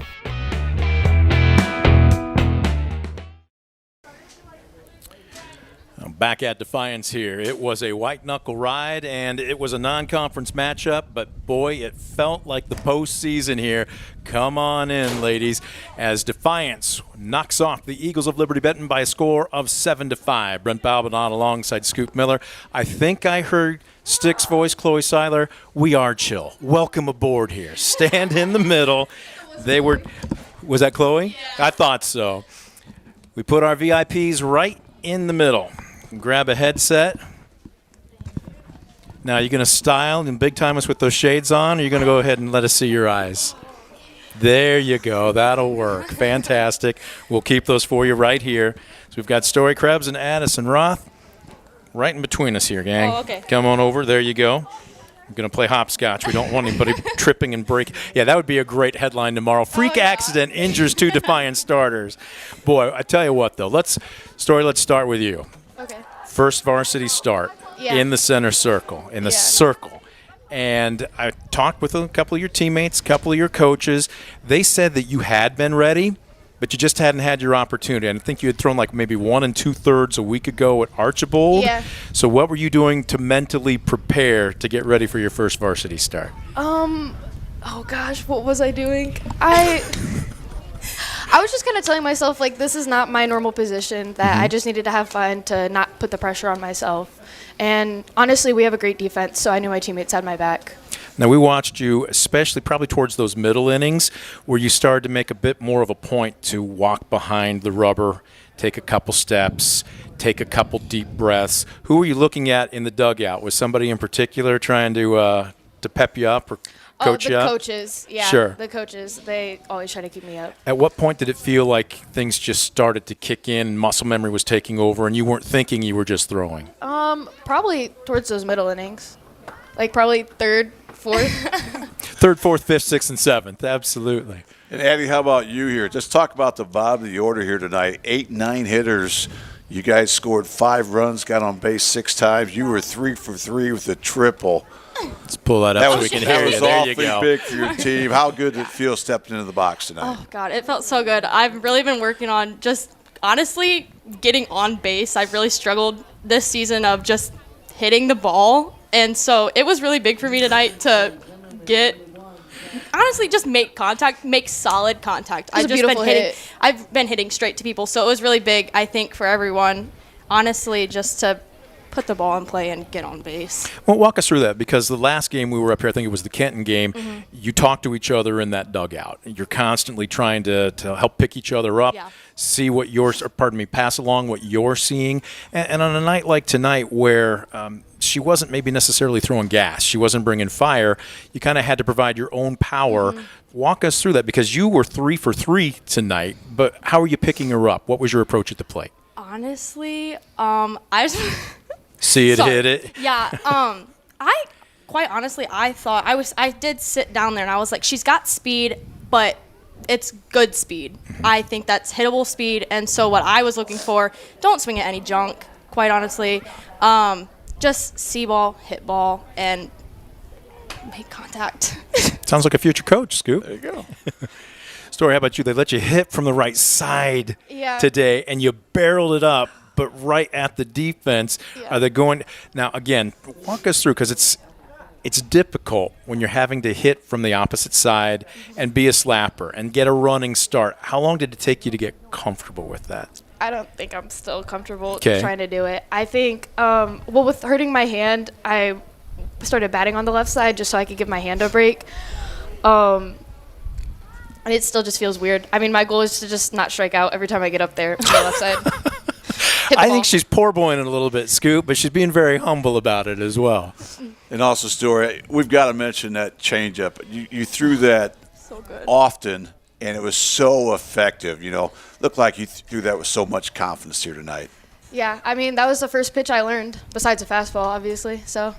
Back at Defiance here. It was a white-knuckle ride, and it was a non-conference matchup, but boy, it felt like the postseason here. Come on in, ladies, as Defiance knocks off the Eagles of Liberty-Benton by a score of 7-5. Brent Balbinot alongside Scoop Miller. I think I heard Stick's voice, Chloe Seiler. We are chill. Welcome aboard here. Stand in the middle. They were, was that Chloe? I thought so. We put our VIPs right in the middle. Grab a headset. Now, you're going to style and big time us with those shades on, or you're going to go ahead and let us see your eyes? There you go. That'll work. Fantastic. We'll keep those for you right here. So we've got Story Krebs and Addison Roth right in between us here, gang. Oh, okay. Come on over. There you go. I'm going to play hopscotch. We don't want anybody tripping and breaking. Yeah, that would be a great headline tomorrow. Freak accident injures two Defiance starters. Boy, I tell you what, though. Let's start with you. Okay. First varsity start in the center circle, circle. And I talked with a couple of your teammates, a couple of your coaches. They said that you had been ready, but you just hadn't had your opportunity. And I think you had thrown like maybe 1 2/3 a week ago at Archibald. Yeah. So what were you doing to mentally prepare to get ready for your first varsity start? Oh gosh, what was I doing? I was just kind of telling myself, like, this is not my normal position, that I just needed to have fun, to not put the pressure on myself. And honestly, we have a great defense, so I knew my teammates had my back. Now, we watched you, especially probably towards those middle innings, where you started to make a bit more of a point to walk behind the rubber, take a couple steps, take a couple deep breaths. Who were you looking at in the dugout? Was somebody in particular trying to to pep you up or coach you up? The coaches, yeah. Sure. The coaches, they always try to keep me up. At what point did it feel like things just started to kick in, muscle memory was taking over, and you weren't thinking, you were just throwing? Probably towards those middle innings. Like probably third, fourth. Third, fourth, fifth, sixth, and seventh. Absolutely. And Addie, how about you here? Just talk about the bottom of the order here tonight. 8-9 hitters. You guys scored 5 runs, got on base 6 times. You were 3 for 3 with a triple. Let's pull that up so we can hear you. There you That was go. awfully big for your team. How good did it feel stepping into the box tonight? Oh, God, it felt so good. I've really been working on just, honestly, getting on base. I've really struggled this season of just hitting the ball. And so it was really big for me tonight to honestly, just make contact, make solid contact. I've been hitting straight to people. So it was really big, I think, for everyone, honestly, just to put the ball in play and get on base. Well, walk us through that, because the last game we were up here, I think it was the Kenton game, you talked to each other in that dugout. You're constantly trying to help pick each other up, see what pass along what you're seeing. And on a night like tonight where she wasn't maybe necessarily throwing gas, she wasn't bringing fire, you kind of had to provide your own power. Walk us through that, because you were 3 for 3 tonight, but how are you picking her up? What was your approach at the plate? Honestly, I just... See it, hit it. Yeah. I quite honestly, I thought I did sit down there and I was like, she's got speed, but it's good speed. I think that's hittable speed. And so what I was looking for, don't swing at any junk, quite honestly. Just see ball, hit ball, and make contact. Sounds like a future coach, Scoop. There you go. Story, how about you? They let you hit from the right side today, and you barreled it up, but right at the defense. Are they going now? Again, walk us through, because it's difficult when you're having to hit from the opposite side and be a slapper and get a running start. How long did it take you to get comfortable with that? I don't think I'm still comfortable trying to do it. I think, with hurting my hand, I started batting on the left side just so I could give my hand a break. And it still just feels weird. I mean, my goal is to just not strike out every time I get up there on the left side. I think she's poor boying it a little bit, Scoop, but she's being very humble about it as well. And also, Story, we've got to mention that changeup. You threw that often, and it was so effective. Looked like you threw that with so much confidence here tonight. Yeah, I mean, that was the first pitch I learned, besides a fastball, obviously. So,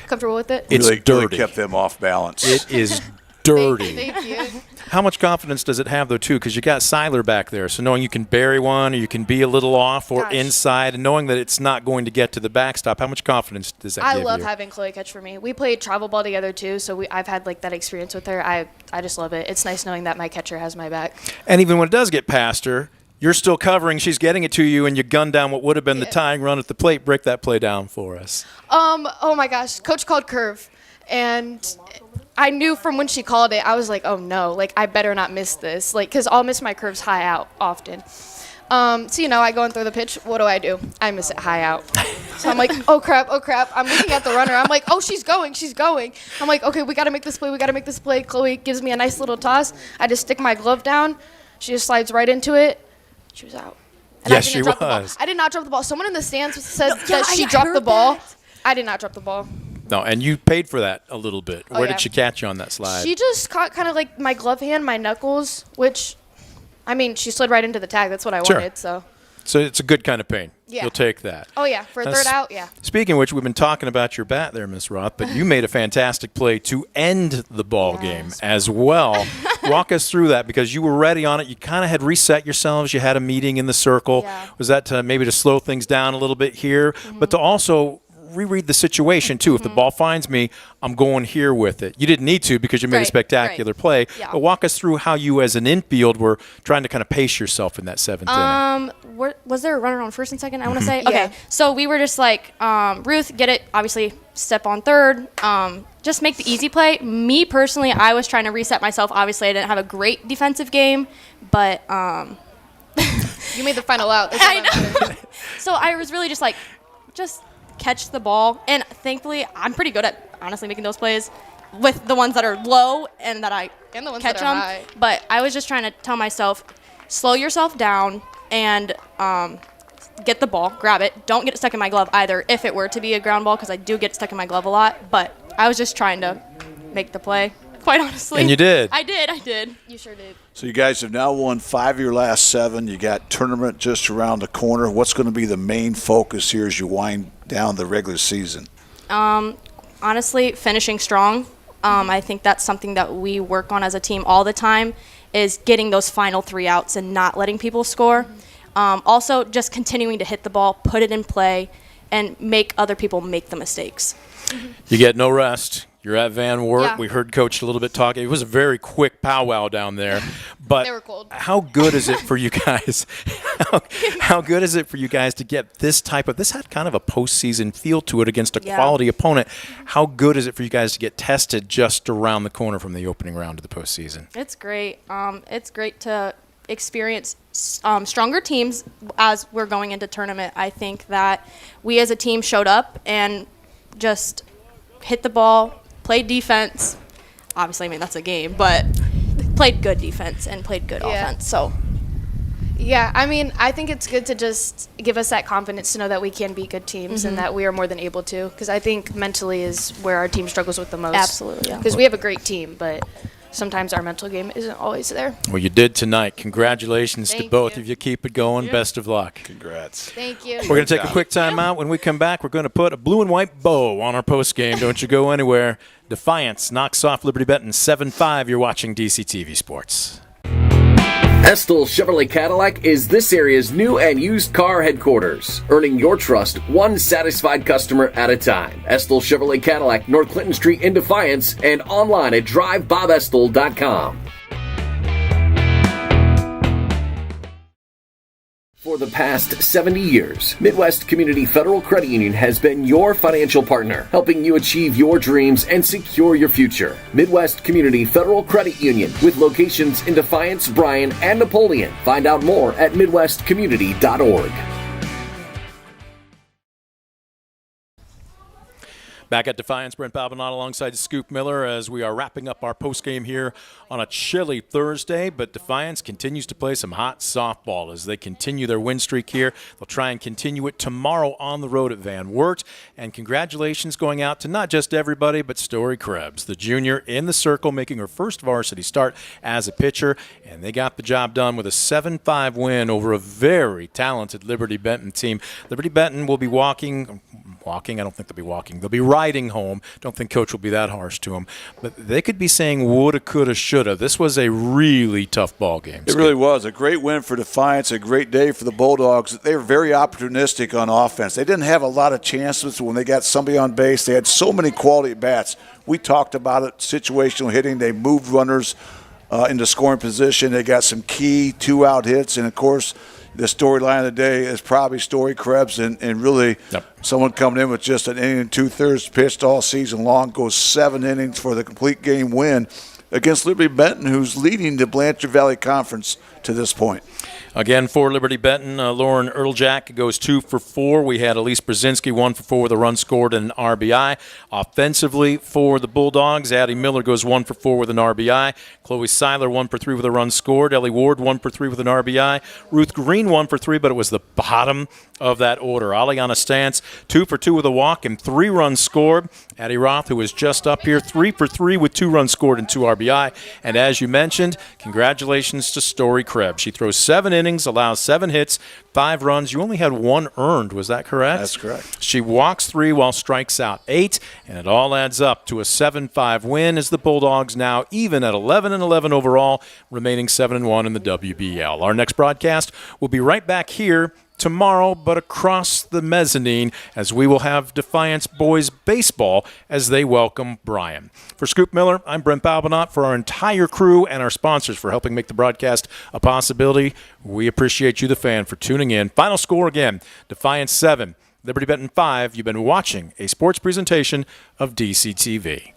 comfortable with it. It's really, dirty. Really kept them off balance. It is dirty. Thank you. How much confidence does it have, though, too? Because you got Seiler back there, so knowing you can bury one or you can be a little off or inside, and knowing that it's not going to get to the backstop, how much confidence does that give you? I love having Chloe catch for me. We played travel ball together, too, so I've had that experience with her. I just love it. It's nice knowing that my catcher has my back. And even when it does get past her, you're still covering, she's getting it to you, and you gun down what would have been the tying run at the plate. Break that play down for us. Oh, my gosh. Coach called curve, and I knew from when she called it, I was like, oh, no. I better not miss this. Because I'll miss my curves high out often. So, I go and throw the pitch. What do? I miss it high out. So I'm like, oh, crap. I'm looking at the runner. I'm like, oh, she's going. I'm like, okay, we got to make this play. Chloe gives me a nice little toss. I just stick my glove down. She just slides right into it. She was out. And yes, she was. I did not drop the ball. Someone in the stands said that she dropped the ball. I did not drop the ball. No, and you paid for that a little bit. Where did she catch you on that slide? She just caught kind of my glove hand, my knuckles, which, I mean, she slid right into the tag. That's what I wanted, so. So it's a good kind of pain. Yeah. You'll take that. Oh, yeah. For a third out, yeah. Speaking of which, we've been talking about your bat there, Miss Roth, but you made a fantastic play to end the ball game as well. Walk us through that, because you were ready on it. You kind of had reset yourselves. You had a meeting in the circle. Yeah. Was that maybe to slow things down a little bit here, but to also reread the situation, too. If the ball finds me, I'm going here with it. You didn't need to, because you made a spectacular play. Yeah. But walk us through how you, as an infield, were trying to kind of pace yourself in that seventh inning. Was there a runner on first and second, I want to say? Okay. So we were just Ruth, get it, obviously, step on third. Just make the easy play. Me, personally, I was trying to reset myself. Obviously, I didn't have a great defensive game, but you made the final out. I know. So I was really just catch the ball, and thankfully I'm pretty good at honestly making those plays with the ones that are low and that I the ones catch that are them. high. But I was just trying to tell myself, slow yourself down and get the ball, grab it. Don't get it stuck in my glove either if it were to be a ground ball, because I do get stuck in my glove a lot. But I was just trying to make the play, quite honestly. And you did. I did. You sure did. So you guys have now won 5 of your last 7. You got tournament just around the corner. What's going to be the main focus here as you wind down the regular season? Honestly, finishing strong. I think that's something that we work on as a team all the time, is getting those final 3 outs and not letting people score. Also, just continuing to hit the ball, put it in play, and make other people make the mistakes. You get no rest. You're at Van Wert. Yeah. We heard Coach a little bit talking. It was a very quick powwow down there. But They were cold. how good is it for you guys? How good is it for you guys to get this type of – this had kind of a postseason feel to it against a quality opponent. How good is it for you guys to get tested just around the corner from the opening round of the postseason? It's great. It's great to experience stronger teams as we're going into tournament. I think that we as a team showed up and just hit the ball, played defense. Obviously, I mean, that's a game, but played good defense and played good offense. So, yeah, I mean, I think it's good to just give us that confidence to know that we can beat good teams and that we are more than able to, because I think mentally is where our team struggles with the most. Absolutely, yeah. Because we have a great team, but sometimes our mental game isn't always there. Well, you did tonight. Congratulations to Thank both you. of you. Keep it going. Best of luck. Congrats. Thank you. We're going to take a quick time out. When we come back, we're going to put a blue and white bow on our post game. Don't you go anywhere. Defiance knocks off Liberty-Benton 7-5. You're watching DCTV Sports. Estill Chevrolet Cadillac is this area's new and used car headquarters, earning your trust one satisfied customer at a time. Estill Chevrolet Cadillac, North Clinton Street in Defiance, and online at drivebobestill.com. For the past 70 years, Midwest Community Federal Credit Union has been your financial partner, helping you achieve your dreams and secure your future. Midwest Community Federal Credit Union, with locations in Defiance, Bryan, and Napoleon. Find out more at midwestcommunity.org. Back at Defiance, Brent Balbinot alongside Scoop Miller as we are wrapping up our postgame here on a chilly Thursday. But Defiance continues to play some hot softball as they continue their win streak here. They'll try and continue it tomorrow on the road at Van Wert. And congratulations going out to not just everybody, but Story Krebs, the junior in the circle, making her first varsity start as a pitcher. And they got the job done with a 7-5 win over a very talented Liberty-Benton team. Liberty-Benton will be walking, I don't think they'll be walking. They'll be riding home. Don't think Coach will be that harsh to them. But they could be saying woulda, coulda, shoulda. This was a really tough ball game. It really was. A great win for Defiance, a great day for the Bulldogs. They were very opportunistic on offense. They didn't have a lot of chances when they got somebody on base. They had so many quality bats. We talked about it, situational hitting. They moved runners into scoring position. They got some key 2-out hits. And, of course, the storyline of the day is probably Story Krebs and really someone coming in with just an inning and 2/3 pitched all season long, goes 7 innings for the complete game win against Liberty-Benton, who's leading the Blanchard Valley Conference to this point. Again, for Liberty-Benton, Lauren Erljack goes 2 for 4. We had Elise Brzezinski 1 for 4 with a run scored and an RBI. Offensively for the Bulldogs, Addie Miller goes 1 for 4 with an RBI. Chloe Seiler 1 for 3 with a run scored. Ellie Ward 1 for 3 with an RBI. Ruth Green 1 for 3, but it was the bottom of that order. Aliana Stantz 2 for 2 with a walk and 3 runs scored. Addie Roth, who was just up here, 3 for 3 with 2 runs scored and 2 RBI. And as you mentioned, congratulations to Story Krebs. She throws 7 innings, allows 7 hits, 5 runs. You only had 1 earned, was that correct? That's correct. She walks 3 while strikes out 8, and it all adds up to a 7-5 win as the Bulldogs now even at 11-11 overall, remaining 7-1 in the WBL. Our next broadcast will be right back here tomorrow, but across the mezzanine, as we will have Defiance boys baseball as they welcome Bryan. For Scoop Miller, I'm Brent Balbinot. For our entire crew and our sponsors for helping make the broadcast a possibility, we appreciate you, the fan, for tuning in. Final score again, Defiance 7, Liberty-Benton 5. You've been watching a sports presentation of DCTV.